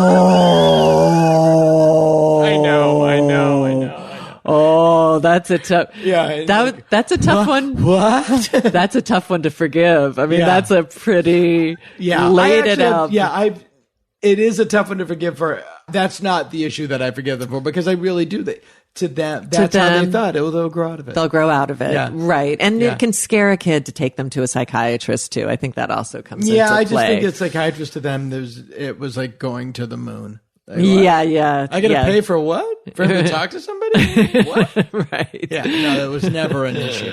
I know. Oh, that's a tough. Yeah, that's a tough one. What? That's a tough one to forgive. I mean, that's a pretty laid it out. It is a tough one to forgive for. That's not the issue that I forgive them for, because I really do. To them, that's how they thought. They'll grow out of it. They'll grow out of it. Yeah. Right. And it can scare a kid to take them to a psychiatrist too. I think that also comes into play. Yeah, I just think that psychiatrists to them, it was like going to the moon. Yeah. I got to pay for what? For him to talk to somebody? What? Right. Yeah. No, it was never an issue.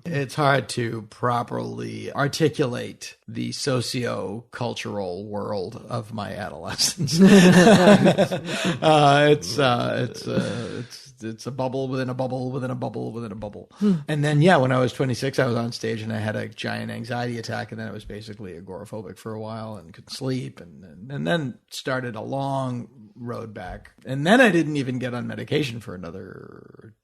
It's hard to properly articulate the socio-cultural world of my adolescence. It's a bubble within a bubble within a bubble within a bubble. And then, when I was 26, I was on stage and I had a giant anxiety attack, and then I was basically agoraphobic for a while and couldn't sleep, and then started a long road back. And then I didn't even get on medication for another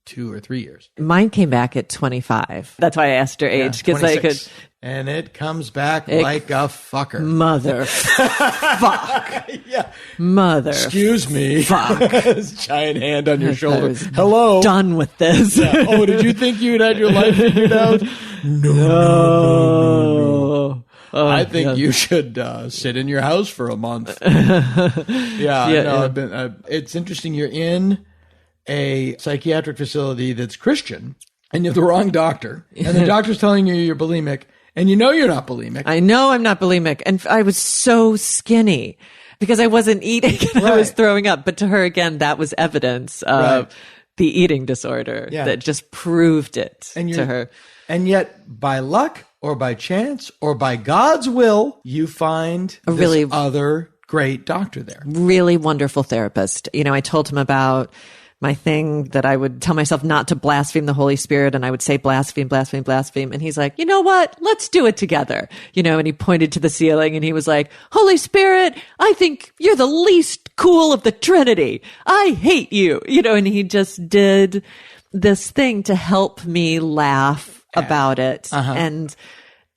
2 or 3 years. Mine came back at 25. That's why I asked her age, because I could. And it comes back like a fucker. Mother. Fuck. Yeah. Mother. Excuse me. Fuck. This giant hand on your shoulder. Hello. Done with this. Yeah. Oh, did you think you'd had your life figured out? No. Oh, I think you should sit in your house for a month. It's interesting. You're in a psychiatric facility that's Christian, and you have the wrong doctor, and the doctor's telling you you're bulimic, and you know you're not bulimic. I know I'm not bulimic, and I was so skinny because I wasn't eating and I was throwing up. But to her, again, that was evidence of the eating disorder that just proved it to her. And yet, by luck or by chance or by God's will, you find this other great doctor there. Really wonderful therapist. I told him about my thing that I would tell myself not to blaspheme the Holy Spirit, and I would say blaspheme, blaspheme, blaspheme. And he's like, you know what? Let's do it together. And he pointed to the ceiling and he was like, Holy Spirit, I think you're the least cool of the Trinity. I hate you. And he just did this thing to help me laugh about it and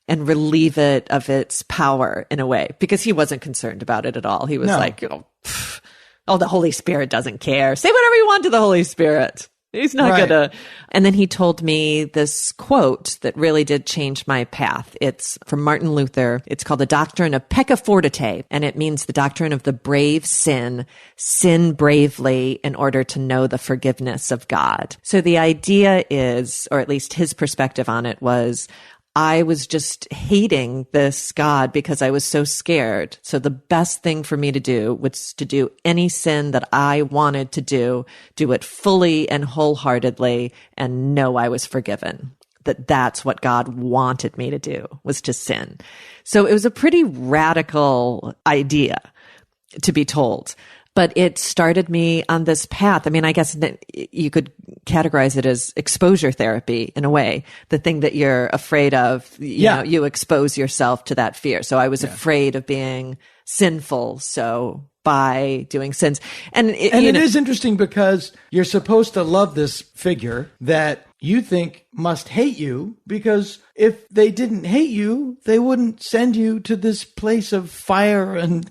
relieve it of its power in a way, because he wasn't concerned about it at all. He was like, the Holy Spirit doesn't care. Say whatever you want to the Holy Spirit. He's not gonna. And then he told me this quote that really did change my path. It's from Martin Luther. It's called the Doctrine of Pecca Fortite, and it means the doctrine of the brave sin bravely in order to know the forgiveness of God. So the idea is, or at least his perspective on it was, I was just hating this God because I was so scared. So the best thing for me to do was to do any sin that I wanted to do it fully and wholeheartedly, and know I was forgiven. that that's what God wanted me to do, was to sin. So it was a pretty radical idea to be told. But it started me on this path. I mean, I guess that you could categorize it as exposure therapy in a way. The thing that you're afraid of, you know, you expose yourself to that fear. So I was afraid of being sinful. So by doing sins. And it is interesting because you're supposed to love this figure that you think must hate you, because if they didn't hate you, they wouldn't send you to this place of fire and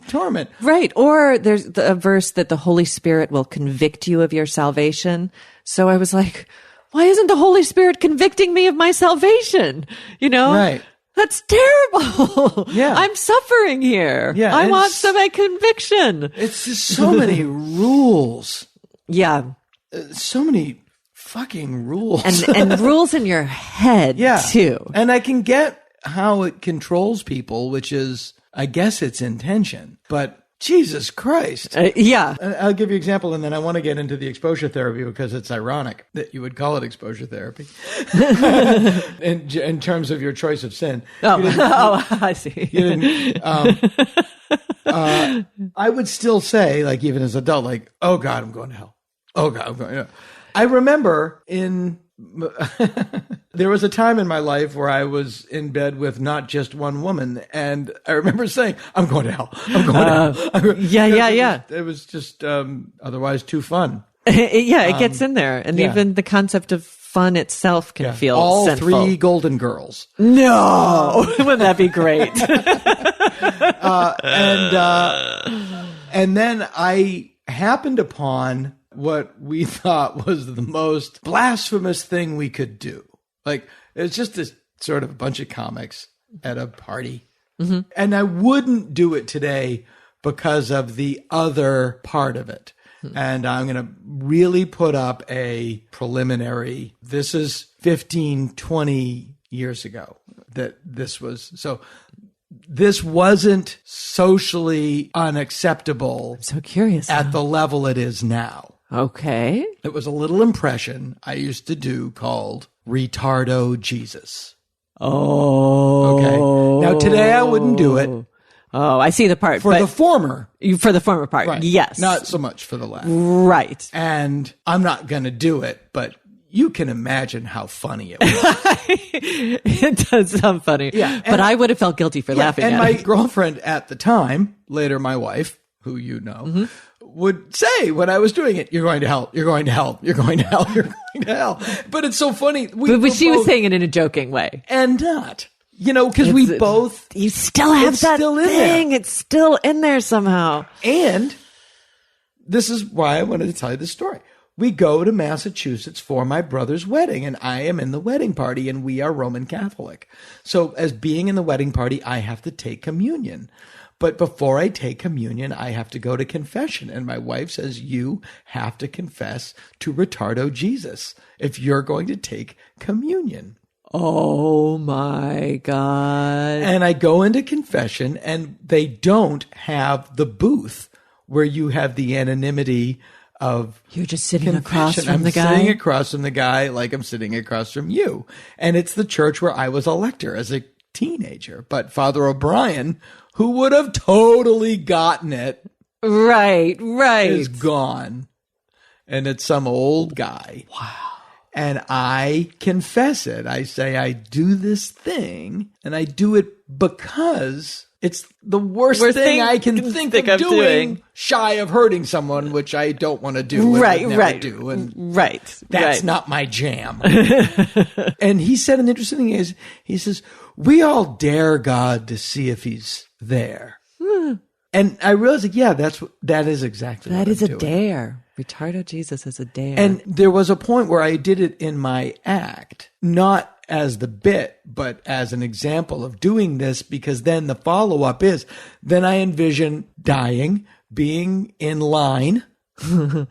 torment. Right. Or there's a verse that the Holy Spirit will convict you of your salvation. So I was like, why isn't the Holy Spirit convicting me of my salvation? You know? Right. That's terrible. Yeah. I'm suffering here. Yeah. I want some conviction. It's just so many rules. Yeah. So many fucking rules. And rules in your head, too. And I can get how it controls people, which is, I guess, its intention. But Jesus Christ. I'll give you an example, and then I want to get into the exposure therapy because it's ironic that you would call it exposure therapy in terms of your choice of sin. I see. I would still say, like, even as an adult, like, oh God, I'm going to hell. Oh God, I'm going. I remember there was a time in my life where I was in bed with not just one woman, and I remember saying, I'm going to hell. I'm going to hell. It was just otherwise too fun. It gets in there. And even the concept of fun itself can feel all sinful. 3 Golden Girls. No! Wouldn't that be great? And then I happened upon what we thought was the most blasphemous thing we could do. Like, it was just this sort of a bunch of comics at a party. Mm-hmm. And I wouldn't do it today because of the other part of it. Mm-hmm. And I'm going to really put up a preliminary. This is 15, 20 years ago that this was. So this wasn't socially unacceptable. I'm so curious. At the level it is now. Okay. It was a little impression I used to do called Retardo Jesus. Oh. Okay. Now, today I wouldn't do it. Oh, I see the part. For the former. For the former part, right. Yes. Not so much for the latter. Right. And I'm not going to do it, but you can imagine how funny it was. It does sound funny. Yeah. But I would have felt guilty for laughing at it. And my girlfriend at the time, later my wife, who you know, would say when I was doing it, you're going to hell, you're going to hell, you're going to hell, you're going to hell. But it's so funny. But she was saying it in a joking way. And not. You know, because we both... You still have that thing. It's still in there somehow. And this is why I wanted to tell you this story. We go to Massachusetts for my brother's wedding, and I am in the wedding party, and we are Roman Catholic. So as being in the wedding party, I have to take communion. But before I take communion, I have to go to confession. And my wife says, you have to confess to Retardo Jesus if you're going to take communion. Oh my God. And I go into confession, and they don't have the booth where you have the anonymity of you're just sitting across from the guy. I'm sitting across from the guy like I'm sitting across from you. And it's the church where I was a lector as a teenager. But Father O'Brien, who would have totally gotten it, right, is gone. And it's some old guy. Wow. And I confess it. I say, I do this thing, and I do it because it's the worst thing I can think of doing, shy of hurting someone, which I don't want to do. Right. Do. And right. That's not my jam. And he said an interesting thing is, he says, we all dare God to see if he's there. And I realized, that is exactly that what is I'm a doing. Dare. Retardo Jesus is a dare. And there was a point where I did it in my act, not as the bit, but as an example of doing this, because then the follow-up is, then I envision dying, being in line to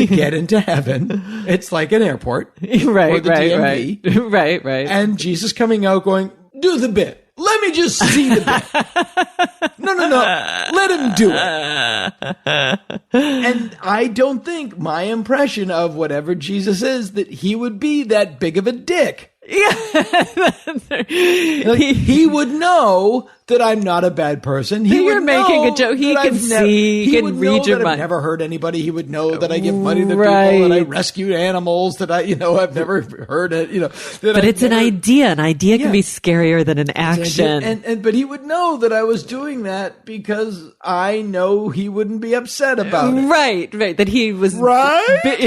get into heaven. It's like an airport. Right, or the DMV. Right. And Jesus coming out going, do the bit. Let me just see the bit. No. Let him do it. And I don't think my impression of whatever Jesus is, that he would be that big of a dick. He would know that I'm not a bad person. You're making a joke. He can see. He can read your mind. I've never hurt anybody. He would know that I give money to people, that I rescue animals, that I've never heard it. But it's an idea. An idea can be scarier than an action. But he would know that I was doing that because I know he wouldn't be upset about it. Right. That he was right. Right.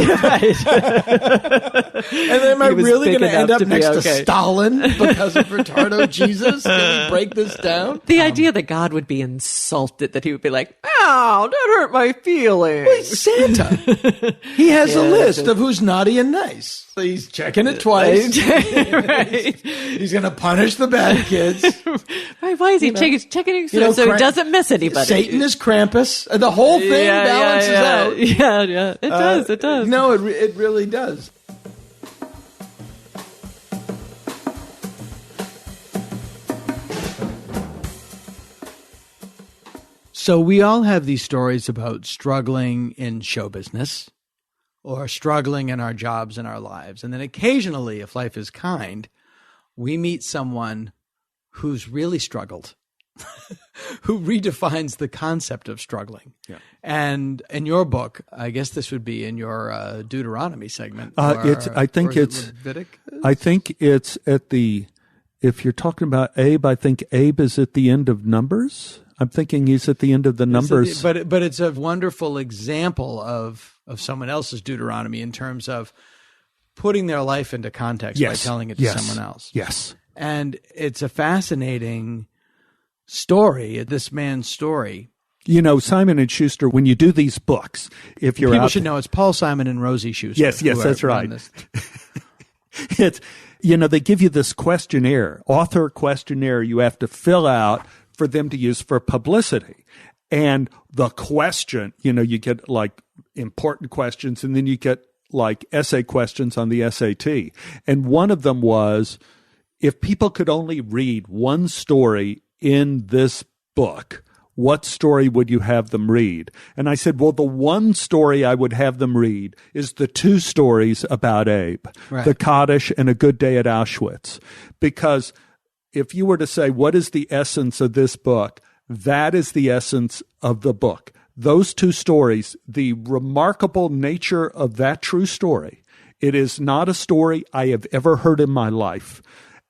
And am I really going to end up next to Stalin because of retardo Jesus? Can we break this down? The idea that God would be insulted, that he would be like, "Ow, that hurt my feelings." Well, he's Santa. He has a list of who's naughty and nice. So he's checking it twice. Right. He's going to punish the bad kids. Right? Why is he checking it so he doesn't miss anybody? Satan is Krampus. The whole thing balances out. Yeah. It does. It does. No, it really does. So we all have these stories about struggling in show business or struggling in our jobs and our lives. And then occasionally, if life is kind, we meet someone who's really struggled, who redefines the concept of struggling. Yeah. And in your book, I guess this would be in your Deuteronomy segment. I think it's at the, if you're talking about Abe, I think Abe is at the end of Numbers. I'm thinking he's at the end of the Numbers. But it's a wonderful example of someone else's Deuteronomy in terms of putting their life into context by telling it to someone else. Yes. And it's a fascinating story, this man's story. Simon & Schuster, when you do these books, if you're People should know it's Paul Simon and Rosie Schuster. Yes, that's right. It's, they give you this questionnaire, author questionnaire you have to fill out for them to use for publicity. And the question, you get like important questions, and then you get like essay questions on the SAT. And one of them was, if people could only read one story in this book, what story would you have them read? And I said, well, the one story I would have them read is the two stories about Abe, right. The Kaddish and A Good Day at Auschwitz. Because if you were to say, what is the essence of this book? That is the essence of the book. Those two stories, the remarkable nature of that true story. It is not a story I have ever heard in my life.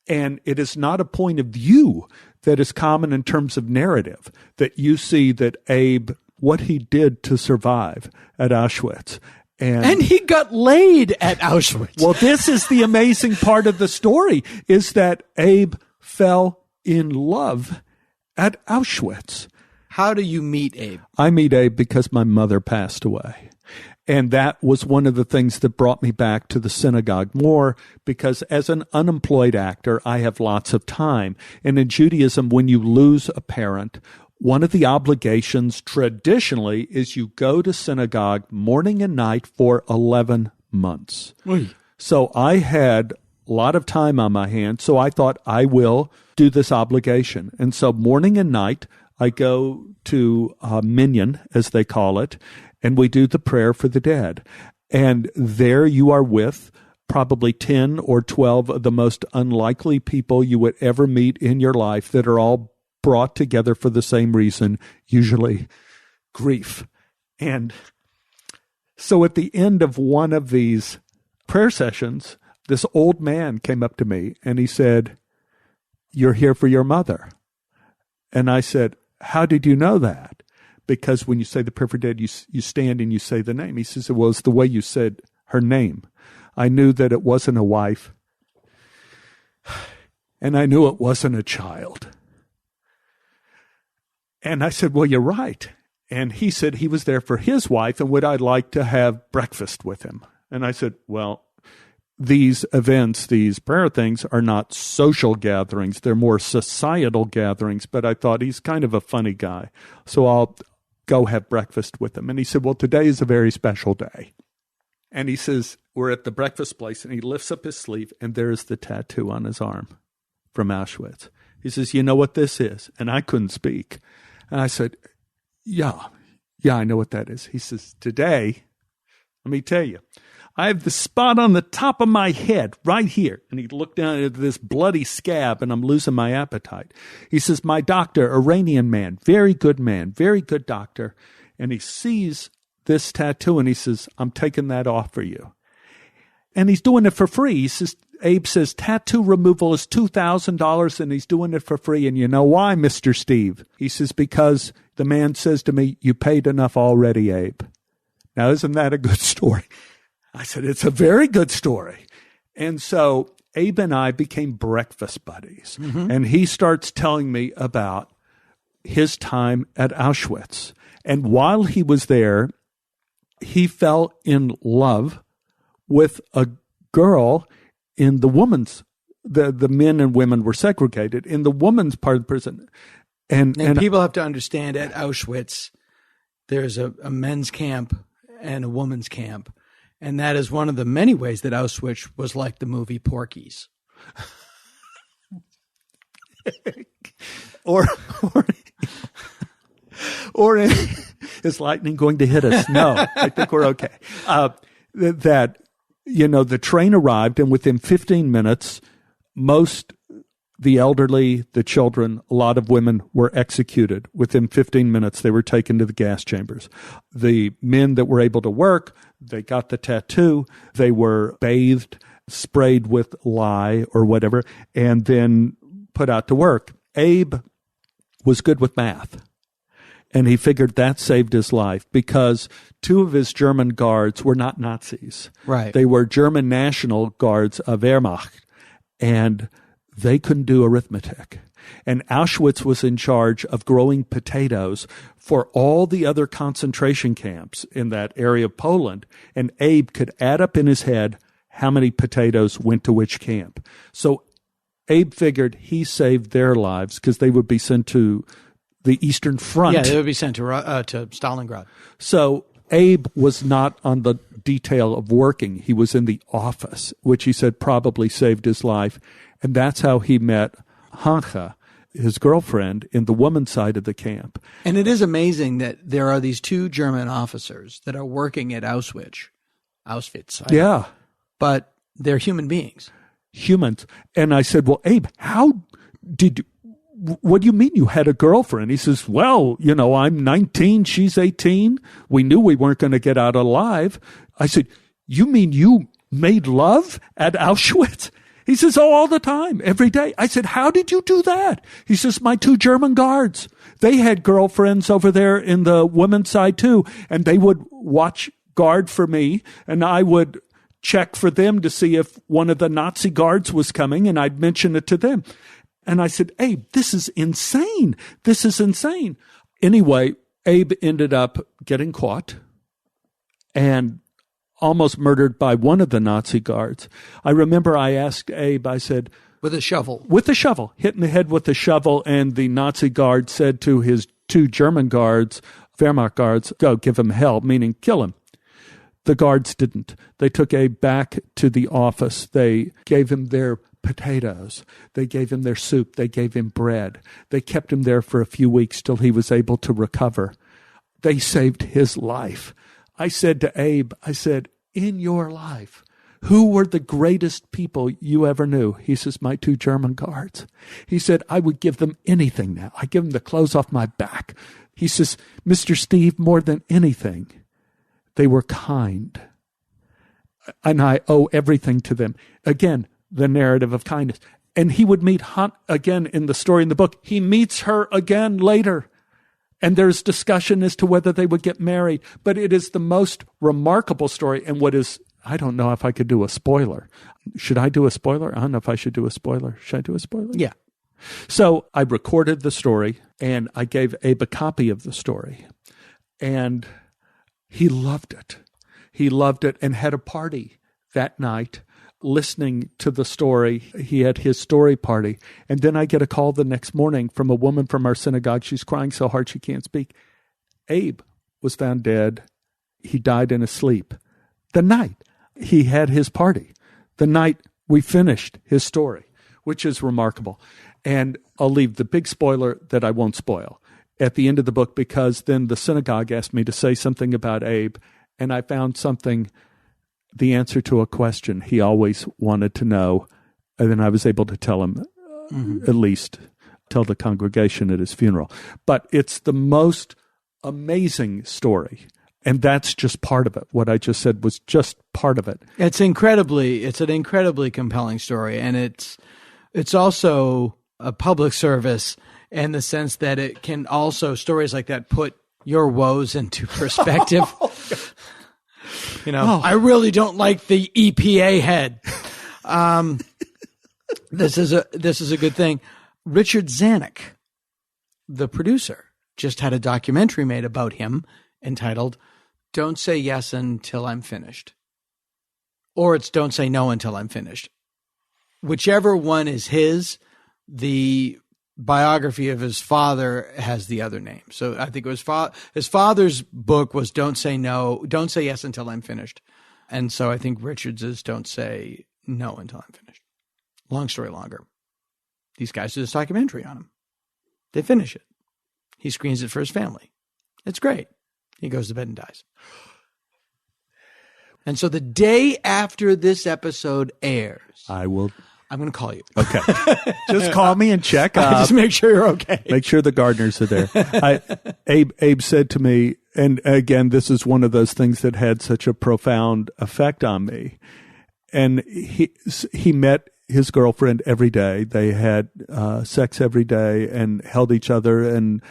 And it is not a point of view that is common in terms of narrative, that you see that Abe, what he did to survive at Auschwitz. And he got laid at Auschwitz. Well, this is the amazing part of the story, is that Abe fell in love at Auschwitz. How do you meet Abe? I meet Abe because my mother passed away. And that was one of the things that brought me back to the synagogue more, because as an unemployed actor, I have lots of time. And in Judaism, when you lose a parent, one of the obligations traditionally is you go to synagogue morning and night for 11 months. Oy. So I had a lot of time on my hands, so I thought I will do this obligation. And so morning and night, I go to Minyan, as they call it, and we do the prayer for the dead. And there you are with probably 10 or 12 of the most unlikely people you would ever meet in your life that are all brought together for the same reason, usually grief. And so at the end of one of these prayer sessions, this old man came up to me and he said, "You're here for your mother." And I said, "How did you know that?" Because when you say the prayer for dead, you stand and you say the name. He says, "Well, it's the way you said her name. I knew that it wasn't a wife, and I knew it wasn't a child." And I said, "Well, you're right." And he said he was there for his wife, and would I like to have breakfast with him? And I said, "Well, these events, these prayer things are not social gatherings. They're more societal gatherings." But I thought he's kind of a funny guy, so I'll go have breakfast with him. And he said, "Well, today is a very special day." And he says, we're at the breakfast place, and he lifts up his sleeve, and there's the tattoo on his arm from Auschwitz. He says, "You know what this is?" And I couldn't speak. And I said, yeah, I know what that is. He says, "Today, let me tell you, I have the spot on the top of my head right here. And he looked down at this bloody scab, and I'm losing my appetite. He says, my doctor, Iranian man, very good doctor. And he sees this tattoo, and he says, I'm taking that off for you. And he's doing it for free. He says, Abe says, tattoo removal is $2,000, and he's doing it for free. And you know why, Mr. Steve? He says, because the man says to me, you paid enough already, Abe. Now, isn't that a good story? I said, it's a very good story. And so Abe and I became breakfast buddies. Mm-hmm. And he starts telling me about his time at Auschwitz. And while he was there, he fell in love with a girl in the woman's, the men and women were segregated, in the woman's part of the prison. And people have to understand, at Auschwitz, there's a men's camp and a woman's camp. And that is one of the many ways that Auschwitz was like the movie Porky's. or is lightning going to hit us? No, I think we're okay. The train arrived, and within 15 minutes, the elderly, the children, a lot of women were executed. Within 15 minutes, they were taken to the gas chambers. The men that were able to work, they got the tattoo, they were bathed, sprayed with lye or whatever, and then put out to work. Abe was good with math, and he figured that saved his life because 2 of his German guards were not Nazis. Right. They were German National Guards of Wehrmacht, and they couldn't do arithmetic. And Auschwitz was in charge of growing potatoes for all the other concentration camps in that area of Poland. And Abe could add up in his head how many potatoes went to which camp. So Abe figured he saved their lives because they would be sent to the Eastern Front. Yeah, they would be sent to Stalingrad. So Abe was not on the detail of working. He was in the office, which he said probably saved his life. And that's how he met Hanka, his girlfriend, in the woman's side of the camp. And it is amazing that there are these 2 German officers that are working at Auschwitz. Yeah. But they're human beings. Humans. And I said, well, Abe, what do you mean you had a girlfriend? He says, well, I'm 19, she's 18. We knew we weren't going to get out alive. I said, you mean you made love at Auschwitz? He says, oh, all the time, every day. I said, how did you do that? He says, my 2 German guards, they had girlfriends over there in the women's side too, and they would watch guard for me, and I would check for them to see if one of the Nazi guards was coming, and I'd mention it to them. And I said, Abe, this is insane. This is insane. Anyway, Abe ended up getting caught and almost murdered by one of the Nazi guards. I remember I asked Abe, I said, with a shovel, hit in the head with a shovel. And the Nazi guard said to his 2 German guards, Wehrmacht guards, go give him hell, meaning kill him. The guards didn't. They took Abe back to the office. They gave him their potatoes. They gave him their soup. They gave him bread. They kept him there for a few weeks till he was able to recover. They saved his life. I said to Abe, in your life, who were the greatest people you ever knew? He says, my 2 German guards. He said, I would give them anything now. I give them the clothes off my back. He says, Mr. Steve, more than anything, they were kind. And I owe everything to them. Again, the narrative of kindness. And he would meet Hunt again in the story in the book. He meets her again later. And there's discussion as to whether they would get married. But it is the most remarkable story. And I don't know if I could do a spoiler. Should I do a spoiler? I don't know if I should do a spoiler. Should I do a spoiler? Yeah. So I recorded the story, and I gave Abe a copy of the story. And he loved it. He loved it and had a party that night listening to the story. He had his story party. And then I get a call the next morning from a woman from our synagogue. She's crying so hard she can't speak. Abe was found dead. He died in his sleep. The night he had his party. The night we finished his story, which is remarkable. And I'll leave the big spoiler that I won't spoil at the end of the book, because then the synagogue asked me to say something about Abe, and I found something the answer to a question he always wanted to know. And then I was able to tell him, at least tell the congregation at his funeral. But it's the most amazing story. And that's just part of it. What I just said was just part of it. It's an incredibly compelling story. And it's also a public service in the sense that it can also, stories like that, put your woes into perspective. I really don't like the EPA head. This is a good thing. Richard Zanuck, the producer, just had a documentary made about him entitled "Don't Say Yes Until I'm Finished," or it's "Don't Say No Until I'm Finished." Whichever one is his, the biography of his father has the other name. So I think it was his father's book was Don't Say Yes Until I'm Finished. And so I think Richard's is Don't Say No Until I'm Finished. Long story longer. These guys do this documentary on him. They finish it. He screens it for his family. It's great. He goes to bed and dies. And so the day after this episode airs, I'm going to call you. Okay. Just call me and check up. Just make sure you're okay. Make sure the gardeners are there. Abe said to me, and again, this is one of those things that had such a profound effect on me. And he met his girlfriend every day. They had sex every day and held each other. And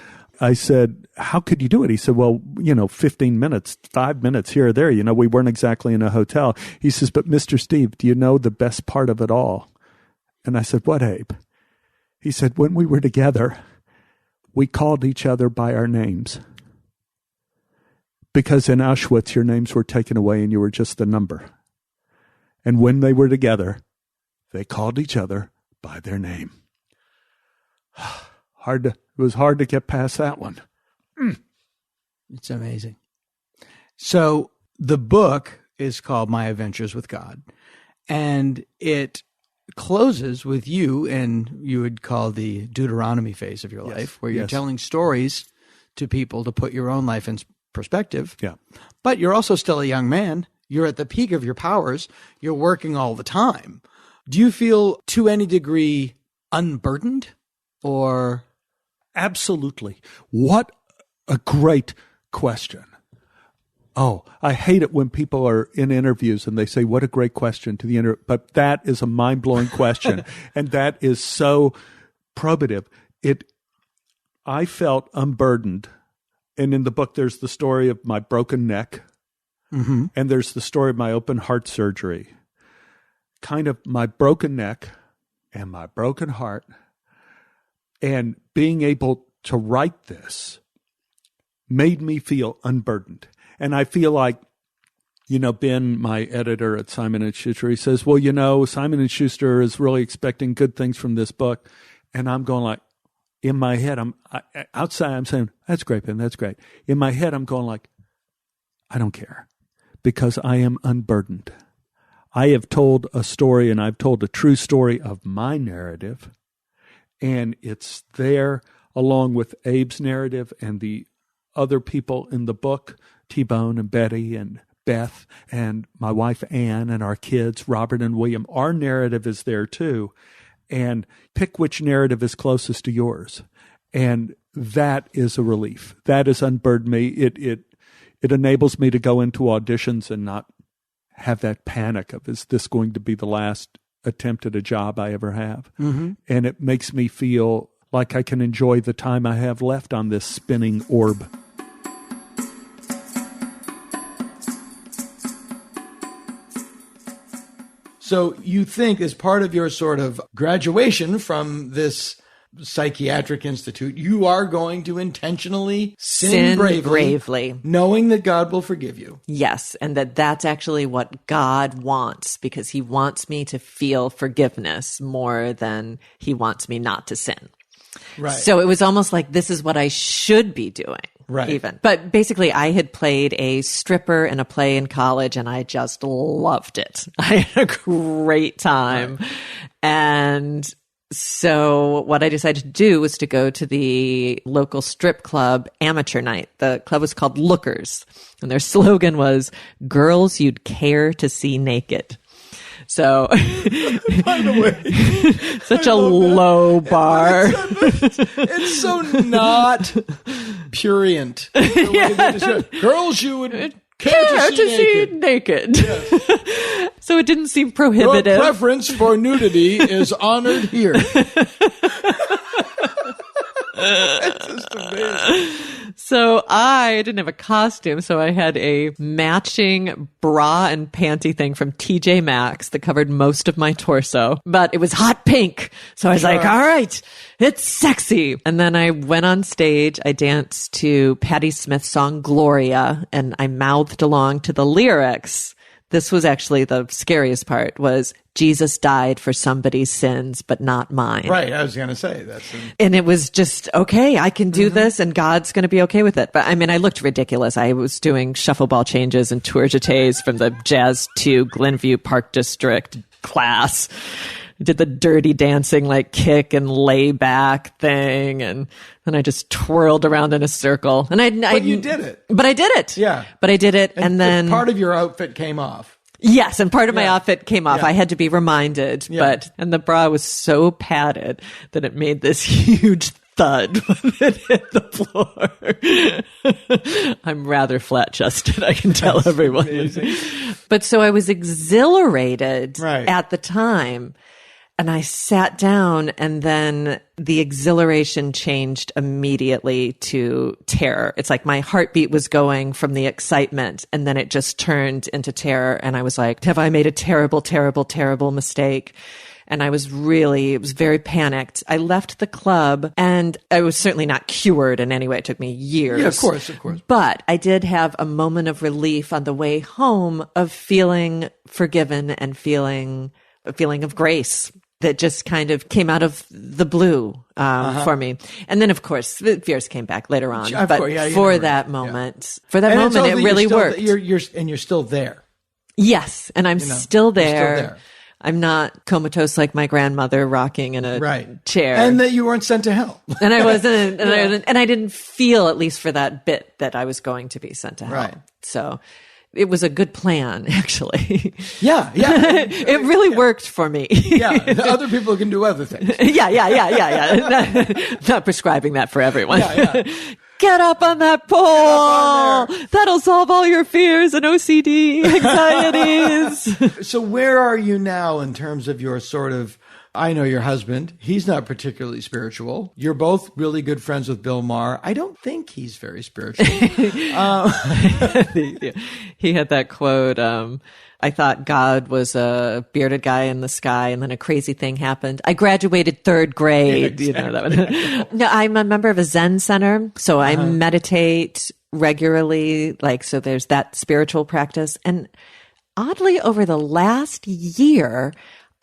I said, how could you do it? He said, well, 15 minutes, 5 minutes here or there. We weren't exactly in a hotel. He says, but Mr. Steve, do you know the best part of it all? And I said, what, Abe? He said, when we were together, we called each other by our names. Because in Auschwitz, your names were taken away and you were just the number. And when they were together, they called each other by their name. It was hard to get past that one. It's amazing. So the book is called My Adventures with God, and it closes with you, and you would call the Deuteronomy phase of your life, where you're telling stories to people to put your own life in perspective. Yeah. But you're also still a young man. You're at the peak of your powers. You're working all the time. Do you feel to any degree unburdened or? Absolutely. What a great question. Oh, I hate it when people are in interviews and they say, what a great question to the interview. But that is a mind-blowing question. And that is so probative. I felt unburdened. And in the book, there's the story of my broken neck. Mm-hmm. And there's the story of my open heart surgery. Kind of my broken neck and my broken heart. And being able to write this made me feel unburdened. And I feel like, Ben, my editor at Simon & Schuster, he says, well, Simon & Schuster is really expecting good things from this book. And I'm going like, in my head, outside, I'm saying, that's great, Ben, that's great. In my head, I'm going like, I don't care, because I am unburdened. I have told a story, and I've told a true story of my narrative, and it's there along with Abe's narrative and the other people in the book, T-Bone and Betty and Beth and my wife Ann and our kids, Robert and William. Our narrative is there too. And pick which narrative is closest to yours. And that is a relief. That has unburdened me. It enables me to go into auditions and not have that panic of, is this going to be the last attempt at a job I ever have? Mm-hmm. And it makes me feel like I can enjoy the time I have left on this spinning orb. So you think, as part of your sort of graduation from this psychiatric institute, you are going to intentionally sin bravely, knowing that God will forgive you. Yes, and that's actually what God wants, because he wants me to feel forgiveness more than he wants me not to sin. Right. So it was almost like, this is what I should be doing. Right. Even. But basically, I had played a stripper in a play in college, and I just loved it. I had a great time. Right. And So what I decided to do was to go to the local strip club amateur night. The club was called Lookers, and their slogan was, "Girls you'd care to see naked." So, by the way, such a low bar. It's so not purient. Girls you would care to see naked. Yes. So it didn't seem prohibitive. Your preference for nudity is honored here. It's just amazing. So I didn't have a costume, so I had a matching bra and panty thing from TJ Maxx that covered most of my torso, but it was hot pink. So I was like, all right, it's sexy. And then I went on stage. I danced to Patti Smith's song Gloria, and I mouthed along to the lyrics. This was actually the scariest part, was Jesus died for somebody's sins, but not mine. Right. I was going to say that's. And it was just, okay, I can do this and God's going to be okay with it. But I mean, I looked ridiculous. I was doing shuffle ball changes and tour jetés from the Jazz 2 Glenview Park District class. I did the dirty dancing, like kick and lay back thing. And then I just twirled around in a circle. And But you did it. But I did it. Yeah. But I did it. And then part of your outfit came off. Yes, and part of my outfit came off. I had to be reminded, and the bra was so padded that it made this huge thud when it hit the floor. I'm rather flat-chested, I can tell everyone. Amazing. But so I was exhilarated at the time. And I sat down, and then the exhilaration changed immediately to terror. It's like my heartbeat was going from the excitement, and then it just turned into terror. And I was like, have I made a terrible, terrible, terrible mistake? And it was very panicked. I left the club, and I was certainly not cured in any way. It took me years. Yeah, of course. But I did have a moment of relief on the way home of feeling forgiven and feeling a feeling of grace that just kind of came out of the blue for me. And then, of course, the fears came back later on. For that moment, it really worked. You're still there. Yes, and I'm still there. I'm not comatose like my grandmother rocking in a chair. And that you weren't sent to hell. And I wasn't, and I didn't feel, at least for that bit, that I was going to be sent to hell. Right. So it was a good plan, actually. Yeah. It really worked for me. Other people can do other things. Yeah. Not prescribing that for everyone. Yeah. Get up on that pole. That'll solve all your fears and OCD anxieties. So where are you now in terms of your sort of, I know your husband, he's not particularly spiritual. You're both really good friends with Bill Maher. I don't think he's very spiritual. He had that quote, I thought God was a bearded guy in the sky, and then a crazy thing happened. I graduated third grade. Yeah, exactly. That one. No, I'm a member of a Zen center, so I meditate regularly. So there's that spiritual practice. And oddly, over the last year,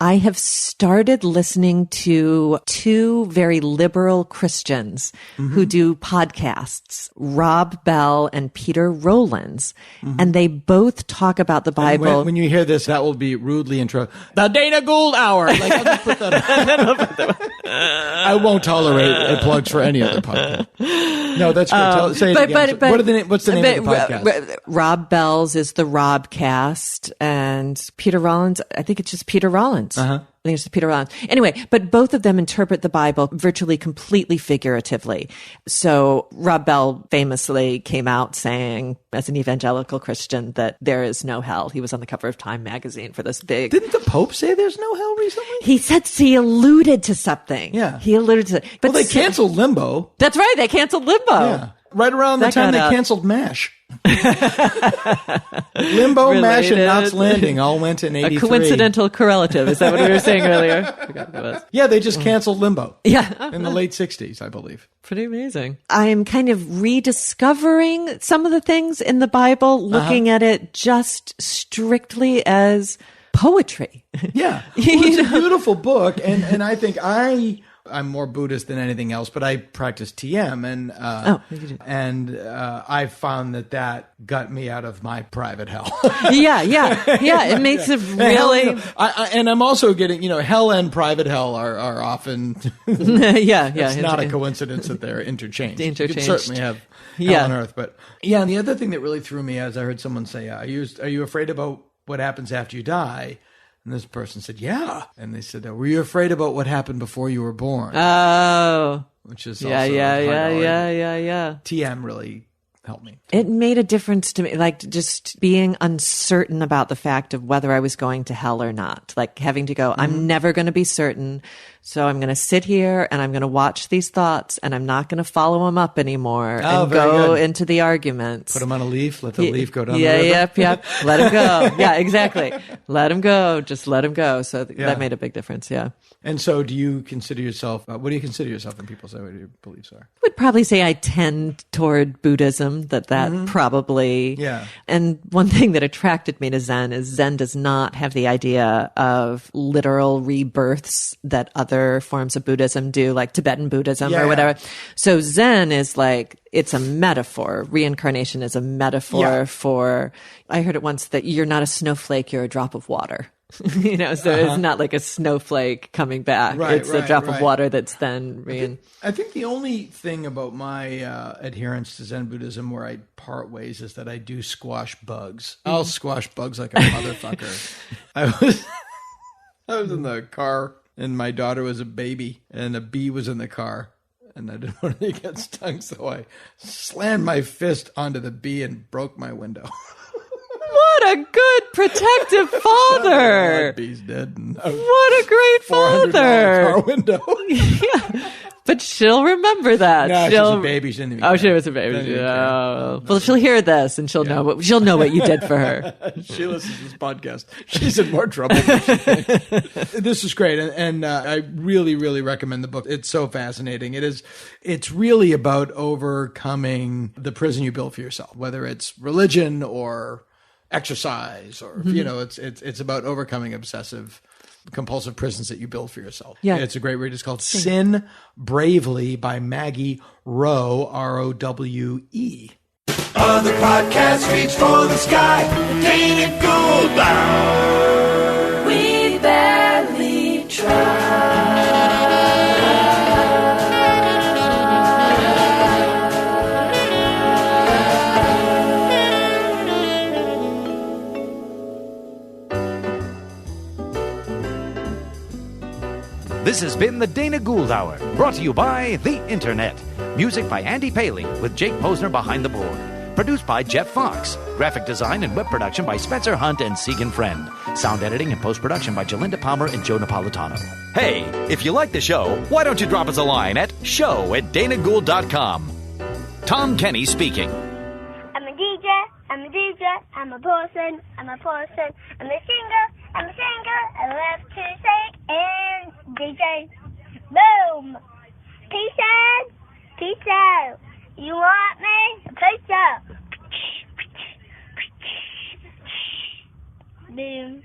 I have started listening to two very liberal Christians who do podcasts, Rob Bell and Peter Rollins, and they both talk about the Bible. When you hear this, that will be rudely intro. The Dana Gould Hour. I'll just put that up. I won't tolerate plugs for any other podcast. No, that's good. Say it again. What's the name of the podcast? Rob Bell's is the Robcast, and Peter Rollins, I think it's just Peter Rollins. I think it's Peter Rollins. Anyway, but both of them interpret the Bible virtually completely figuratively. So Rob Bell famously came out saying, as an evangelical Christian, that there is no hell. He was on the cover of Time magazine for this big... Didn't the Pope say there's no hell recently? He said he alluded to something. Yeah. He alluded to... But they canceled Limbo. That's right. They canceled Limbo. Yeah. Right around the time they canceled MASH. Limbo, MASH, and Knots Landing all went in 83. A coincidental correlative. Is that what we were saying earlier? I forgot what it was. Yeah, they just canceled Limbo. Yeah. In the late 60s, I believe. Pretty amazing. I'm kind of rediscovering some of the things in the Bible, looking at it just strictly as poetry. Yeah. Well, it's a beautiful book, and I think I I'm more Buddhist than anything else, but I practice TM, and I found that got me out of my private hell. Yeah. It makes it really. And I'm also getting, hell and private hell are often. It's not a coincidence that they're interchanged. You can certainly have hell on earth, but and the other thing that really threw me is I heard someone say, "Are you afraid about what happens after you die?" And this person said, "Yeah." And they said, "Were you afraid about what happened before you were born?" Oh, which is also yeah. TM really helped me. It made a difference to me, like just being uncertain about the fact of whether I was going to hell or not, like having to go, I'm never going to be certain. So I'm going to sit here and I'm going to watch these thoughts and I'm not going to follow them up anymore and go into the arguments. Put them on a leaf, let the leaf go down the river. Yep. Let them go. Yeah, exactly. Let them go. Just let them go. So that made a big difference. Yeah. And so do you consider yourself, what do you consider yourself when people say what your beliefs are? I would probably say I tend toward Buddhism, that probably. Yeah. And one thing that attracted me to Zen is Zen does not have the idea of literal rebirths that other forms of Buddhism do, like Tibetan Buddhism or whatever. So Zen is like, it's a metaphor. Reincarnation is a metaphor for, I heard it once that you're not a snowflake, you're a drop of water. So it's not like a snowflake coming back. It's a drop of water that's then I think the only thing about my adherence to Zen Buddhism where I part ways is that I do squash bugs. I'll squash bugs like a motherfucker. I was in the car and my daughter was a baby and a bee was in the car. And I didn't want to get stung, so I slammed my fist onto the bee and broke my window. What a good protective father! That bee's dead. What a great father! Car window. But she'll remember that. No, she's a baby. She didn't even care. She was a baby. Well, she'll hear this and she'll know what you did for her. She listens to this podcast. She's in more trouble than she thinks. This is great, and I really, really recommend the book. It's so fascinating. It's really about overcoming the prison you build for yourself, whether it's religion or exercise or it's about overcoming obsessive compulsive prisons that you build for yourself. It's a great read. It's called Sin Bravely by Maggie Rowe, Rowe. Other podcasts reach for the sky. Dana Gould bound. We barely try. This has been the Dana Gould Hour, brought to you by the Internet. Music by Andy Paley, with Jake Posner behind the board. Produced by Jeff Fox. Graphic design and web production by Spencer Hunt and Segan Friend. Sound editing and post-production by Jalinda Palmer and Joe Napolitano. Hey, if you like the show, why don't you drop us a line at show@danagould.com. Tom Kenny speaking. I'm a DJ, I'm a person, I'm a singer, I love to sing and DJ. Boom! Peace out. You want me? Peace out. Boom.